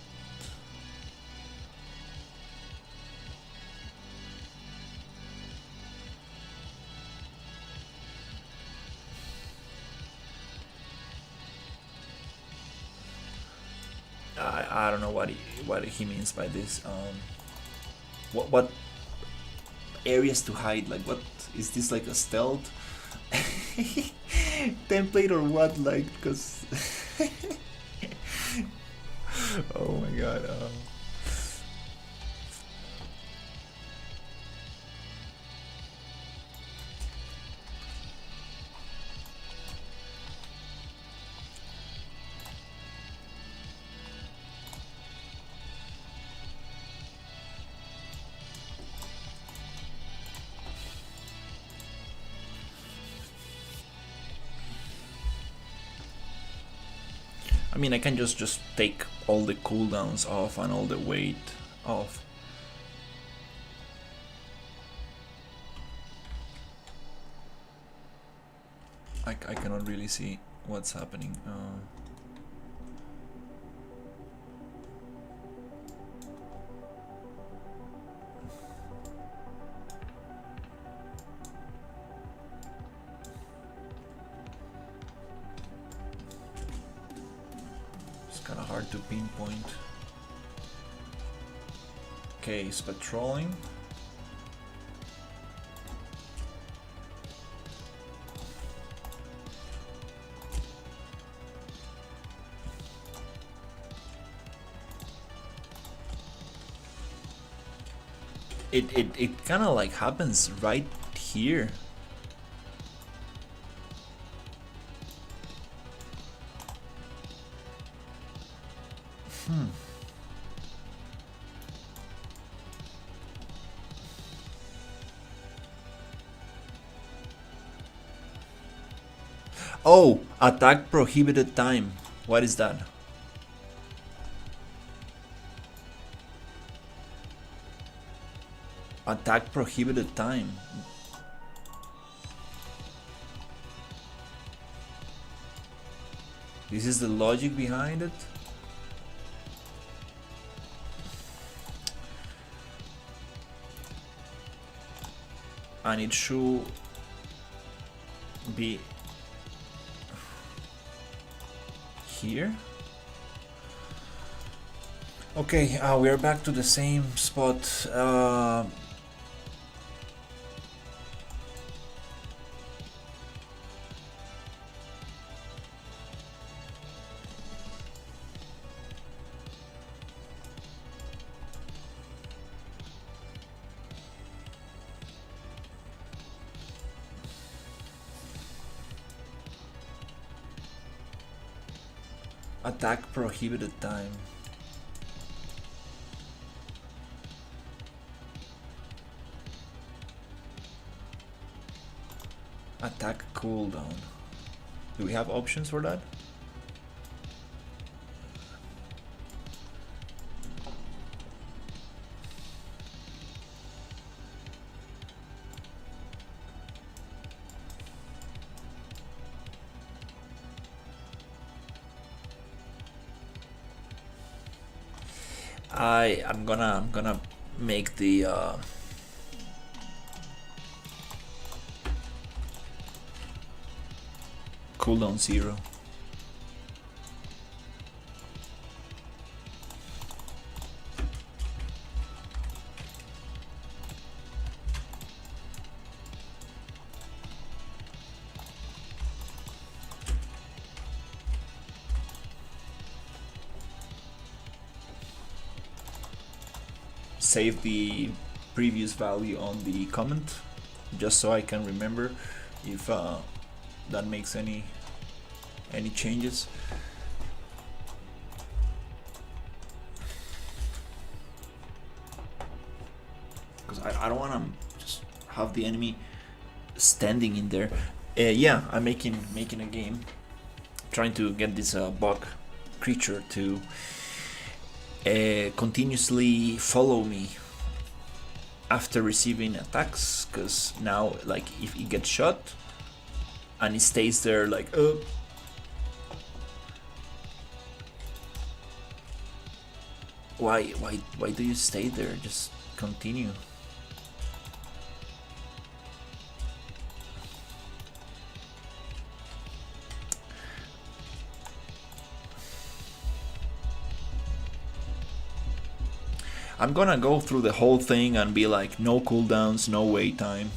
Speaker 1: I don't know what he means by this. What areas to hide? Like, what is this, like a stealth template or what? Like, because oh my god. I mean, I can just take all the cooldowns off and all the weight off. I cannot really see what's happening. kind of hard to pinpoint. Okay, it's patrolling. It kind of like happens right here. Oh, attack prohibited time. What is that? Attack prohibited time. This is the logic behind it. And it should be here. Okay, we are back to the same spot. Attack prohibited time. Attack cooldown. Do we have options for that? I'm gonna make the cooldown 0. Save the previous value on the comment, just so I can remember if that makes any changes. Because I don't want to just have the enemy standing in there. Yeah, I'm making a game, trying to get this bug creature to continuously follow me after receiving attacks, because now, like, if he gets shot and he stays there, like, why do you stay there? Just continue. I'm gonna go through the whole thing and be like, no cooldowns, no wait time.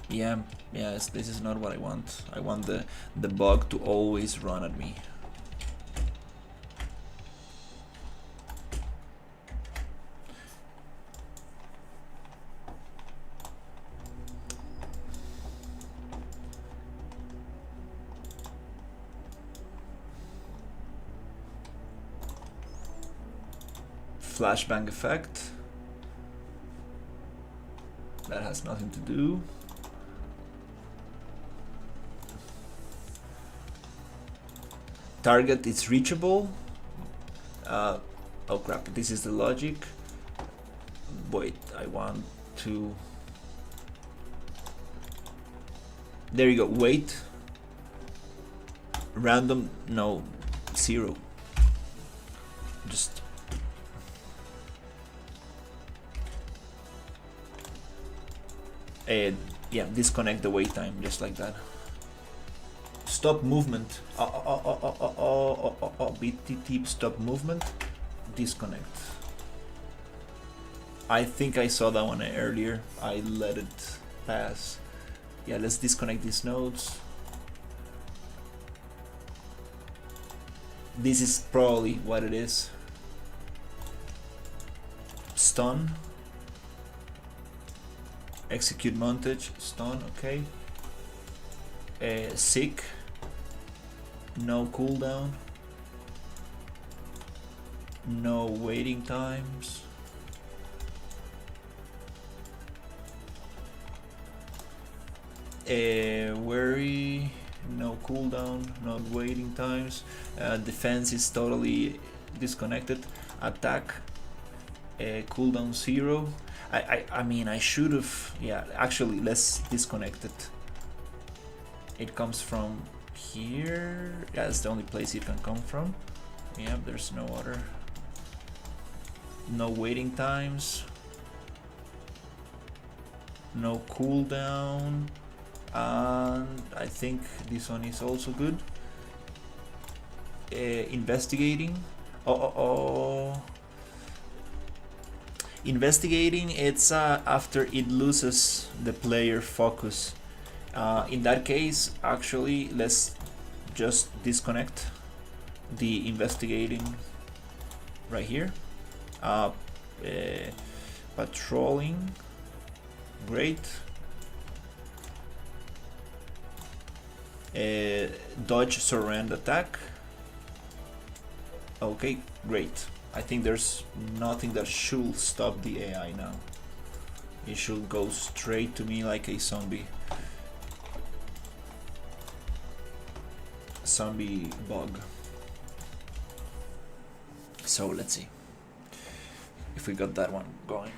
Speaker 1: Yeah, this is not what I want. I want the bug to always run at me. Flashbang effect. That has nothing to do. Target is reachable. Oh crap, this is the logic. Wait, I want to... There you go, wait. Random, no, 0. Just... Yeah, disconnect the wait time, just like that. Stop movement. BTT stop movement. Disconnect. I think I saw that one earlier. I let it pass. Yeah, let's disconnect these nodes. This is probably what it is. Stun. Execute montage. Stun, okay. Sick. No cooldown. No waiting times. Worry. No cooldown. No waiting times. Defense is totally disconnected. Attack. Cooldown 0. I mean, I should have. Yeah, actually, let's disconnect it. It comes from here. Yeah, that's the only place it can come from. Yeah, there's no other. No waiting times. No cooldown. And I think this one is also good. Investigating. Investigating, it's after it loses the player focus. In that case, actually, let's just disconnect the investigating right here. Patrolling, great. Dodge, surrender, attack. Okay, great. I think there's nothing that should stop the AI now. It should go straight to me like a zombie. Zombie bug. So let's see if we got that one going.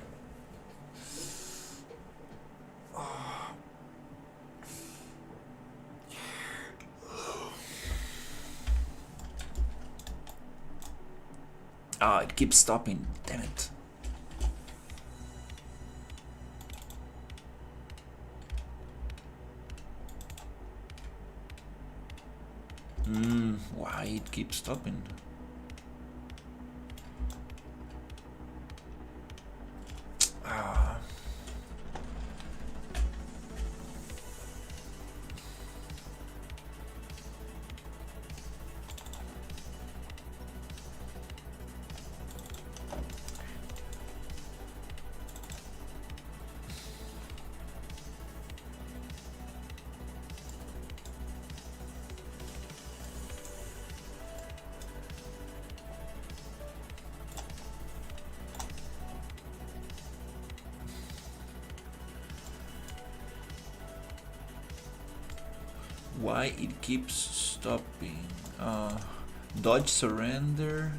Speaker 1: Ah, it keeps stopping. Damn it. Why it keeps stopping? Why it keeps stopping? Dodge, surrender.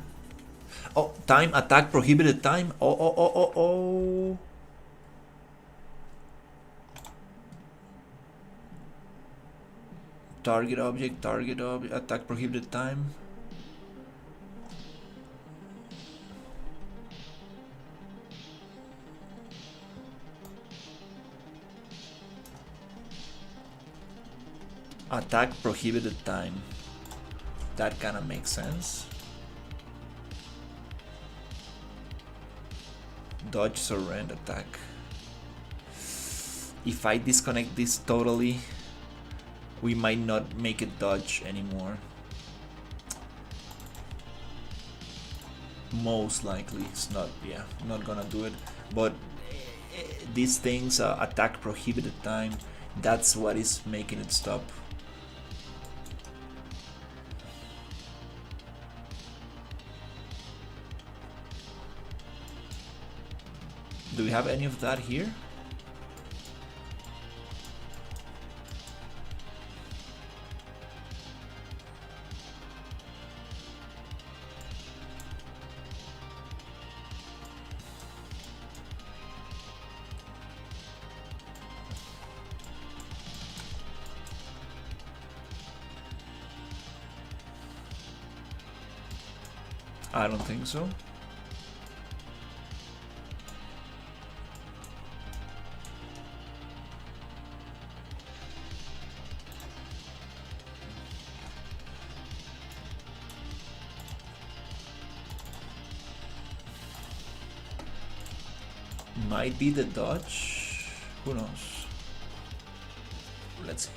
Speaker 1: Oh, time, attack, prohibited time. Oh. Target object, attack, prohibited time. Attack, prohibited time. That kind of makes sense. Dodge, surrender, attack. If I disconnect this totally, we might not make it dodge anymore. Most likely, it's not. Yeah, I'm not gonna do it. But these things, attack, prohibited time, that's what is making it stop. Do we have any of that here? I don't think so. might be the dodge. Who knows? Let's see.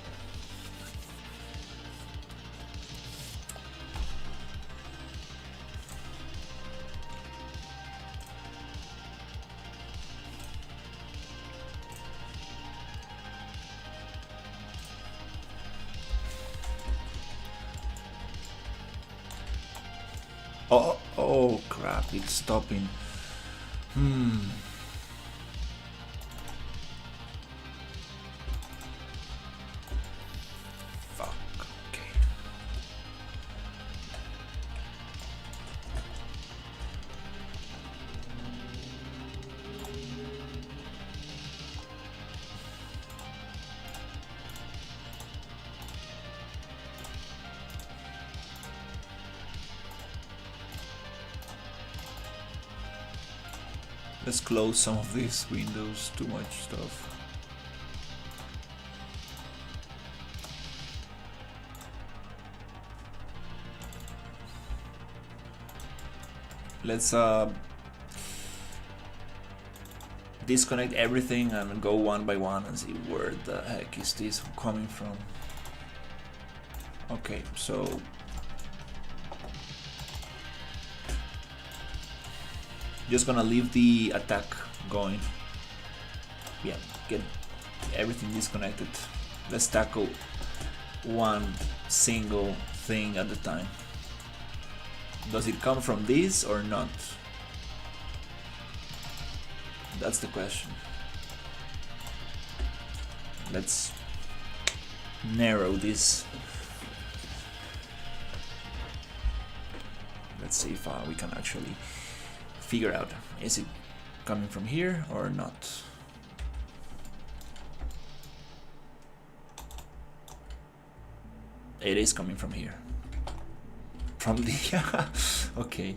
Speaker 1: Oh crap, it's stopping. Fuck, okay. Let's close some of these windows, too much stuff. Let's disconnect everything and go one by one and see where the heck is this coming from. Okay, so just gonna leave the attack going. Yeah, get everything disconnected. Let's tackle one single thing at a time. Does it come from this or not? That's the question. Let's narrow this. Let's see if we can actually figure out, is it coming from here or not? It is coming from here. From the okay.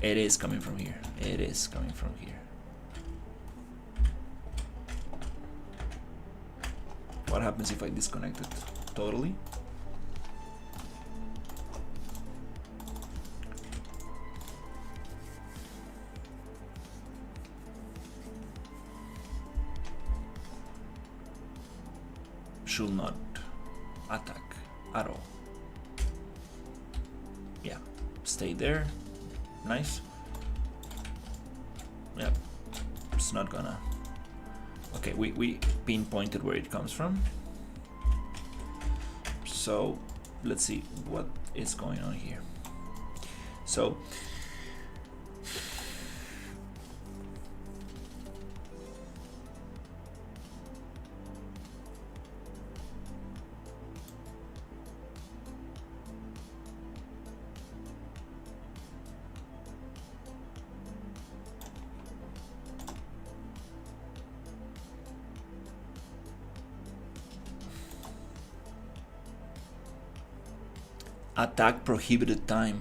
Speaker 1: It is coming from here. It is coming from here. What happens if I disconnect it totally? Should not attack at all. Yeah, stay there. Nice. Yep, it's not gonna. Okay, we pinpointed where it comes from. So let's see what is going on here. So attack prohibited time.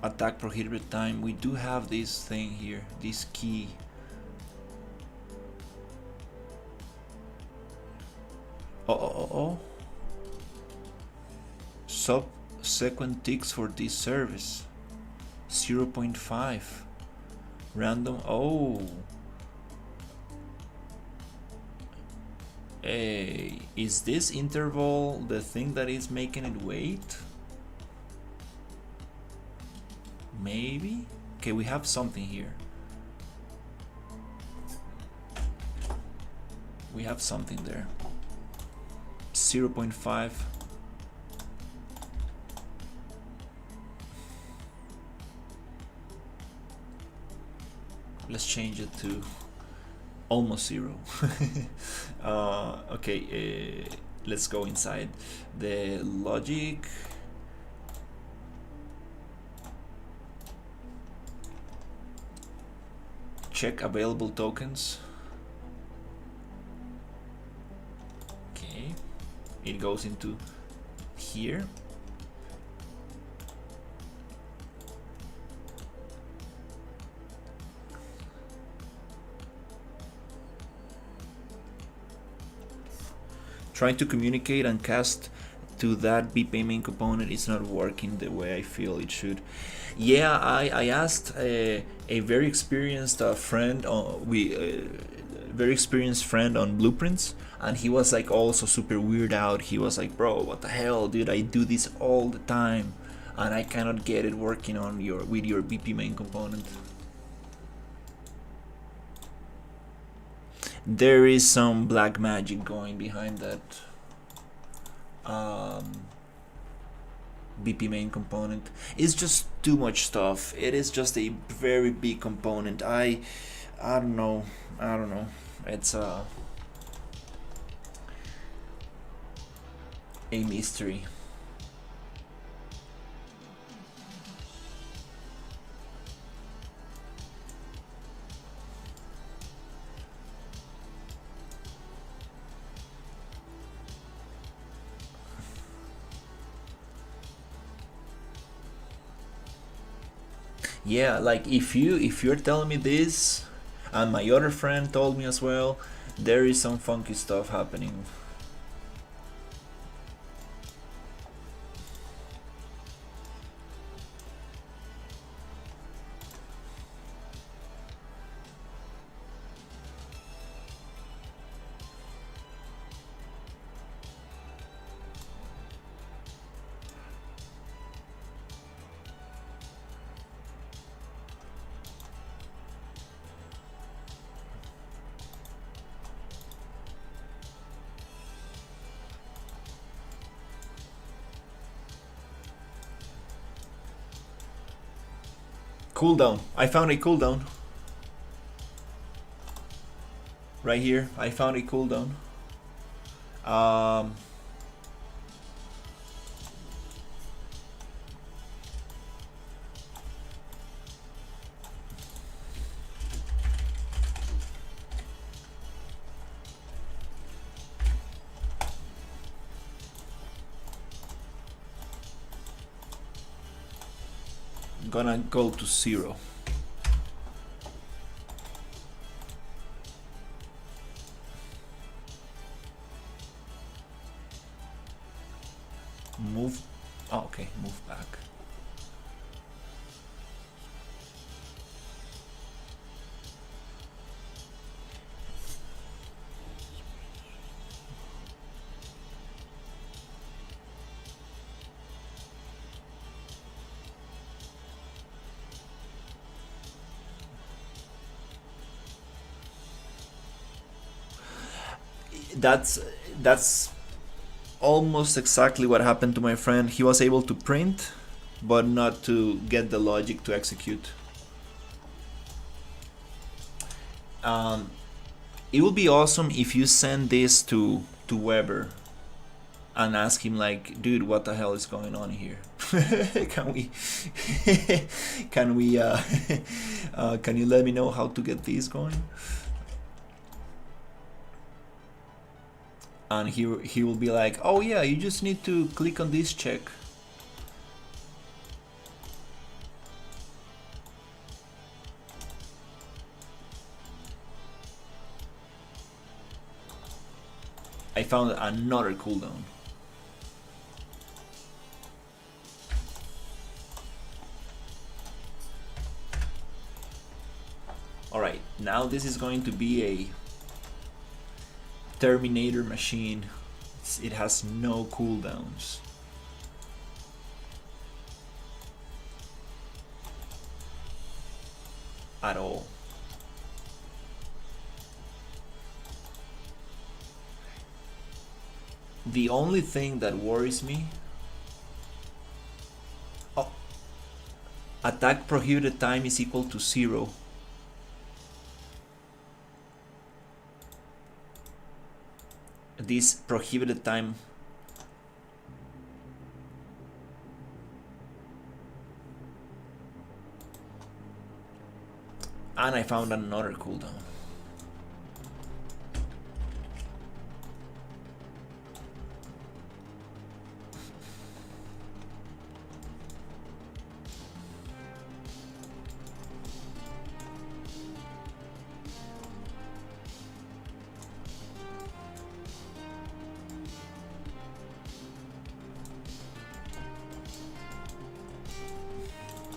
Speaker 1: Attack prohibited time. We do have this thing here, this key. Oh. Subsequent ticks for this service. 0.5. Random. Oh. Hey, is this interval the thing that is making it wait? Maybe? Okay, we have something here. We have something there. 0.5. Let's change it to almost 0. Okay, let's go inside the logic. Check available tokens. Okay, it goes into here. Trying to communicate and cast to that BP main component is not working the way I feel it should. Yeah, I asked a very experienced friend very experienced friend on Blueprints, and he was like also super weird out. He was like, bro, what the hell, dude, I do this all the time and I cannot get it working on your with your BP main component. There is some black magic going behind that BP main component. It's just too much stuff. It is just a very big component. I don't know. It's a mystery. Yeah, like if you're telling me this, and my other friend told me as well, there is some funky stuff happening. Cooldown. I found a cooldown. Right here, I found a cooldown. Gonna go to 0. Move. Oh, okay, move back. That's almost exactly what happened to my friend. He was able to print, but not to get the logic to execute. It would be awesome if you send this to Weber and ask him like, dude, what the hell is going on here? Can we can you let me know how to get this going? And he will be like, oh yeah, you just need to click on this check. I found another cooldown. Alright, now this is going to be a Terminator machine. It has no cooldowns. At all. The only thing that worries me... Oh. Attack prohibited time is equal to 0. This prohibited time and I found another cooldown.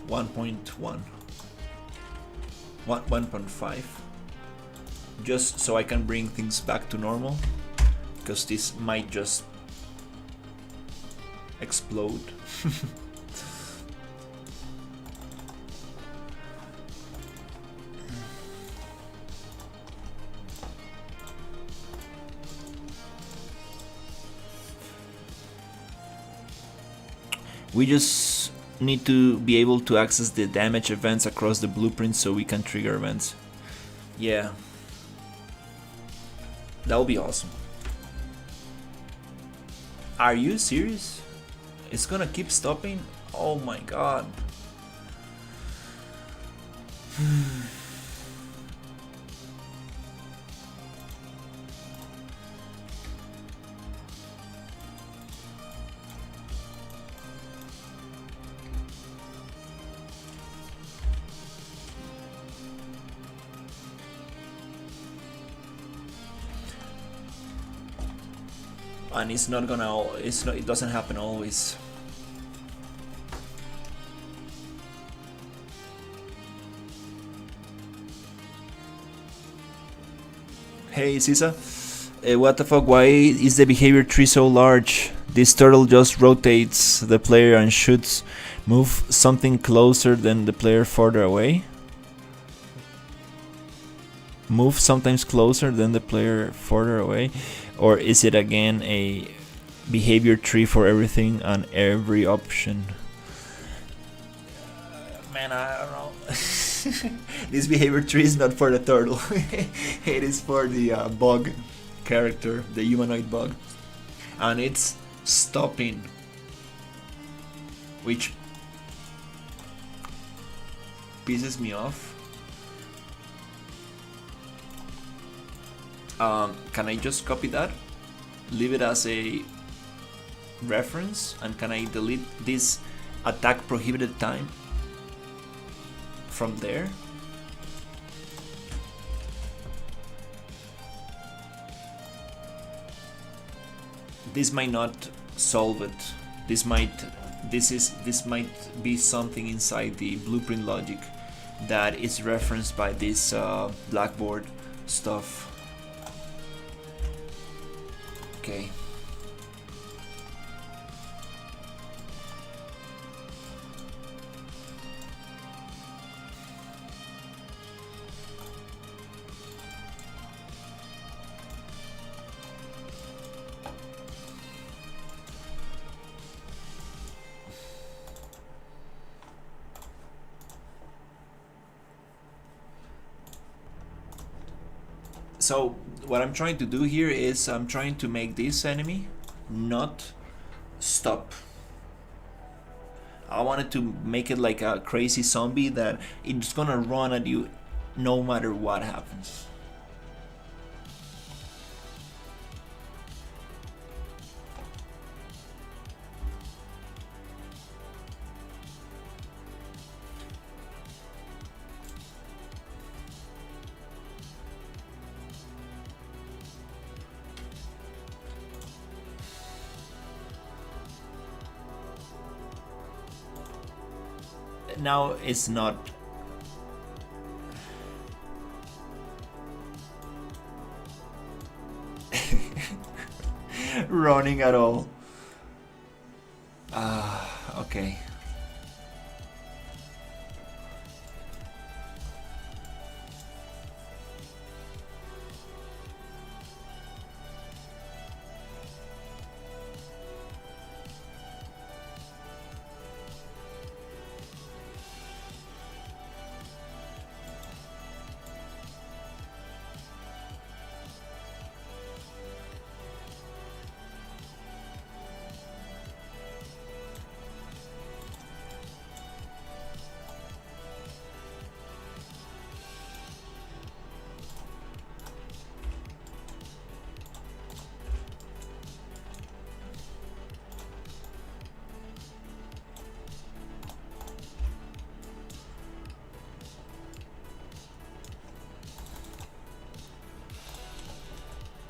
Speaker 1: 1.1, 1.5, just so I can bring things back to normal, because this might just explode. We just need to be able to access the damage events across the blueprint so we can trigger events. Yeah. That would be awesome. Are you serious? It's gonna keep stopping? Oh my god. And it's not gonna, it doesn't happen always. Hey Sisa, what the fuck, why is the behavior tree so large? This turtle just rotates the player and shoots. Move something closer than the player further away? Move sometimes closer than the player further away? Or is it again a behavior tree for everything and every option? Man, I don't know. This behavior tree is not for the turtle. It is for the bug character, the humanoid bug. And it's stopping, which pisses me off. Can I just copy that, leave it as a reference, and can I delete this attack prohibited time from there? This might not solve it. This might be something inside the blueprint logic that is referenced by this Blackboard stuff. Okay. So what I'm trying to do here is I'm trying to make this enemy not stop. I wanted to make it like a crazy zombie that it's gonna run at you no matter what happens. Now it's not running at all. Okay.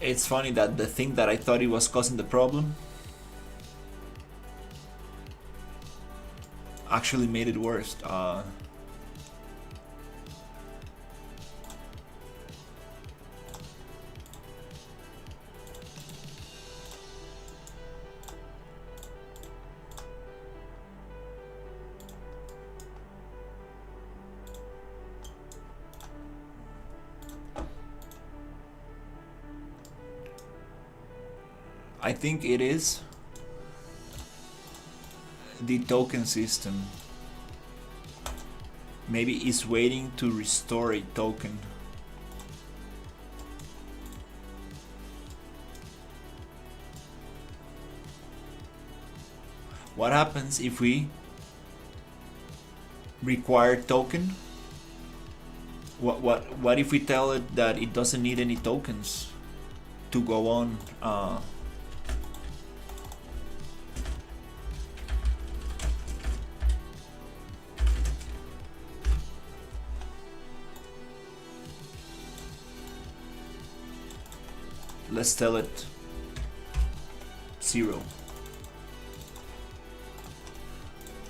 Speaker 1: It's funny that the thing that I thought it was causing the problem, actually made it worse. I think it is the token system. Maybe it's waiting to restore a token. What happens if we require token? What if we tell it that it doesn't need any tokens to go on? Let's tell it 0.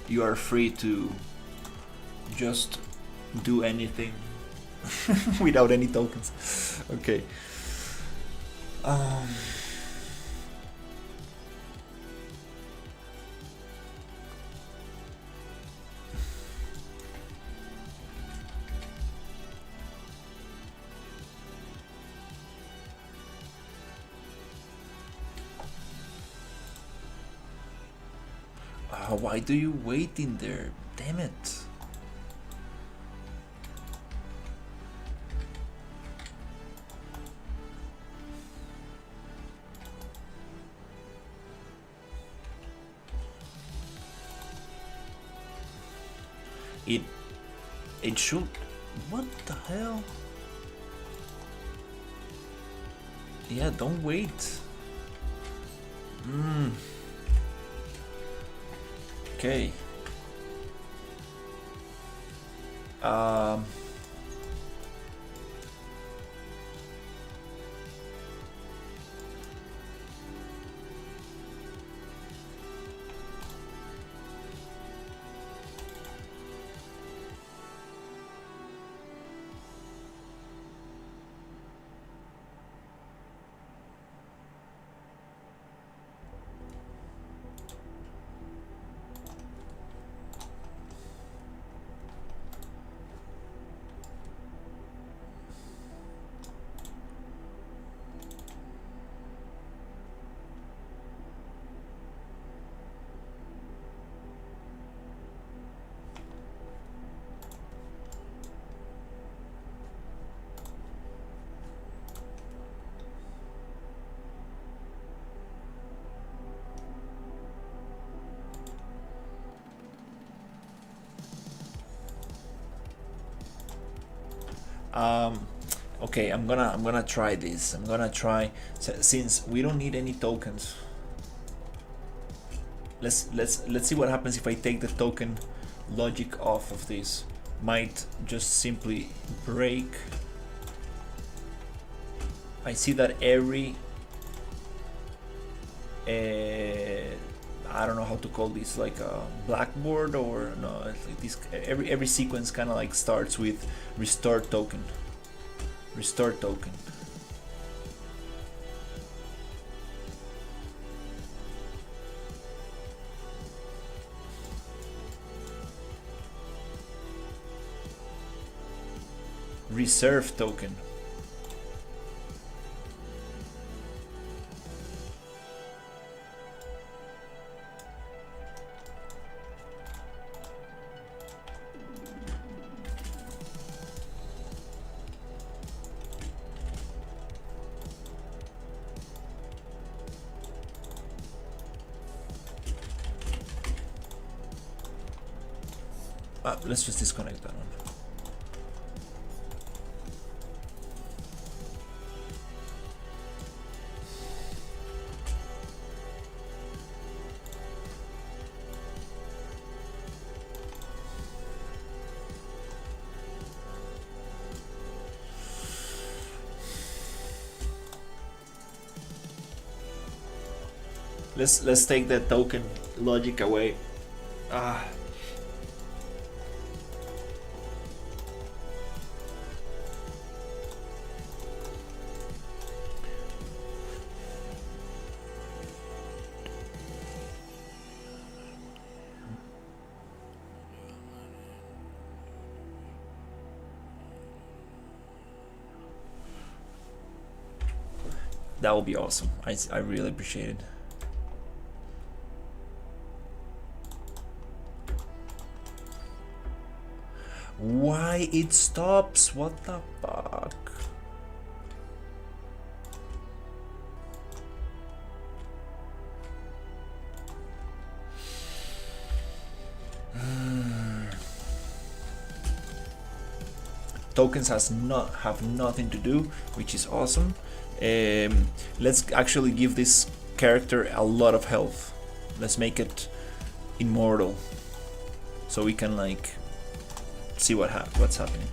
Speaker 1: You are free to just do anything without any tokens. Okay. Why do you wait in there? Damn it. It should. What the hell? Yeah, don't wait. Okay. Okay, I'm gonna try this. I'm gonna try, since we don't need any tokens. Let's see what happens if I take the token logic off of this. Might just simply break. I see that every I don't know how to call this, like a blackboard, or no, it's like this, every sequence kind of like starts with restore token. Restore token. Reserve token. Let's just disconnect that one. Let's take that token logic away. That would be awesome. I really appreciate it. Why it stops? What the fuck? Tokens have nothing to do, which is awesome. Let's actually give this character a lot of health. Let's make it immortal, so we can like see what's happening.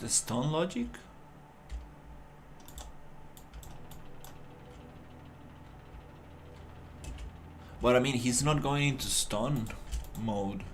Speaker 1: The stun logic? But I mean, he's not going into stun mode.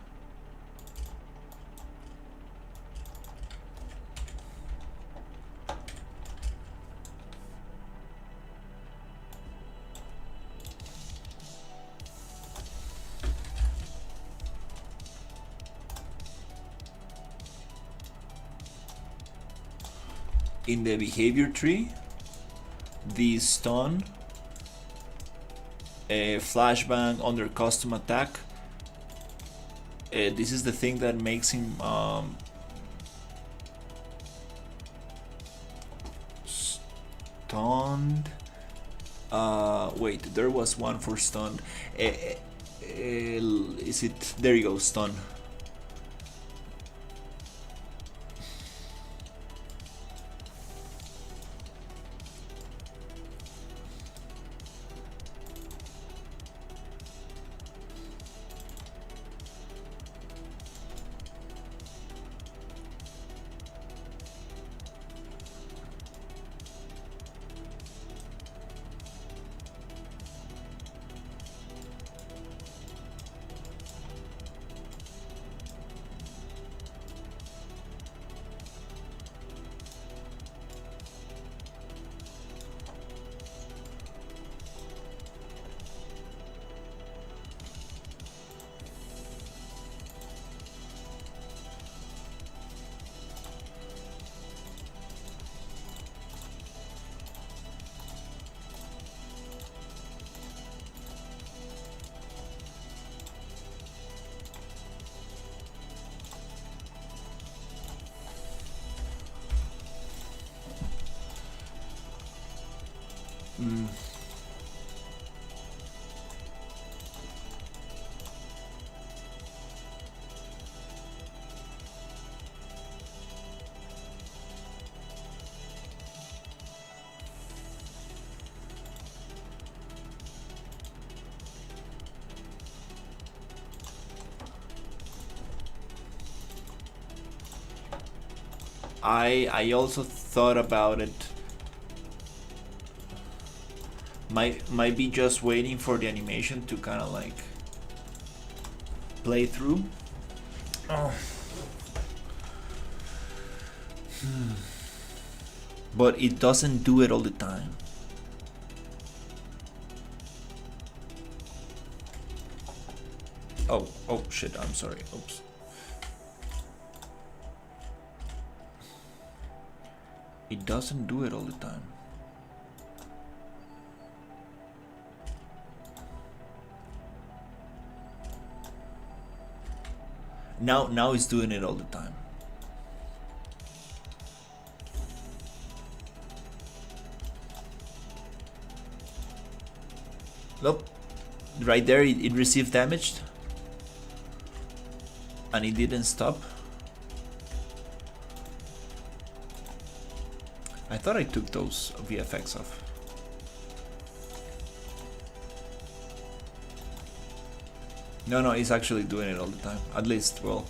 Speaker 1: In the behavior tree, the stun, flashbang under custom attack, this is the thing that makes him stunned. Wait, there was one for stunned. Is it? There you go, stun. I also thought about it. Might be just waiting for the animation to kind of like play through. Oh. But it doesn't do it all the time. Oh shit, I'm sorry. Oops. It doesn't do it all the time. Now it's doing it all the time. Nope. Right there, it received damage. And it didn't stop. I thought I took those VFX off. No, it's actually doing it all the time. At least, well.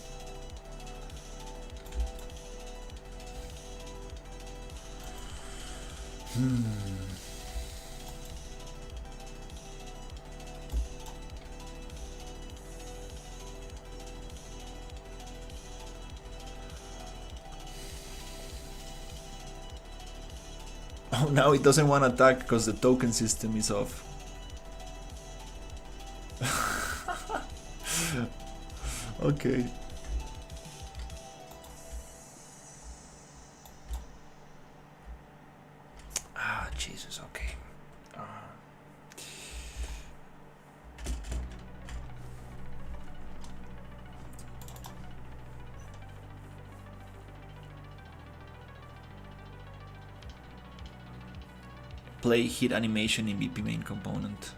Speaker 1: Oh, now it doesn't want to attack because the token system is off. Okay. Ah, Jesus, okay. Play hit animation in BP main component.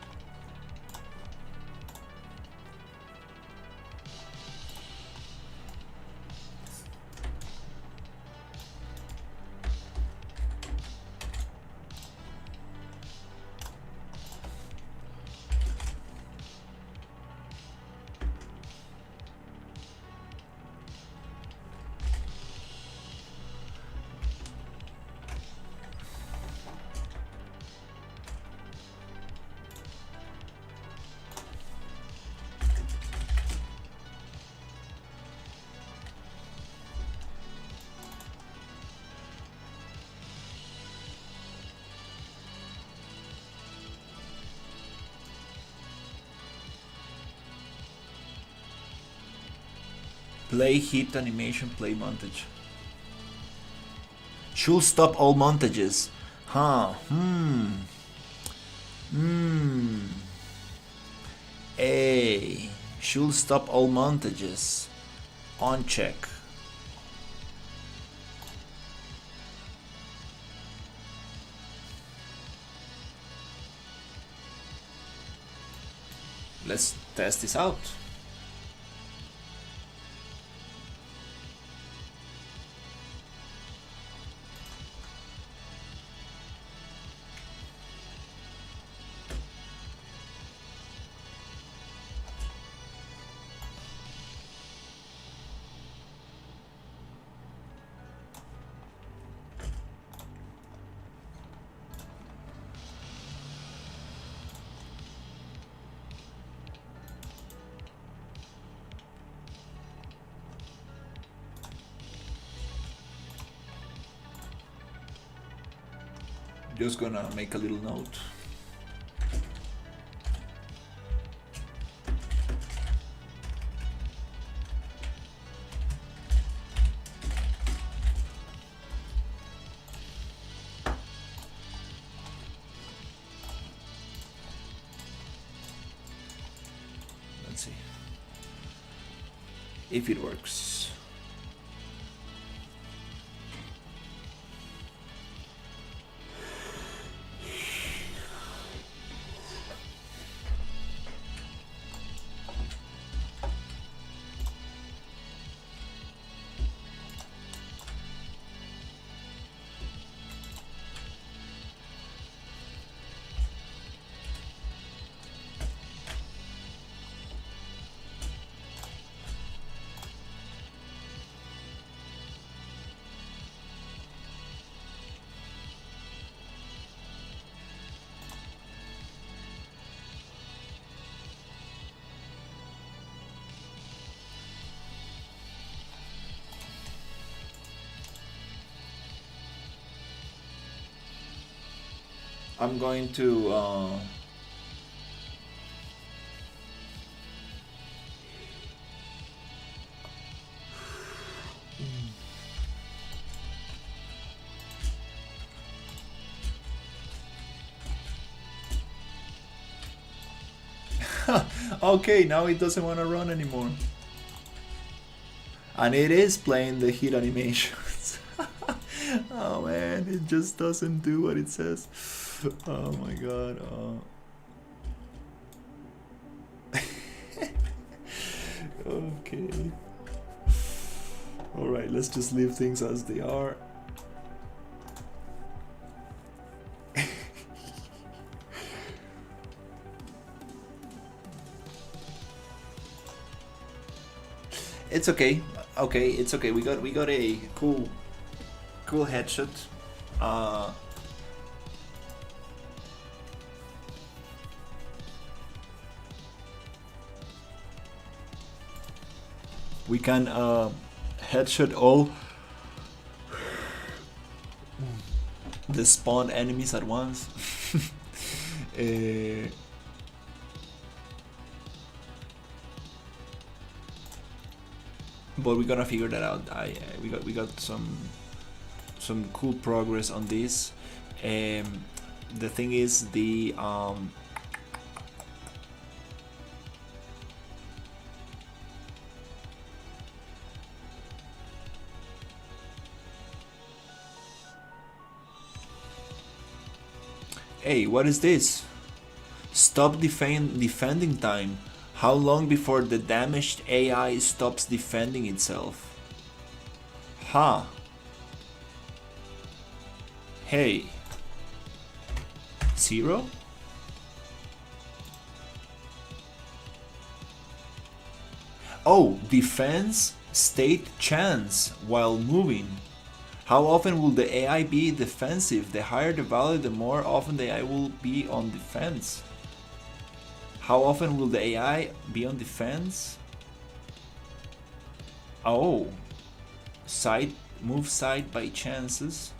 Speaker 1: Play hit animation, play montage. Should stop all montages. Huh. A. Should stop all montages. On check. Let's test this out. Just gonna make a little note. Let's see if it works. I'm going to okay, now it doesn't want to run anymore. And it is playing the hit animations. Oh man, it just doesn't do what it says. Oh my god. Okay. Alright, let's just leave things as they are. It's okay. Okay, it's okay. We got a cool headshot. We can headshot all the spawned enemies at once. But we're gonna figure that out. We got some cool progress on this. The thing is the hey, what is this? Stop defending time. How long before the damaged AI stops defending itself? Huh. Hey. 0? Oh, defense state chance while moving. How often will the AI be defensive? The higher the value, the more often the AI will be on defense. How often will the AI be on defense? Oh, move side by chances,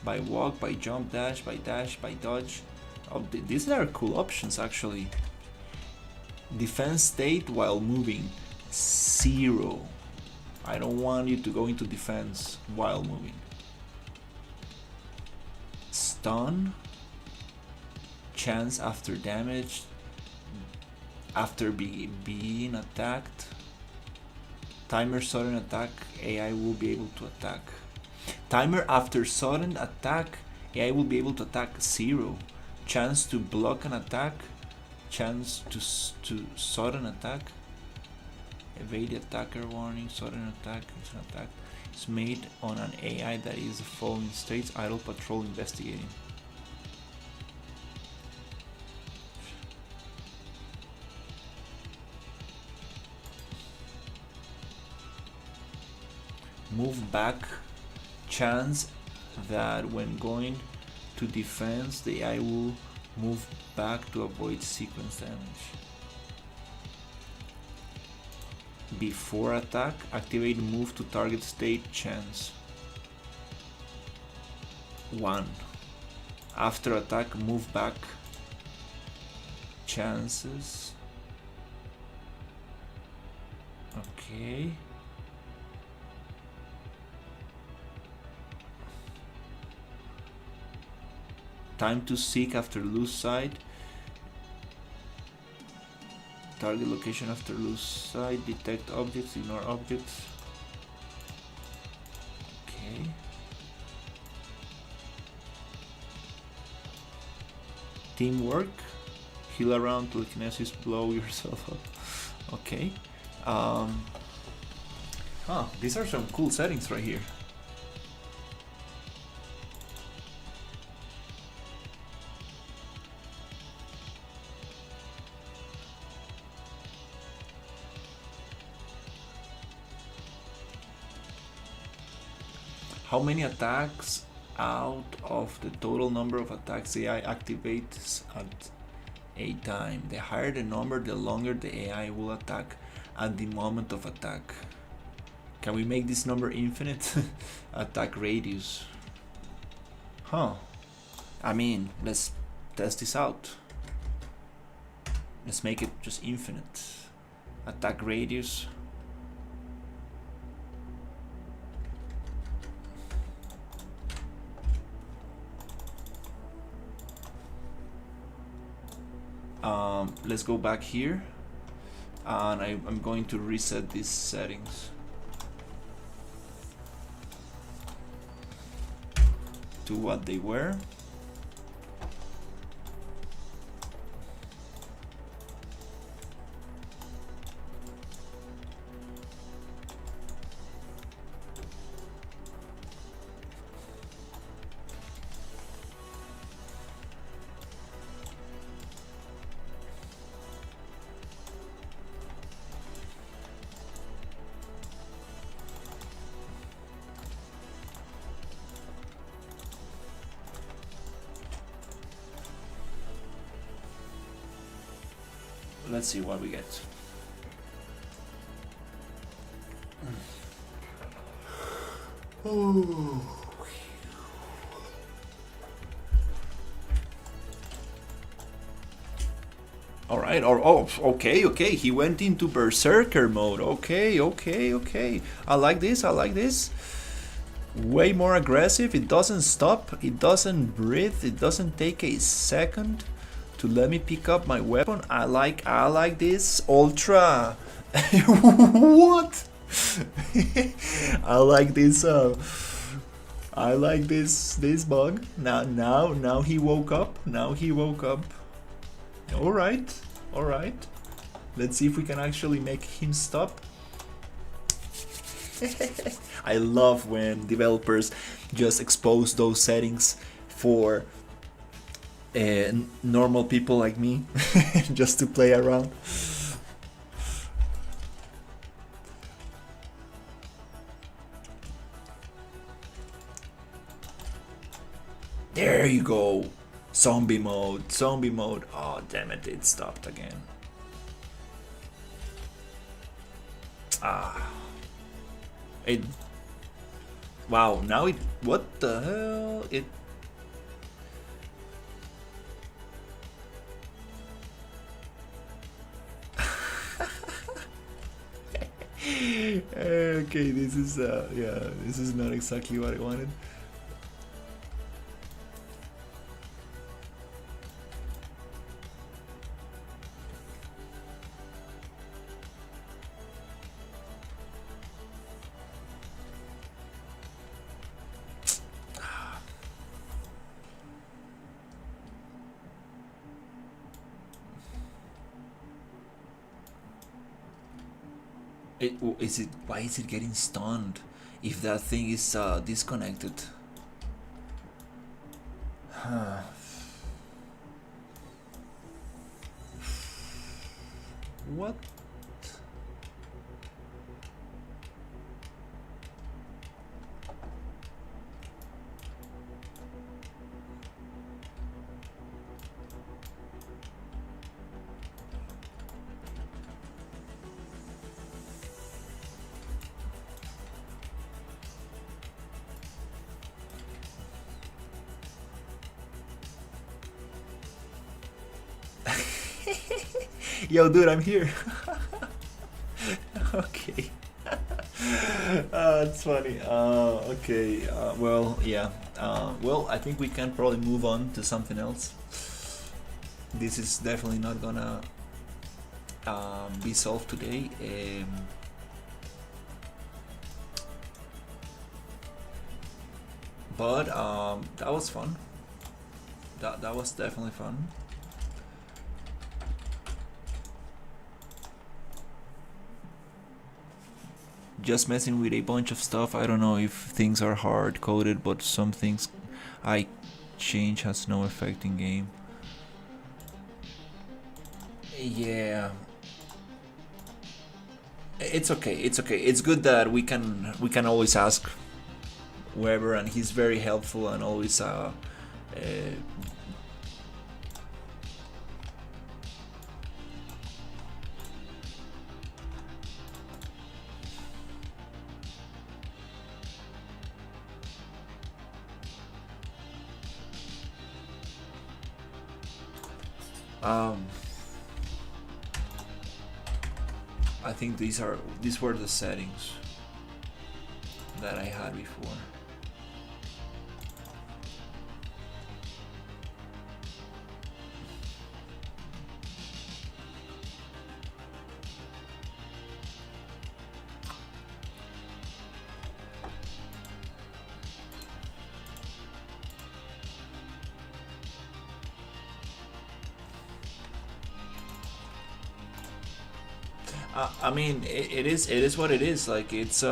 Speaker 1: by walk, by jump, dash, by dodge. Oh, these are cool options actually. Defense state while moving, 0. I don't want you to go into defense while moving. Stun, chance after damage, after being attacked. Timer sudden attack, AI will be able to attack. Timer after sudden attack, AI will be able to attack, 0. Chance to block an attack, chance to sudden attack. Evade the attacker warning, sudden attack, instant attack. It's made on an AI that is the following states: idle, patrol, investigating. Move back, chance that when going to defense, the AI will move back to avoid sequence damage. Before attack, activate move to target state chance 1. After attack, move back chances. Okay. Time to seek after lose sight. Target location after lose sight. Detect objects, ignore objects. Okay. Teamwork. Heal around, telekinesis, blow yourself up. Okay. These are some cool settings right here. How many attacks out of the total number of attacks AI activates at a time? The higher the number, the longer the AI will attack at the moment of attack. Can we make this number infinite? Attack radius. I mean, let's test this out. Let's make it just infinite. Attack radius. Let's go back here, and I'm going to reset these settings. to what they were. Let's see what we get. Oh. All right. Okay. He went into berserker mode. Okay. I like this. Way more aggressive. It doesn't stop. It doesn't breathe. It doesn't take a second to let me pick up my weapon. I like this. Ultra. What? I like this this bug. Now he woke up. All right. Let's see if we can actually make him stop. I love when developers just expose those settings for normal people like me just to play around. There you go. Zombie mode. Oh, damn it, it stopped again. Wow, now it... What the hell? It... Okay, this is this is not exactly what I wanted. Why is it getting stunned if that thing is disconnected? What? Yo, dude, I'm here. Okay. It's funny. Okay. Well, yeah. Well, I think we can probably move on to something else. This is definitely not gonna be solved today. But that was fun. That was definitely fun. Just messing with a bunch of stuff. I don't know if things are hard coded, but some things I change has no effect in game. Yeah, it's okay. It's good that we can always ask Weber, and he's very helpful and always I think these were the settings that I had before. I mean, it is what it is. Like it's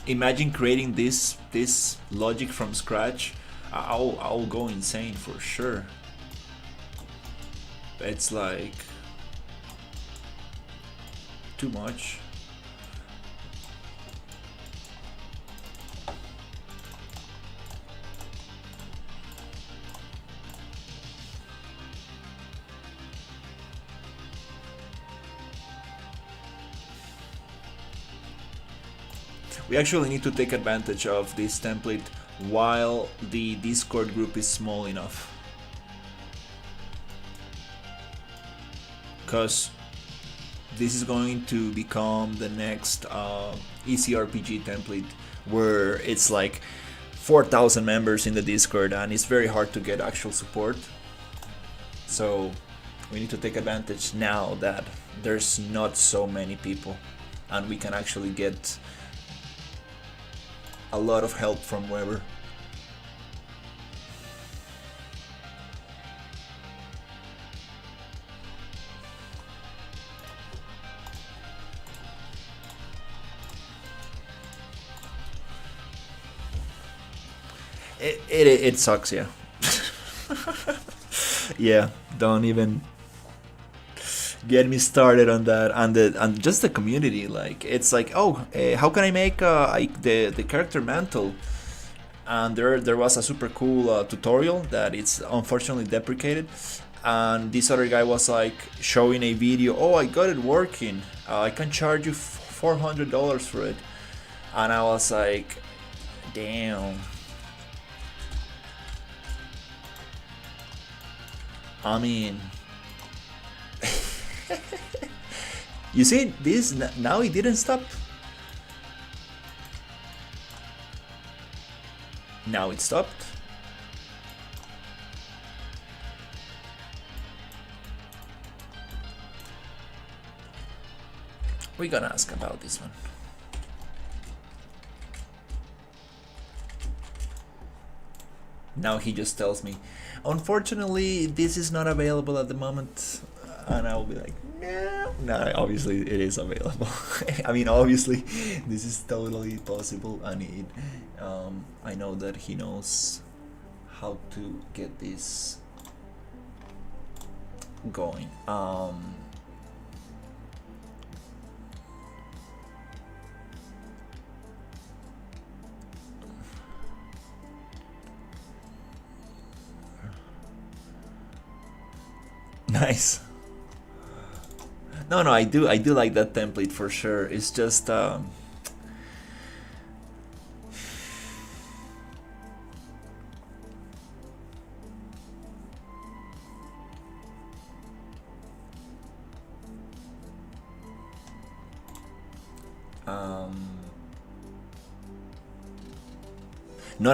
Speaker 1: imagine creating this logic from scratch. I'll go insane for sure. It's like too much. We actually need to take advantage of this template while the Discord group is small enough. Because this is going to become the next easy RPG template where it's like 4,000 members in the Discord and it's very hard to get actual support. So we need to take advantage now that there's not so many people and we can actually get a lot of help from wherever. It sucks, yeah. Yeah, don't even get me started on that. And just the community, like it's like, oh, how can I make the character mantle? And there was a super cool tutorial that it's unfortunately deprecated. And this other guy was like showing a video. Oh, I got it working. I can charge you $400 for it. And I was like, damn. I mean, you see this now? It didn't stop. Now it stopped. We're gonna ask about this one. Now he just tells me, unfortunately, this is not available at the moment. And I'll be like, no, obviously it is available. I mean, obviously, this is totally possible. And I know that he knows how to get this going. Nice. No, I do like that template for sure. It's just not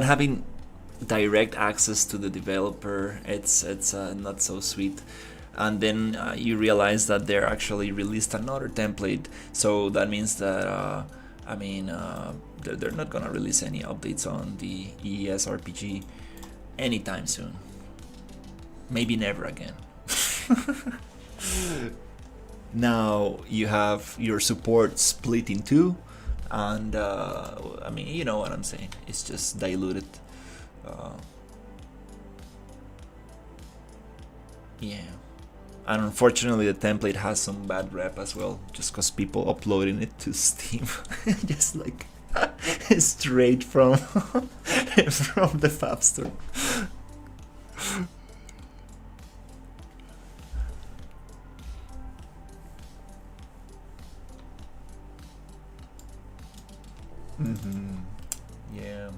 Speaker 1: having direct access to the developer. It's not so sweet. And then you realize that they're actually released another template, so that means that they're not gonna release any updates on the EES RPG anytime soon. Maybe never again. Now you have your support split in two, and you know what I'm saying. It's just diluted. Yeah. And unfortunately the template has some bad rep as well, just because people uploading it to Steam just like straight from from the Fab Store. Yeah.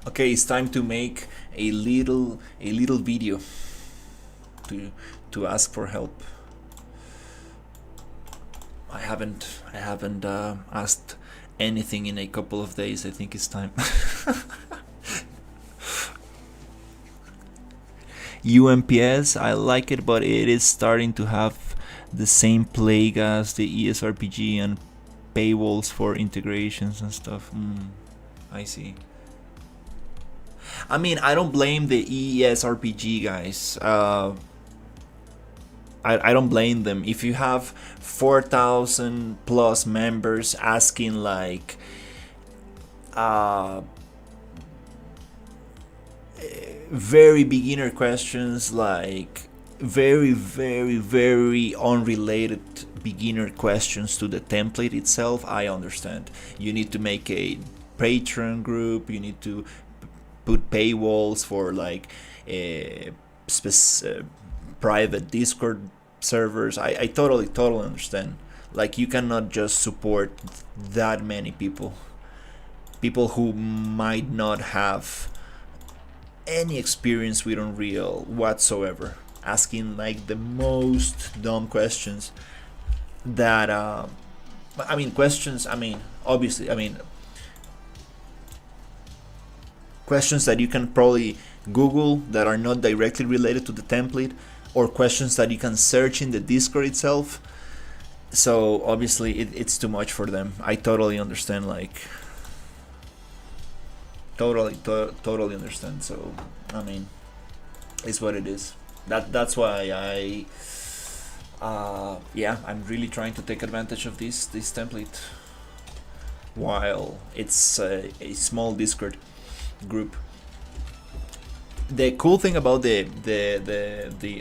Speaker 1: Okay, it's time to make a little video to ask for help. I haven't asked anything in a couple of days. I think it's time. UMPS, I like it, but it is starting to have the same plague as the ESRPG and paywalls for integrations and stuff. I see. I mean, I don't blame the ESRPG guys. I don't blame them. If you have 4,000 plus members asking like very beginner questions, like very, very, very unrelated beginner questions to the template itself, I understand. You need to make a Patreon group, you need to put paywalls for like private Discord servers. I totally understand. Like, you cannot just support that many people who might not have any experience with Unreal whatsoever, asking like the most dumb questions that questions that you can probably Google that are not directly related to the template, or questions that you can search in the Discord itself. So obviously it's too much for them. I totally understand, like totally understand. So I mean, it's what it is. That's why I'm really trying to take advantage of this template while it's a small Discord group. The cool thing about the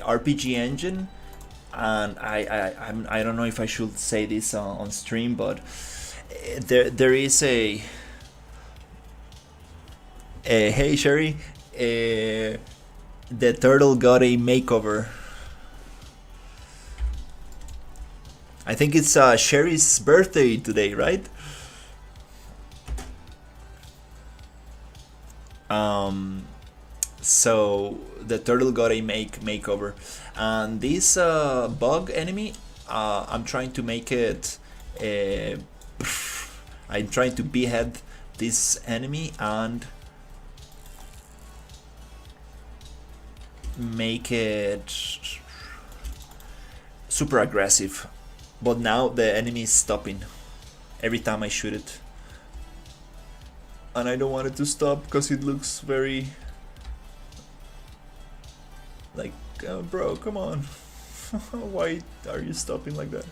Speaker 1: RPG engine, and I don't know if I should say this on stream, but there is a hey Sherry, the turtle got a makeover. I think it's Sherry's birthday today, right? So the turtle got a makeover, and this bug enemy, I'm trying to make it. I'm trying to behead this enemy and make it super aggressive. But now the enemy is stopping every time I shoot it, and I don't want it to stop because it looks very like, bro, come on. Why are you stopping like that?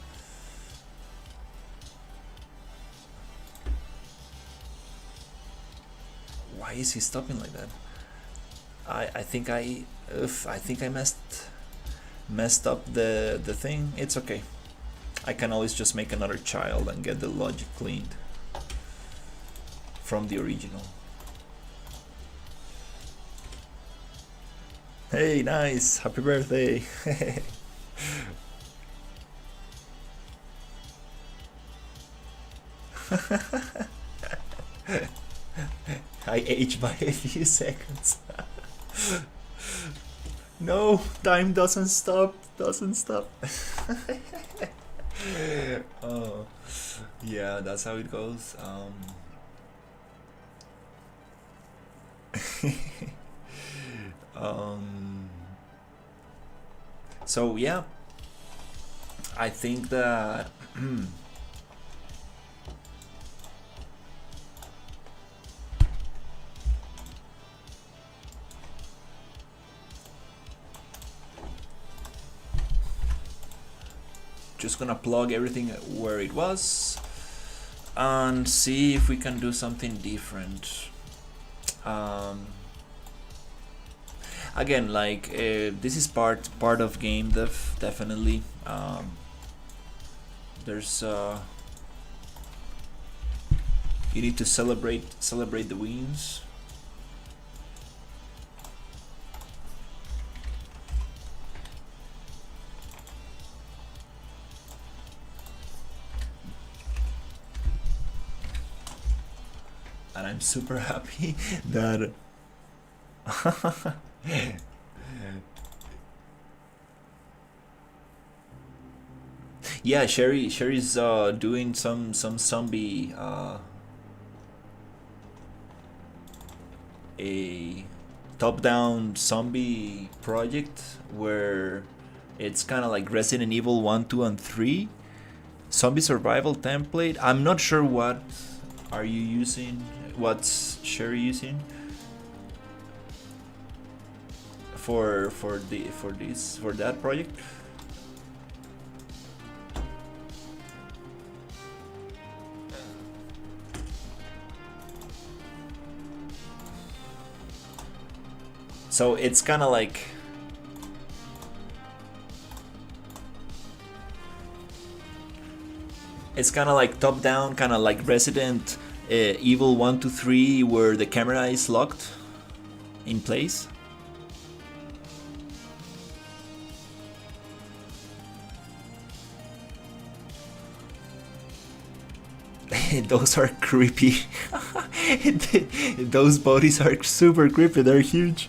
Speaker 1: Why is he stopping like that? I think I messed up the thing. It's okay. I can always just make another child and get the logic cleaned from the original. Hey, nice! Happy birthday! I aged by a few seconds. No, time doesn't stop. Oh, yeah, that's how it goes. So yeah, I think that just gonna plug everything where it was and see if we can do something different. Again, like this is part of game dev, definitely. There's you need to celebrate the wins. And I'm super happy that yeah, Sherry's doing some zombie a top-down zombie project where it's kind of like Resident Evil 1, 2, and 3 zombie survival template. I'm not sure what are you using, what's Sherry using for that project. So it's kind of like top down, kind of like Resident Evil 1 to 3, where the camera is locked in place. Those are creepy. Those bodies are super creepy. They're huge.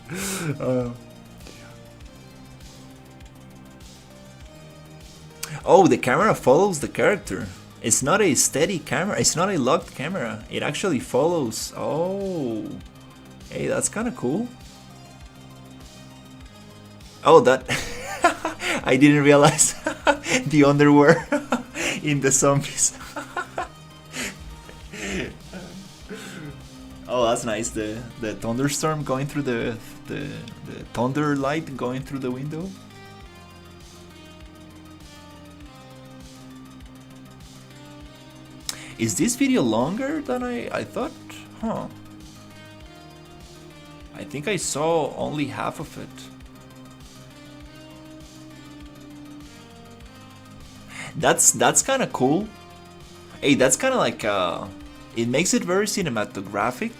Speaker 1: Oh, the camera follows the character. It's not a steady camera. It's not a locked camera. It actually follows. Oh, hey, that's kind of cool. Oh, that I didn't realize the underwear in the zombies. Oh, that's nice. The thunderstorm going through the thunder light going through the window. Is this video longer than I thought? Huh. I think I saw only half of it. That's kind of cool. Hey, that's kind of like it makes it very cinematographic.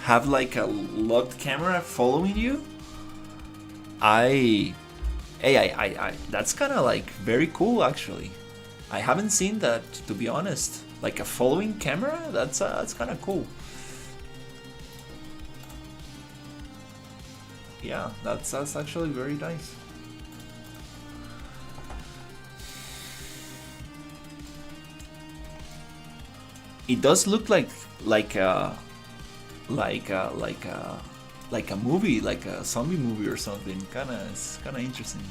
Speaker 1: Have like a locked camera following you. I that's kind of like very cool actually. I haven't seen that, to be honest. Like a following camera, that's kind of cool. Yeah, that's actually very nice. It does look like a movie, like a zombie movie or something. It's kind of interesting.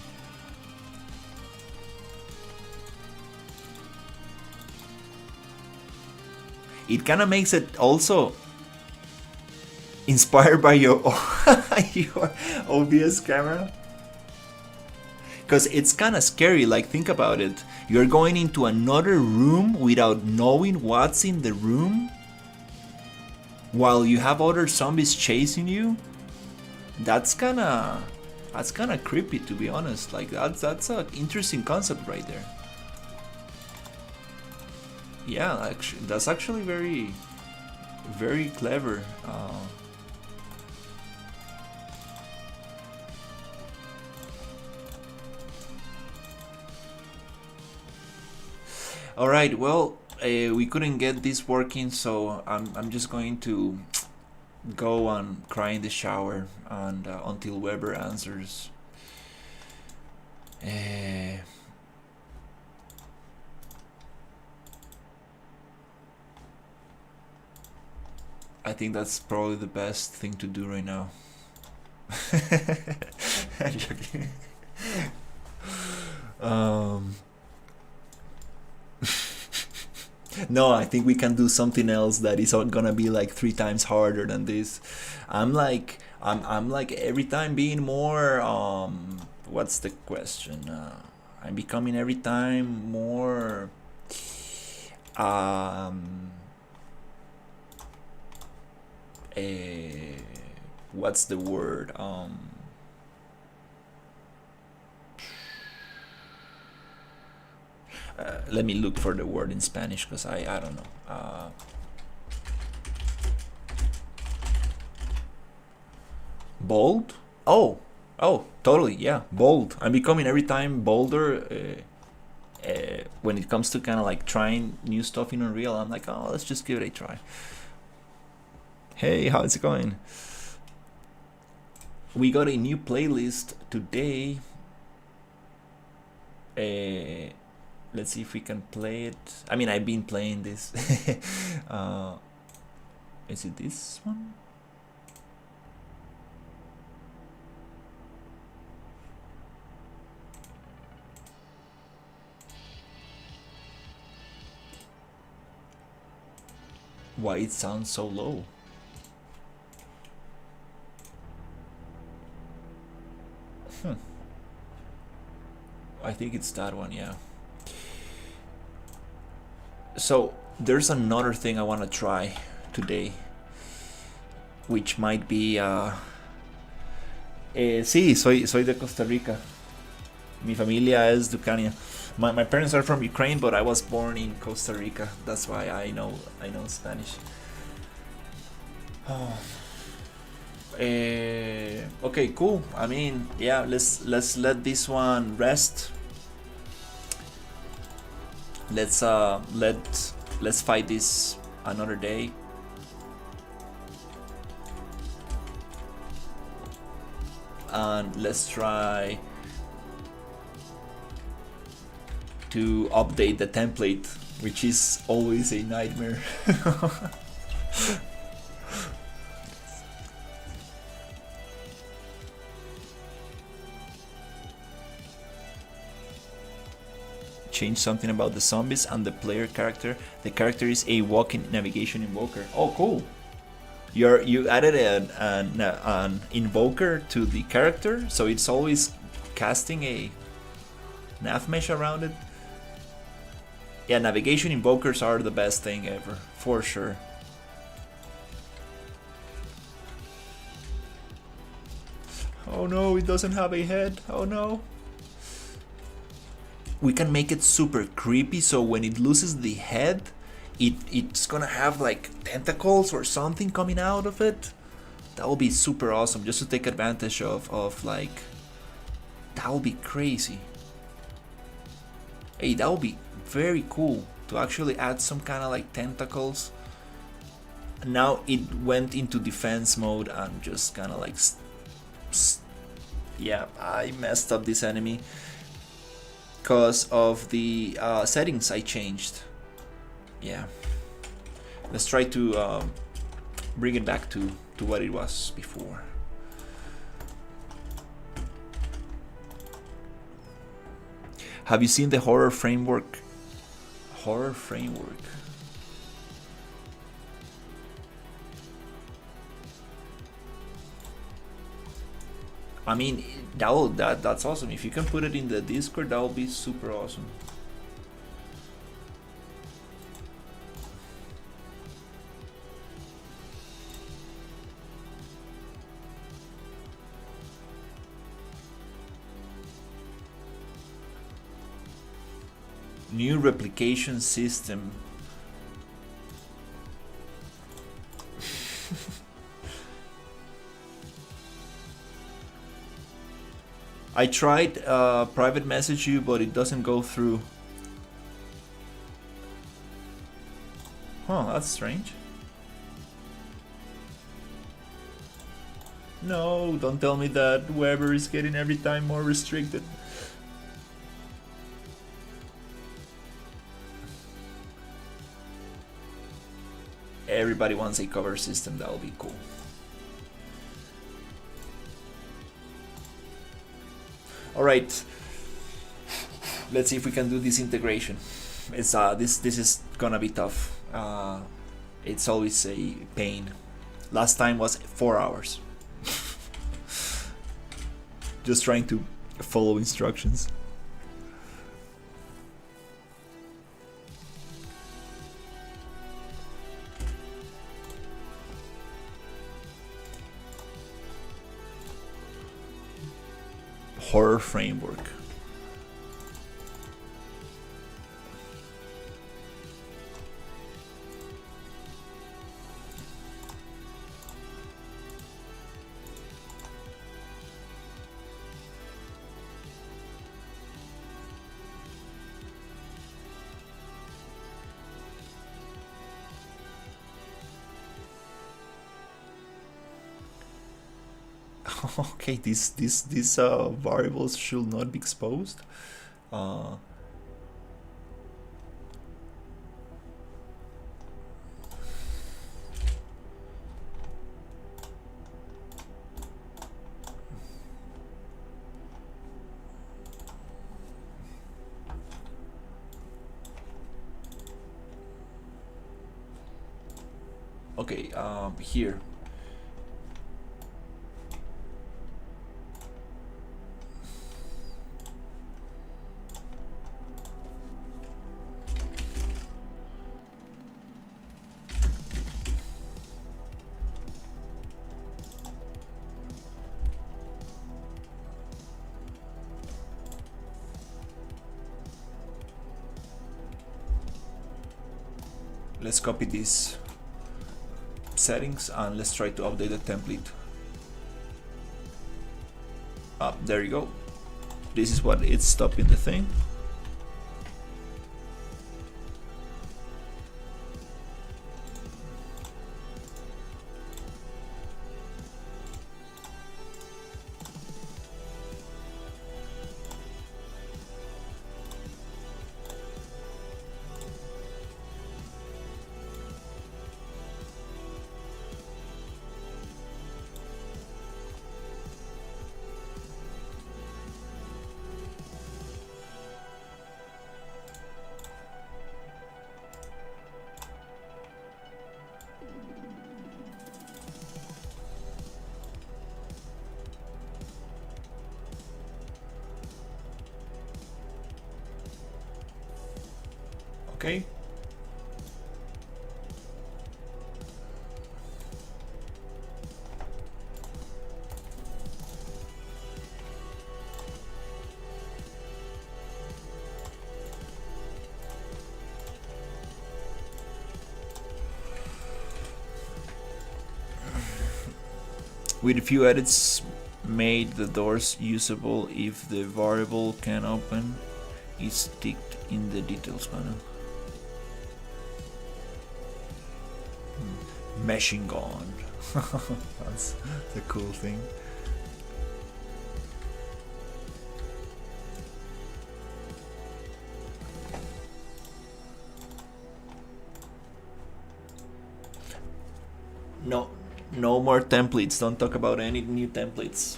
Speaker 1: It kind of makes it also inspired by your your OBS camera, because it's kind of scary. Like, think about it. You're going into another room without knowing what's in the room, while you have other zombies chasing you. That's kind of creepy, to be honest. Like, that's an interesting concept right there. Yeah, actually, that's actually very, very clever. All right, well, we couldn't get this working, so I'm just going to go and cry in the shower and until Weber answers. I think that's probably the best thing to do right now. No, I think we can do something else that is gonna be like 3 times harder than this. I'm like every time being more what's the question? I'm becoming every time more what's the word? Let me look for the word in Spanish, because I don't know. Bold? Oh, totally, yeah, bold. I'm becoming every time bolder when it comes to kind of like trying new stuff in Unreal. I'm like, oh, let's just give it a try. Hey, how's it going? We got a new playlist today. Let's see if we can play it. I mean, I've been playing this. Is it this one? Why it sounds so low? I think it's that one, yeah. So there's another thing I want to try today, which might be sí, soy de Costa Rica. Mi familia es de Ucrania. My parents are from Ukraine, but I was born in Costa Rica. That's why I know Spanish. Oh. Okay, cool. I mean, yeah, let's let this one rest. Let's fight this another day. And let's try to update the template, which is always a nightmare. Change something about the zombies and the player character. The character is a walking navigation invoker. Oh, cool! You added an invoker to the character, so it's always casting a nav mesh around it. Yeah, navigation invokers are the best thing ever, for sure. Oh no, it doesn't have a head. Oh no. We can make it super creepy, so when it loses the head, it's gonna have like tentacles or something coming out of it. That will be super awesome, just to take advantage of like, that will be crazy. Hey, that would be very cool to actually add some kind of like tentacles. Now it went into defense mode and just kind of like yeah, I messed up this enemy because of the settings I changed. Yeah, let's try to bring it back to what it was before. Have you seen the horror framework? Horror framework. I mean, that's awesome. If you can put it in the Discord, that would be super awesome. New replication system. I tried private message you, but it doesn't go through. Huh, that's strange. No, don't tell me that Weber is getting every time more restricted. Everybody wants a cover system, that will be cool. Alright, let's see if we can do this integration. It's this is gonna be tough. It's always a pain. Last time was 4 hours. Just trying to follow instructions. Horror framework. Okay, these variables should not be exposed. Okay, here. Let's copy these settings and let's try to update the template. There you go. This is what it's stopping the thing. Okay. With a few edits, made the doors usable if the variable can open is ticked in the details panel. Meshing on. That's the cool thing. No more templates. Don't talk about any new templates.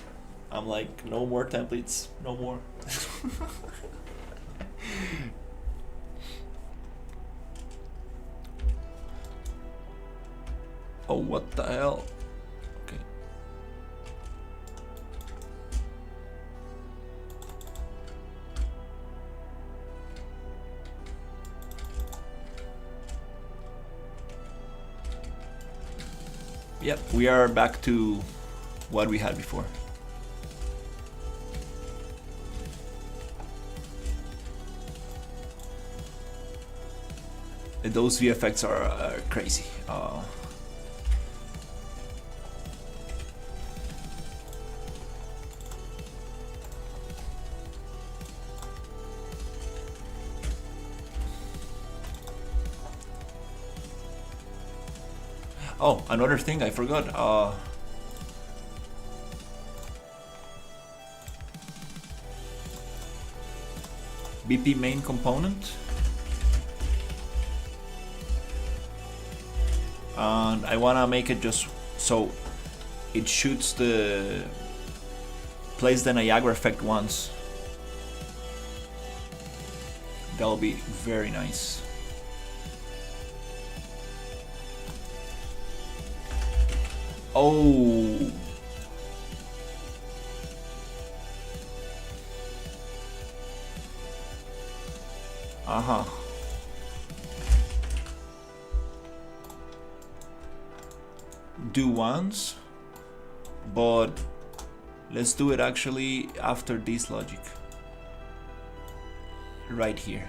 Speaker 1: I'm like, no more templates. No more. Oh, what the hell? Okay. Yep, we are back to what we had before. Those VFX are crazy. Oh, another thing I forgot. BP main component. And I wanna make it just so it shoots plays the Niagara effect once. That'll be very nice. Oh. Uh-huh. Do once, but let's do it actually after this logic. Right here.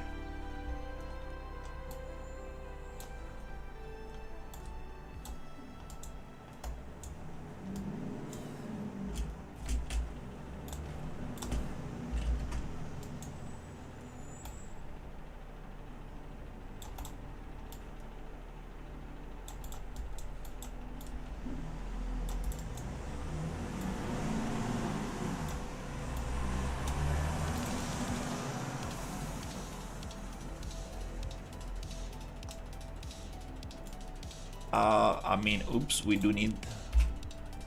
Speaker 1: I mean, oops, we do need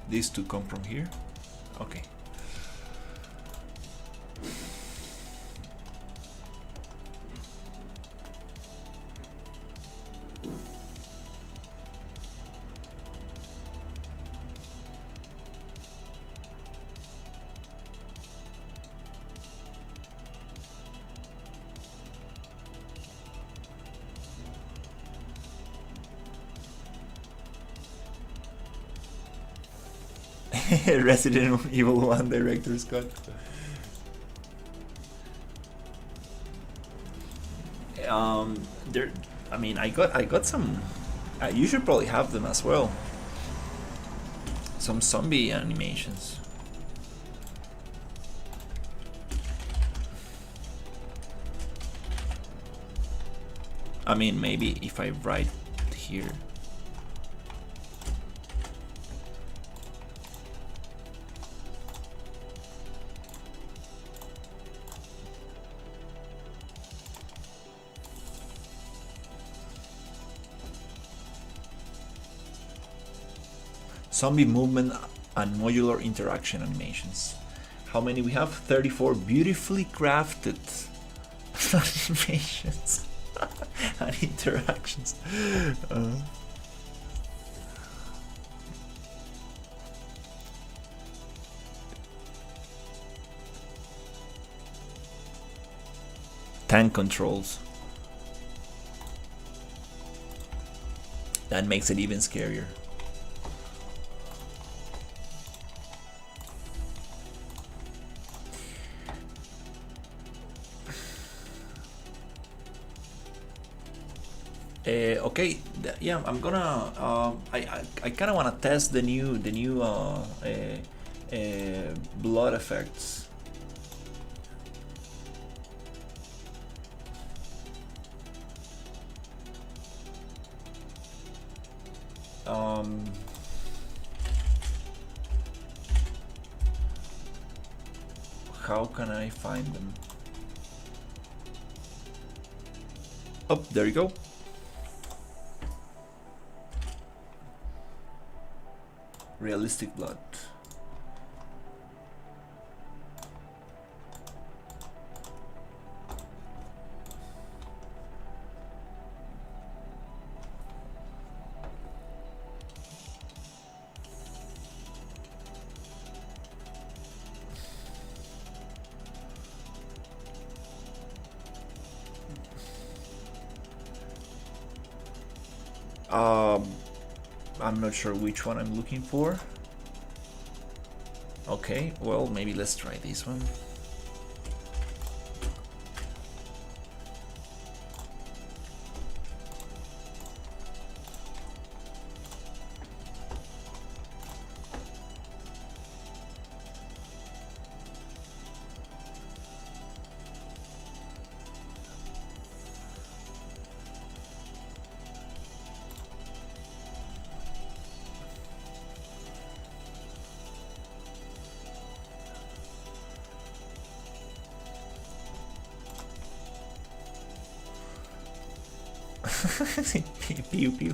Speaker 1: this to come from here. Okay. Resident Evil 1 Director's Cut. There. I mean, I got some. You should probably have them as well. Some zombie animations. I mean, maybe if I write here. Zombie movement and modular interaction animations. How many we have? 34 beautifully crafted animations and interactions. Tank controls. That makes it even scarier. Okay, yeah, I'm gonna. I kind of want to test the new blood effects. How can I find them? Oh, there you go. Realistic blood. I'm not sure which one I'm looking for. Okay, well, maybe let's try this one. Pew pew.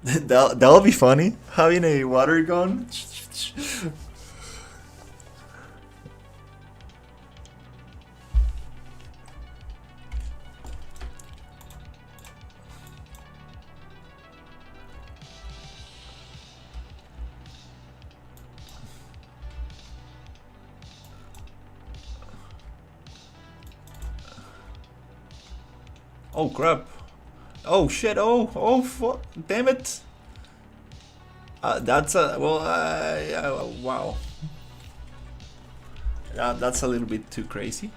Speaker 1: That'll be funny. Having a water gun. Oh crap! Oh shit! Oh damn it! That's a well. Wow. That's a little bit too crazy.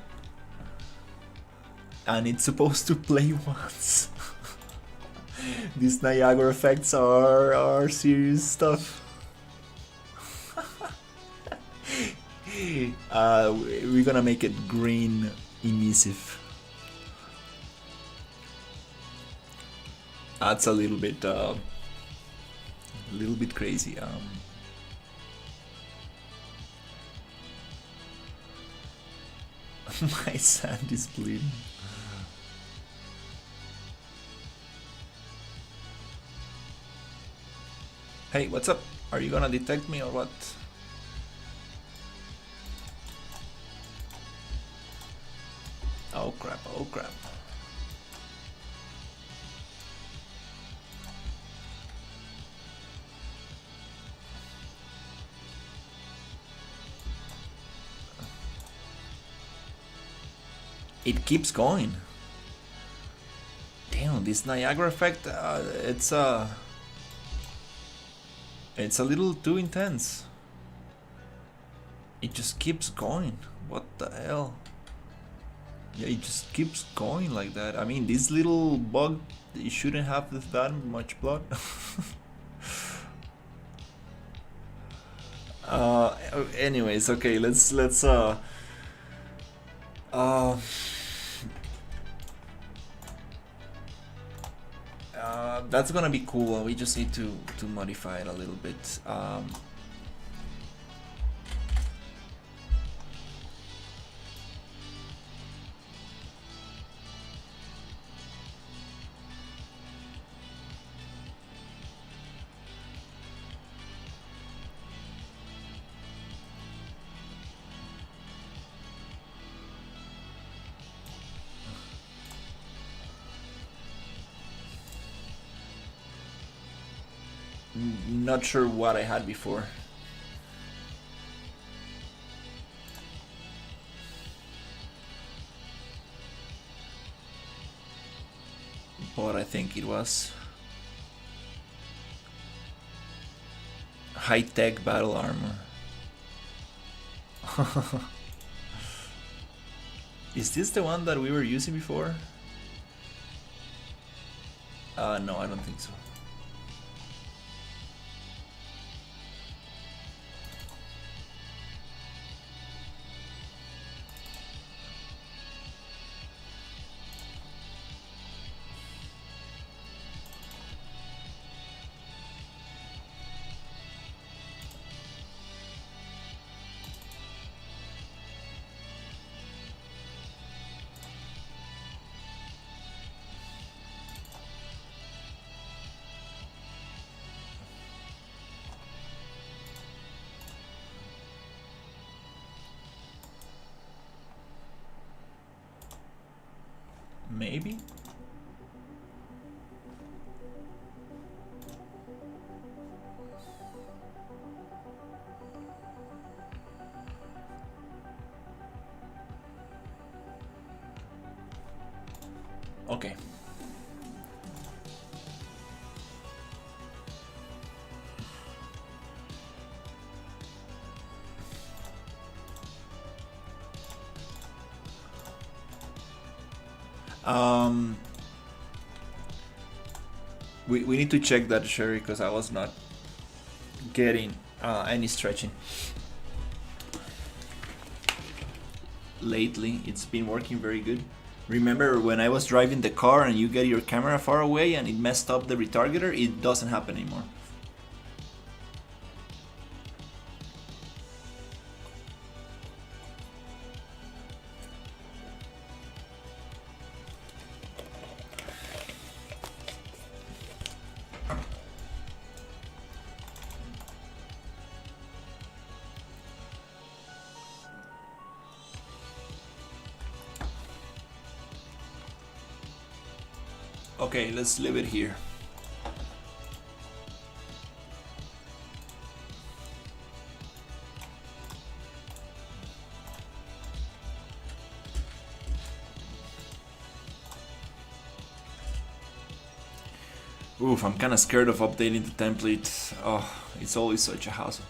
Speaker 1: And it's supposed to play once. These Niagara effects are serious stuff. We're gonna make it green emissive. That's a little bit crazy. My sand is bleeding. Hey, what's up? Are you gonna detect me or what? Oh crap, oh crap. It keeps going. Damn, this Niagara effect, it's a little too intense. It just keeps going. What the hell? Yeah, it just keeps going like that. I mean, this little bug, it shouldn't have that much blood. Anyways, okay, let's that's gonna be cool. We just need to modify it a little bit. Not sure what I had before. But I think it was high-tech battle armor. Is this the one that we were using before? No, I don't think so. Maybe? Okay. We need to check that, Sherry, because I was not getting any stretching. Lately, it's been working very good. Remember when I was driving the car and you get your camera far away and it messed up the retargeter? It doesn't happen anymore. Okay, let's leave it here. Oof, I'm kinda scared of updating the template. Oh, it's always such a hassle.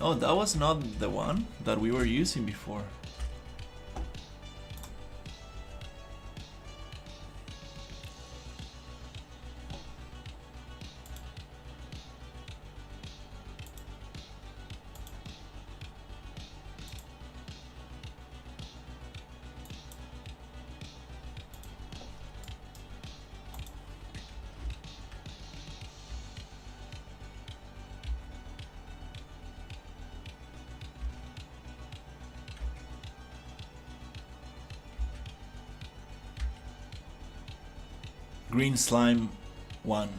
Speaker 1: Oh, that was not the one that we were using before. Green slime 1.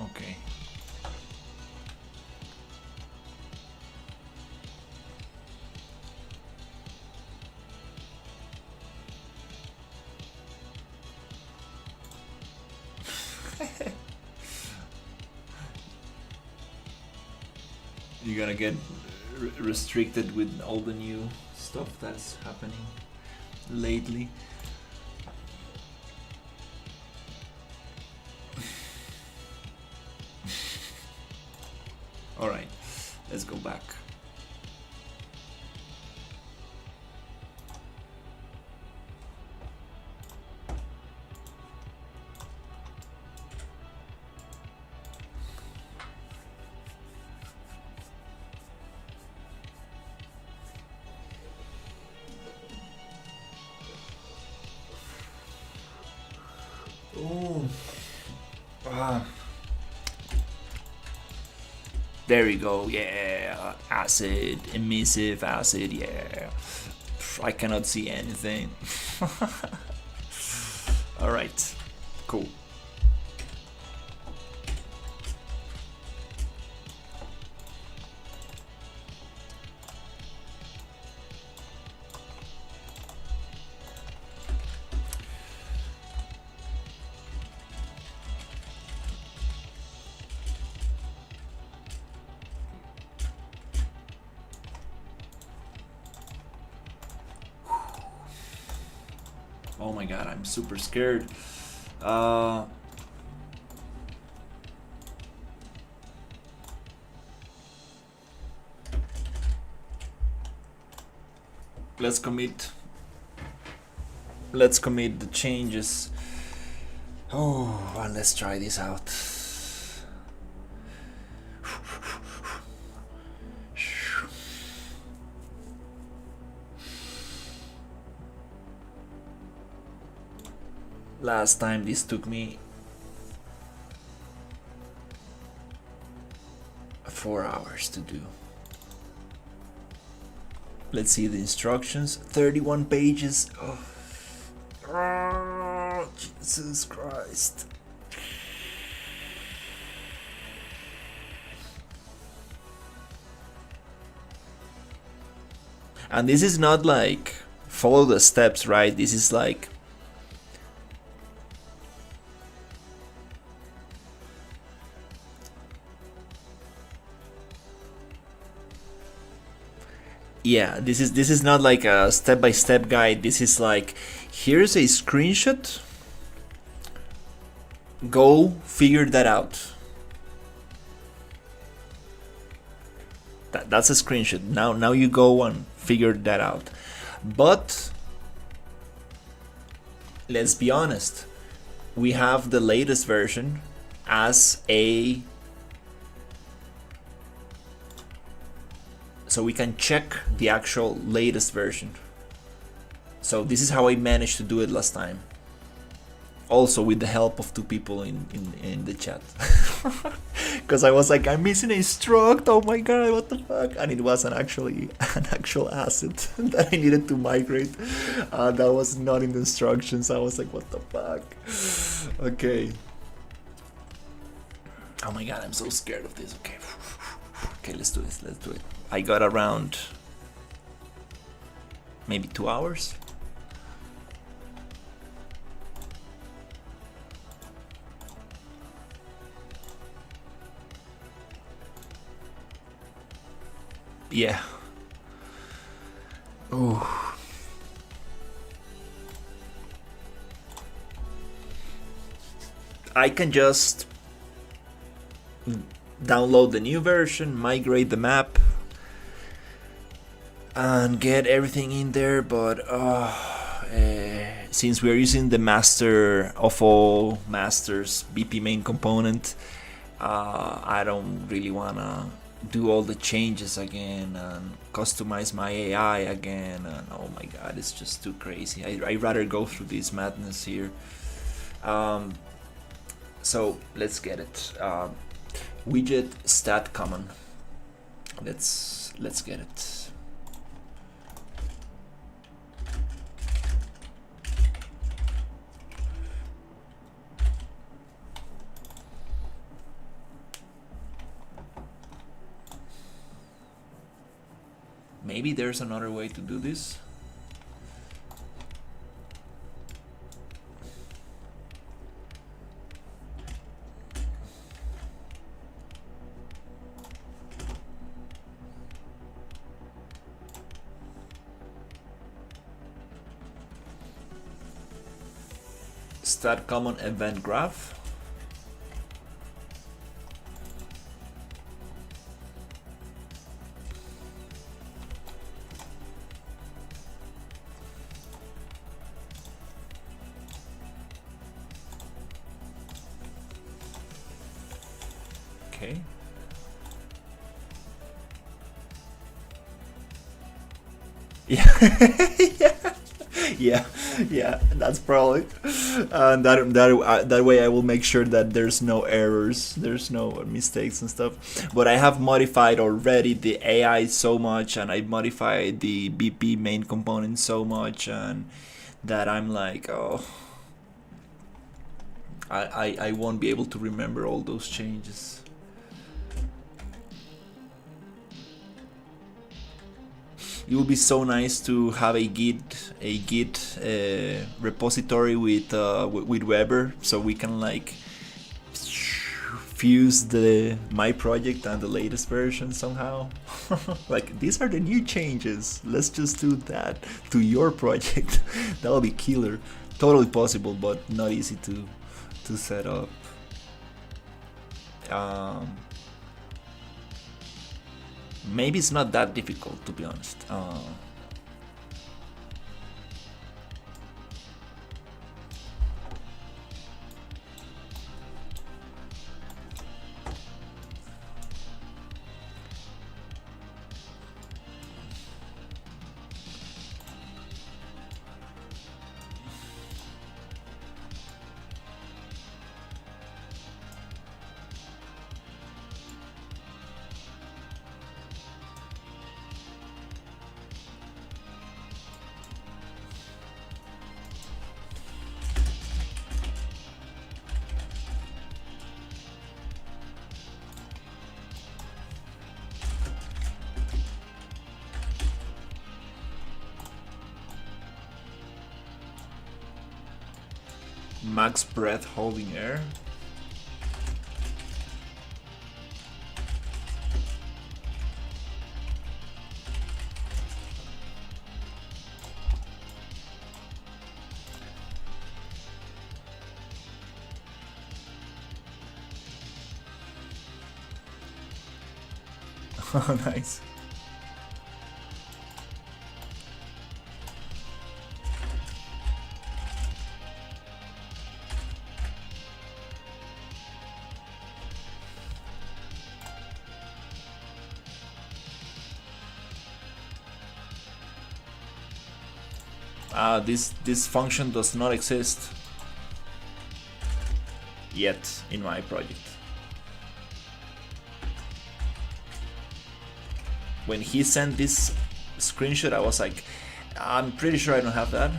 Speaker 1: Okay. gonna get restricted with all the new stuff that's happening lately. All right, let's go back. Oh, there we go. Yeah, acid, emissive acid. Yeah, I cannot see anything. All right, cool. Oh my god, I'm super scared. Let's commit the changes. Oh, and let's try this out. Last time this took me 4 hours to do. Let's see the instructions. 31 pages. Oh, Jesus Christ. And this is not like follow the steps, right? This is like yeah, this is not like a step-by-step guide. This is like, here's a screenshot. Go figure that out. That's a screenshot. Now you go and figure that out. But let's be honest. We have the latest version as a so we can check the actual latest version. So this is how I managed to do it last time. Also with the help of 2 people in the chat. Because I was like, I'm missing a struct, oh my god, what the fuck? And it was an actual asset that I needed to migrate. That was not in the instructions. I was like, what the fuck? Okay. Oh my god, I'm so scared of this. Okay. Okay, let's do this. Let's do it. I got around maybe 2 hours. Yeah. Ooh. I can just download the new version, migrate the map, and get everything in there, but since we're using the master of all masters BP main component, I don't really wanna do all the changes again and customize my AI again, and oh my god, it's just too crazy. I'd rather go through this madness here. So let's get it. Widget stat common. Let's get it. Maybe there's another way to do this. stat common event graph. Okay. Yeah. Yeah. Yeah, yeah, that's probably, and that way I will make sure that there's no errors, there's no mistakes and stuff. But I have modified already the AI so much, and I modified the BP main component so much, and that I'm like, oh, I won't be able to remember all those changes. It would be so nice to have a Git repository with Weber, so we can like fuse my project and the latest version somehow. Like, these are the new changes. Let's just do that to your project. That'll be killer. Totally possible, but not easy to set up. Maybe it's not that difficult, to be honest. Max breath holding air. Oh, nice. This function does not exist yet in my project. When he sent this screenshot, I was like, I'm pretty sure I don't have that.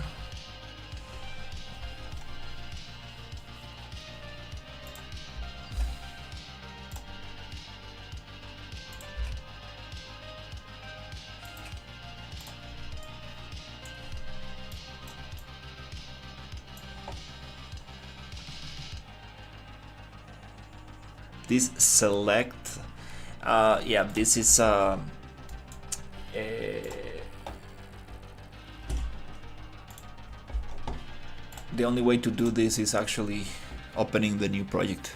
Speaker 1: This select, yeah, this is the only way to do this is actually opening the new project.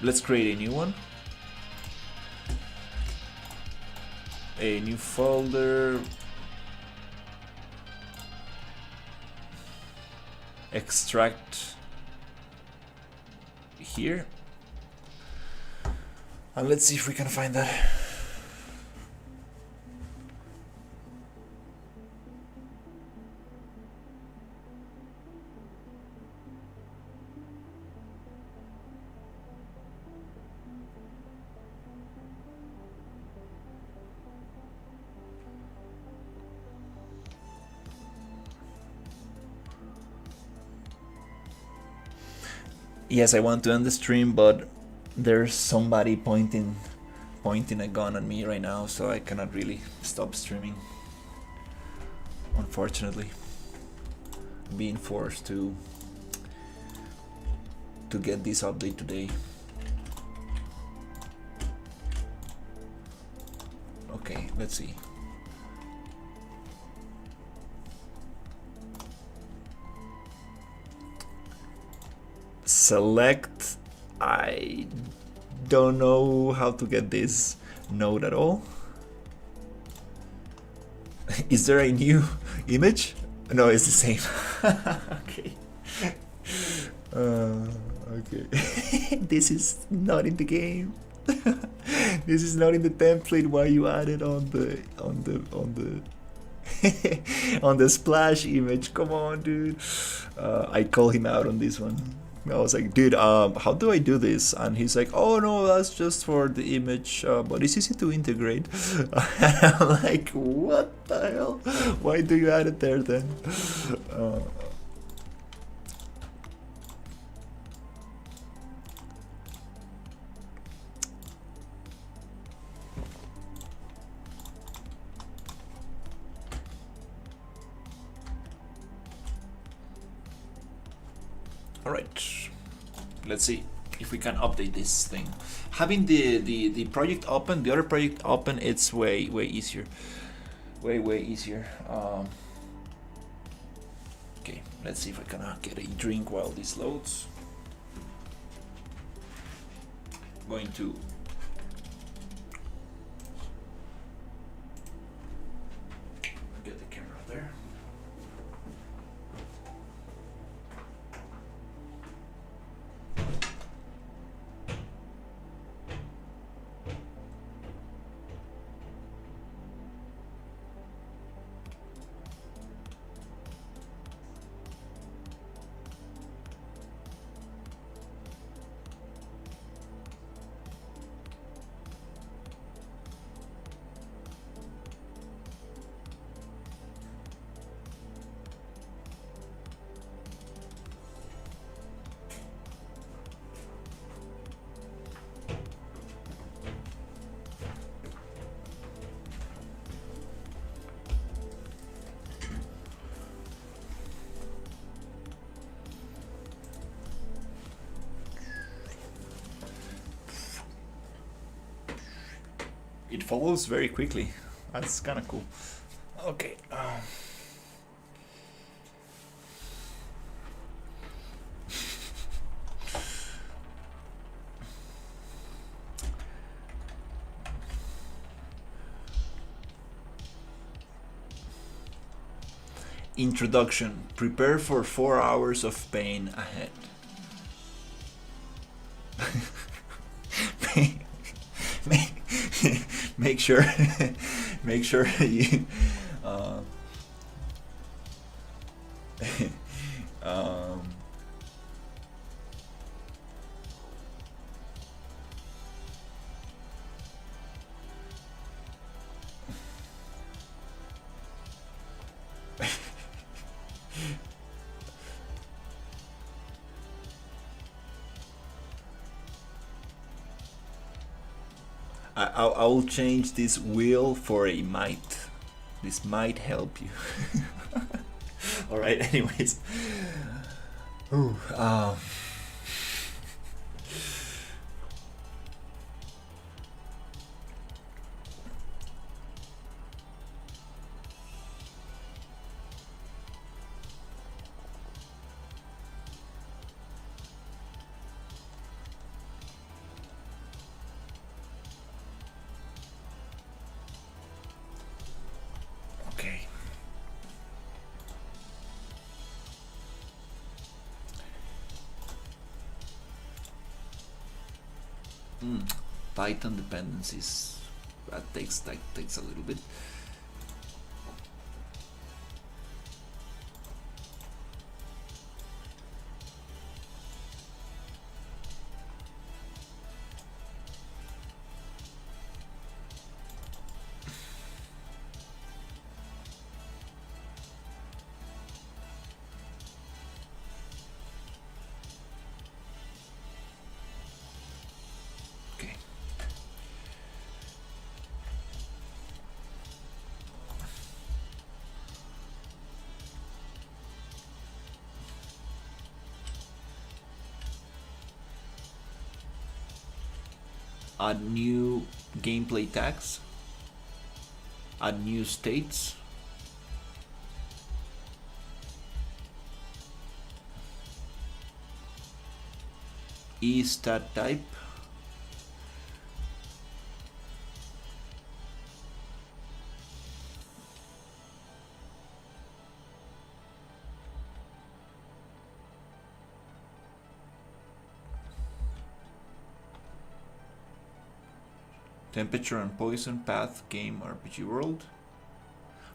Speaker 1: Let's create a new one. A new folder. Extract here. And let's see if we can find that. Yes, I want to end the stream, but there's somebody pointing pointing a gun at me right now, so I cannot really stop streaming. Unfortunately, being forced to get this update today. Okay, let's see. Select. I don't know how to get this node at all. Is there a new image? No, it's the same. Okay. Okay. This is not in the game. This is not in the template. Why you added on the on the splash image? Come on, dude. I call him out on this one. I was like, dude, how do I do this? And he's like, oh no, that's just for the image, but it's easy to integrate. I'm like, what the hell? Why do you add it there then? Alright, let's see if we can update this thing. Having the project open, the other project open, it's way easier. Way easier. Okay, let's see if I can get a drink while this loads. Going to get the camera there. It follows very quickly. That's kind of cool. Okay. Introduction. Prepare for 4 hours of pain ahead. Make sure you I will change this will for a might. This might help you. All right. Anyways. Ooh, Python dependencies. That takes a little bit. Add new gameplay tags. Add new states. Stat type. Temperature and poison path game RPG world.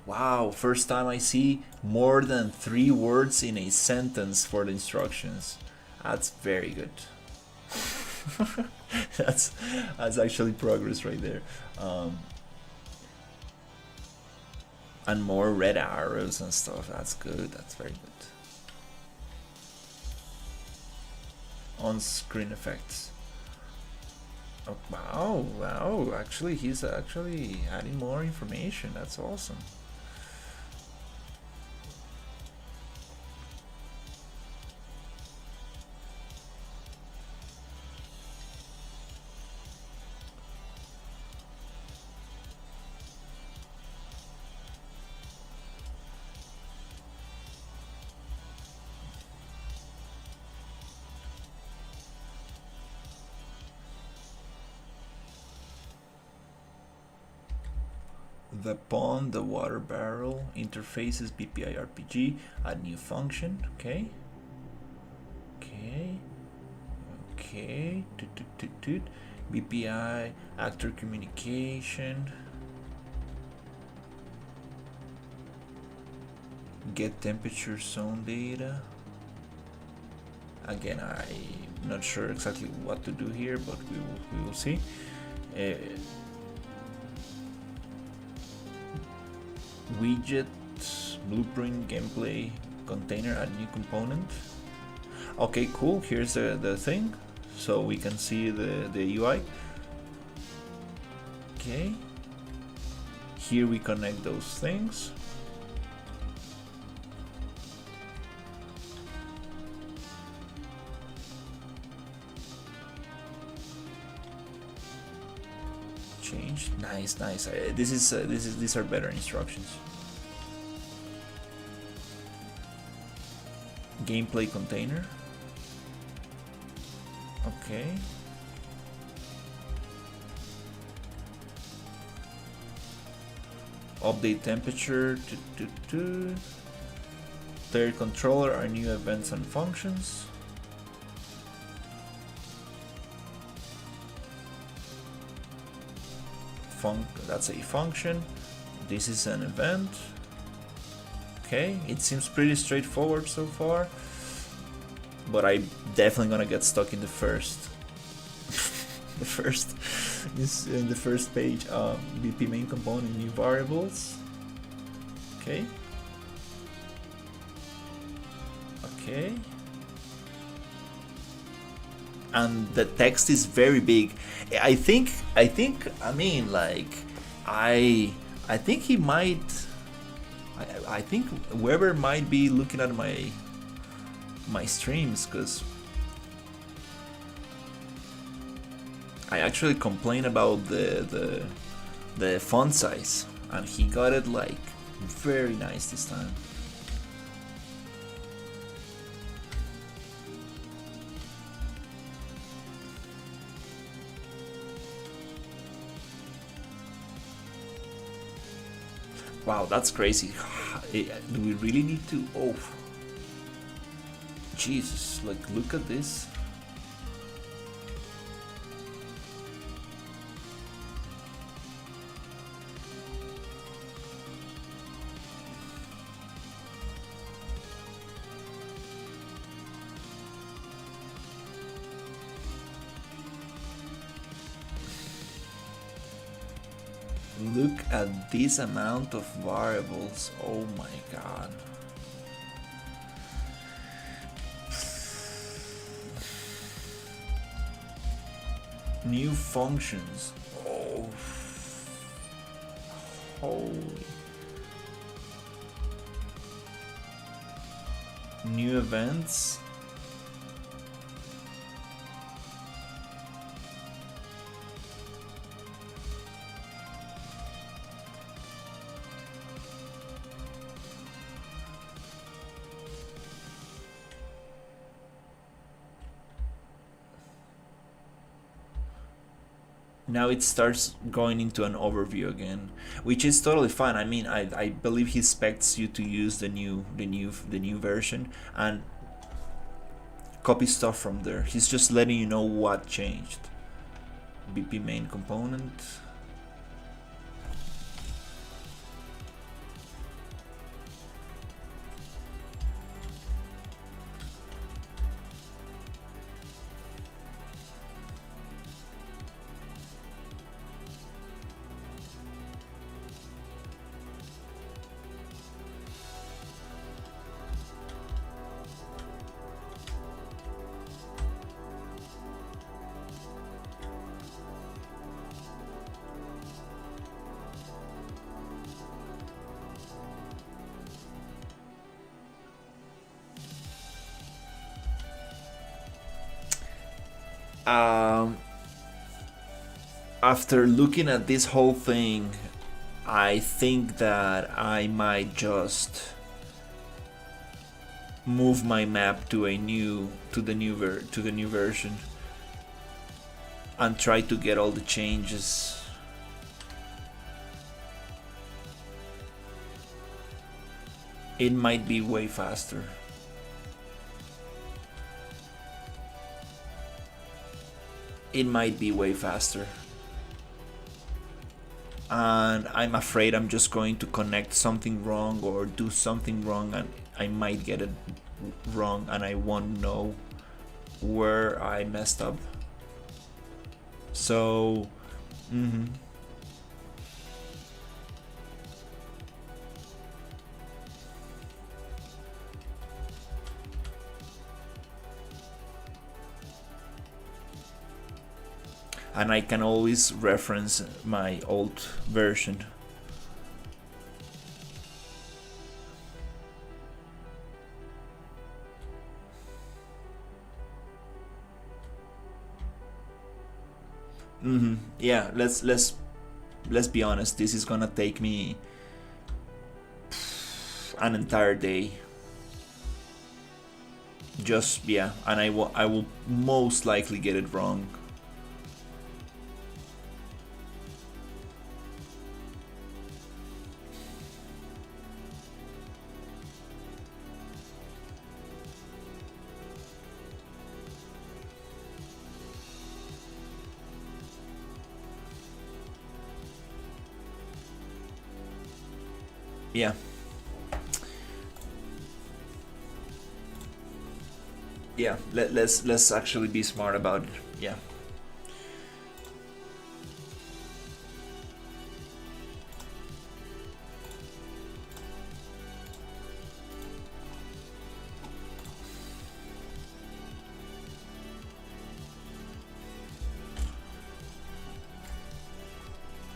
Speaker 1: Wow, first time I see more than 3 words in a sentence for the instructions. That's very good. that's actually progress right there. And more red arrows and stuff. That's good. That's very good. On-screen effects. Oh, wow! Actually, he's actually adding more information. That's awesome. The pond, the water barrel, interfaces, BPI RPG, add new function, okay. BPI, actor communication, get temperature zone data. Again, I'm not sure exactly what to do here, but we will see. Widget, blueprint, gameplay, container, add new component. Okay, cool. Here's the thing, so we can see the UI. Okay. Here we connect those things. Change. Nice. These are better instructions. Gameplay container. Okay. Update temperature. Third controller are new events and functions. That's a function. This is an event. Okay, it seems pretty straightforward so far, but I'm definitely gonna get stuck in the first. The first is in the first page. BP main component, new variables. Okay. And the text is very big. I think he might. I think Weber might be looking at my streams, because I actually complained about the font size, and he got it like very nice this time. Wow, that's crazy. Do we really need to? Oh, Jesus! Like, look at this. Look at this amount of variables. Oh my god. New functions. Oh. Holy. New events. now it starts going into an overview again, which is totally fine. I mean, I believe he expects you to use the new version and copy stuff from there. He's just letting you know what changed. BP main component. Um, After looking at this whole thing, I think that I might just move my map to the new version and try to get all the changes. It might be way faster. It might be way faster. And I'm afraid I'm just going to connect something wrong or do something wrong, and I might get it wrong and I won't know where I messed up. So, and I can always reference my old version. Yeah, let's be honest. This is gonna take me an entire day. Just yeah, and I will most likely get it wrong. Yeah. Yeah, let's actually be smart about it. Yeah.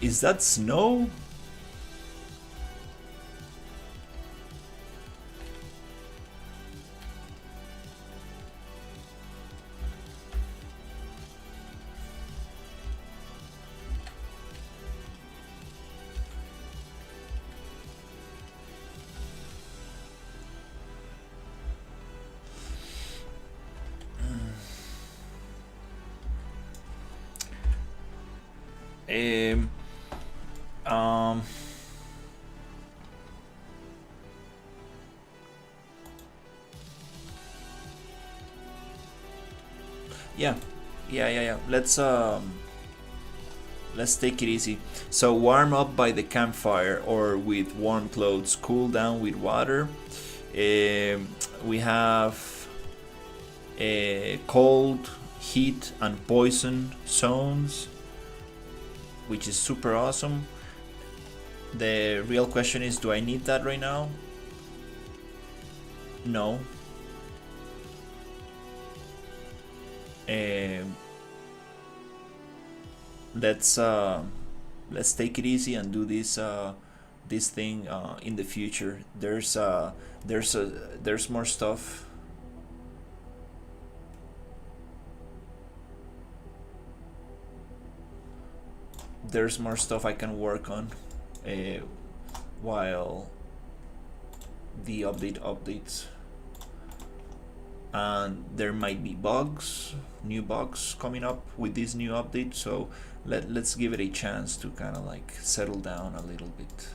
Speaker 1: Is that snow? Um, um, yeah, yeah. Let's take it easy. So warm up by the campfire or with warm clothes. Cool down with water. We have cold, heat, and poison zones, which is super awesome. The real question is, do I need that right now? No. Let's take it easy and do this thing in the future. There's more stuff. There's more stuff I can work on while the update updates. and there might be new bugs coming up with this new update. So let's give it a chance to kind of like settle down a little bit.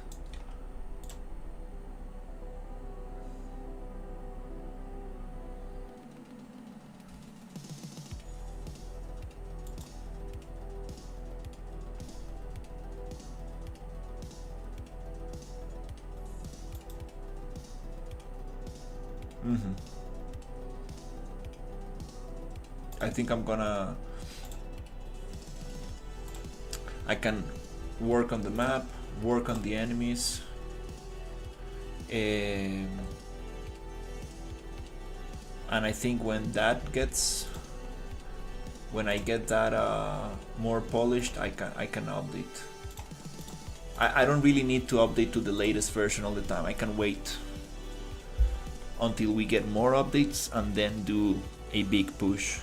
Speaker 1: I think I can work on the map, work on the enemies, and I think when I get that more polished, I can update. I don't really need to update to the latest version all the time. I can wait until we get more updates and then do a big push.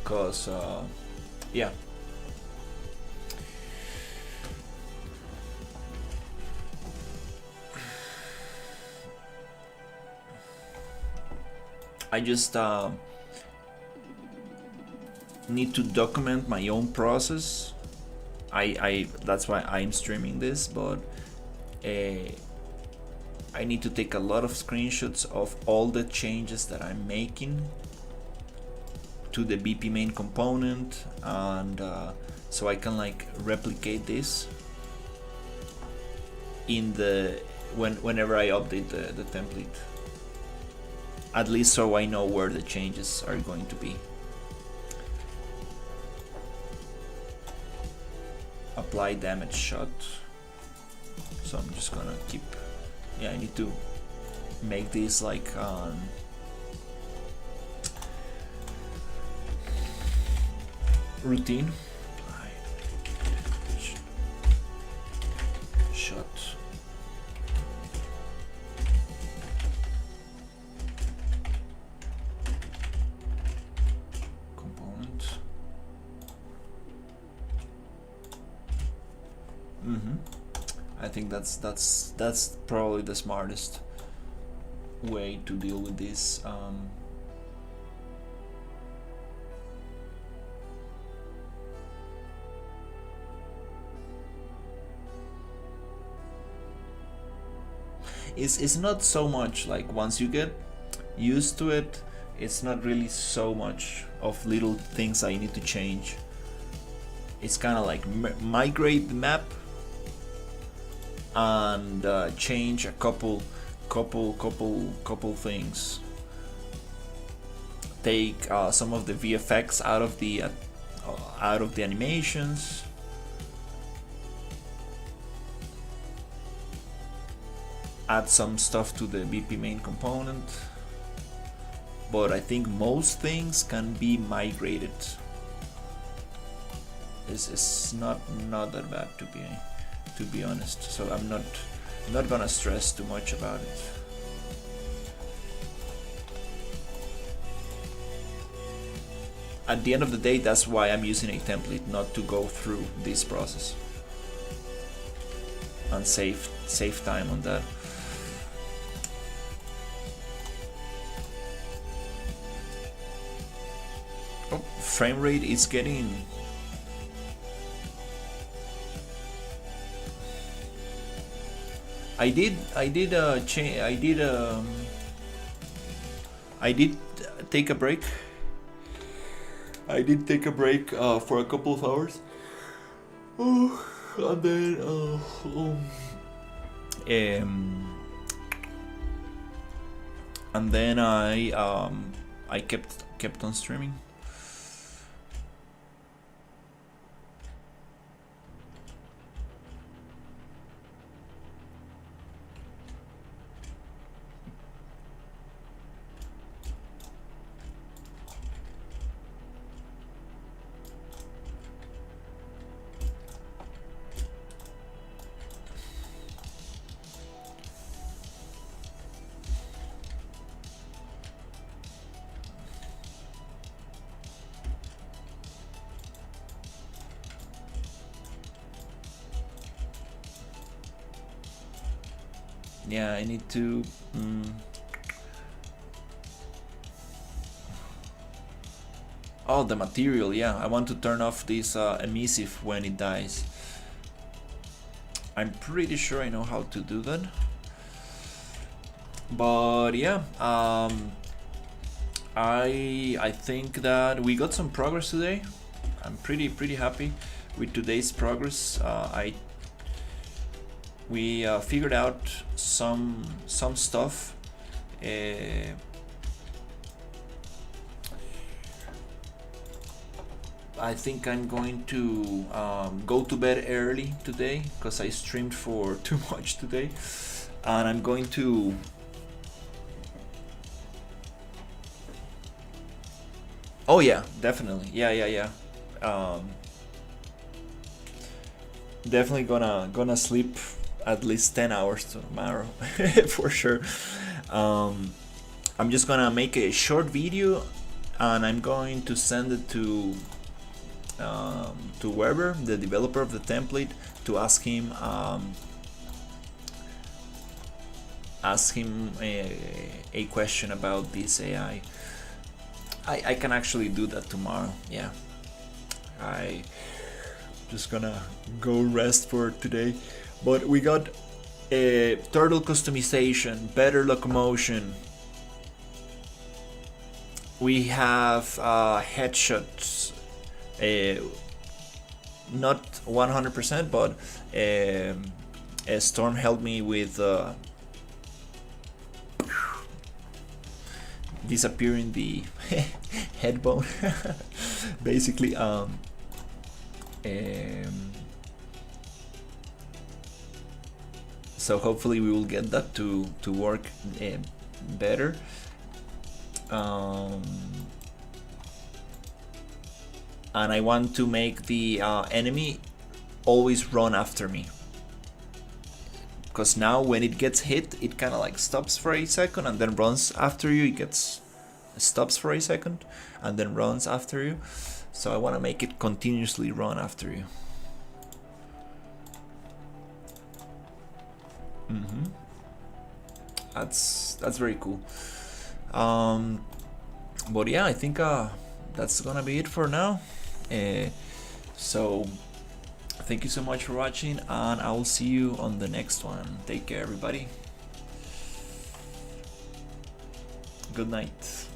Speaker 1: Cause yeah. I just need to document my own process. I that's why I'm streaming this, but I need to take a lot of screenshots of all the changes that I'm making to the BP main component, and so I can like replicate this in whenever I update the template. At least so I know where the changes are going to be. Apply damage shot. So I'm just gonna keep. Yeah, I need to make this like routine. Shot. Component. I think that's probably the smartest way to deal with this. It's not so much like once you get used to it, it's not really so much of little things I need to change. It's kind of like migrate the map and change a couple things. Take some of the VFX out of the animations. Add some stuff to the BP main component, but I think most things can be migrated. It's not that bad to be honest. So I'm not gonna stress too much about it. At the end of the day, that's why I'm using a template, not to go through this process and save time on that. Oh, frame rate is getting. I did take a break. I did take a break for a couple of hours. And then I kept on streaming. Yeah, I need to Oh, the material, yeah. I want to turn off this emissive when it dies. I'm pretty sure I know how to do that. But yeah, I think that we got some progress today. I'm pretty happy with today's progress. We figured out some stuff. I think I'm going to go to bed early today because I streamed for too much today, and I'm going to oh yeah, definitely, yeah. Definitely gonna sleep at least 10 hours tomorrow for sure. I'm just gonna make a short video and I'm going to send it to Weber, the developer of the template, to ask him a question about this AI. I can actually do that tomorrow. Yeah, I just gonna go rest for today. But we got a turtle customization, better locomotion. We have headshots, not 100%, but Storm helped me with disappearing the head bone. Basically, so hopefully we will get that to work better. And I want to make the enemy always run after me, because now when it gets hit, it kind of like stops for a second and then runs after you. It stops for a second and then runs after you. So I want to make it continuously run after you. That's very cool. But yeah, I think that's gonna be it for now. So thank you so much for watching, and I will see you on the next one. Take care, everybody. Good night.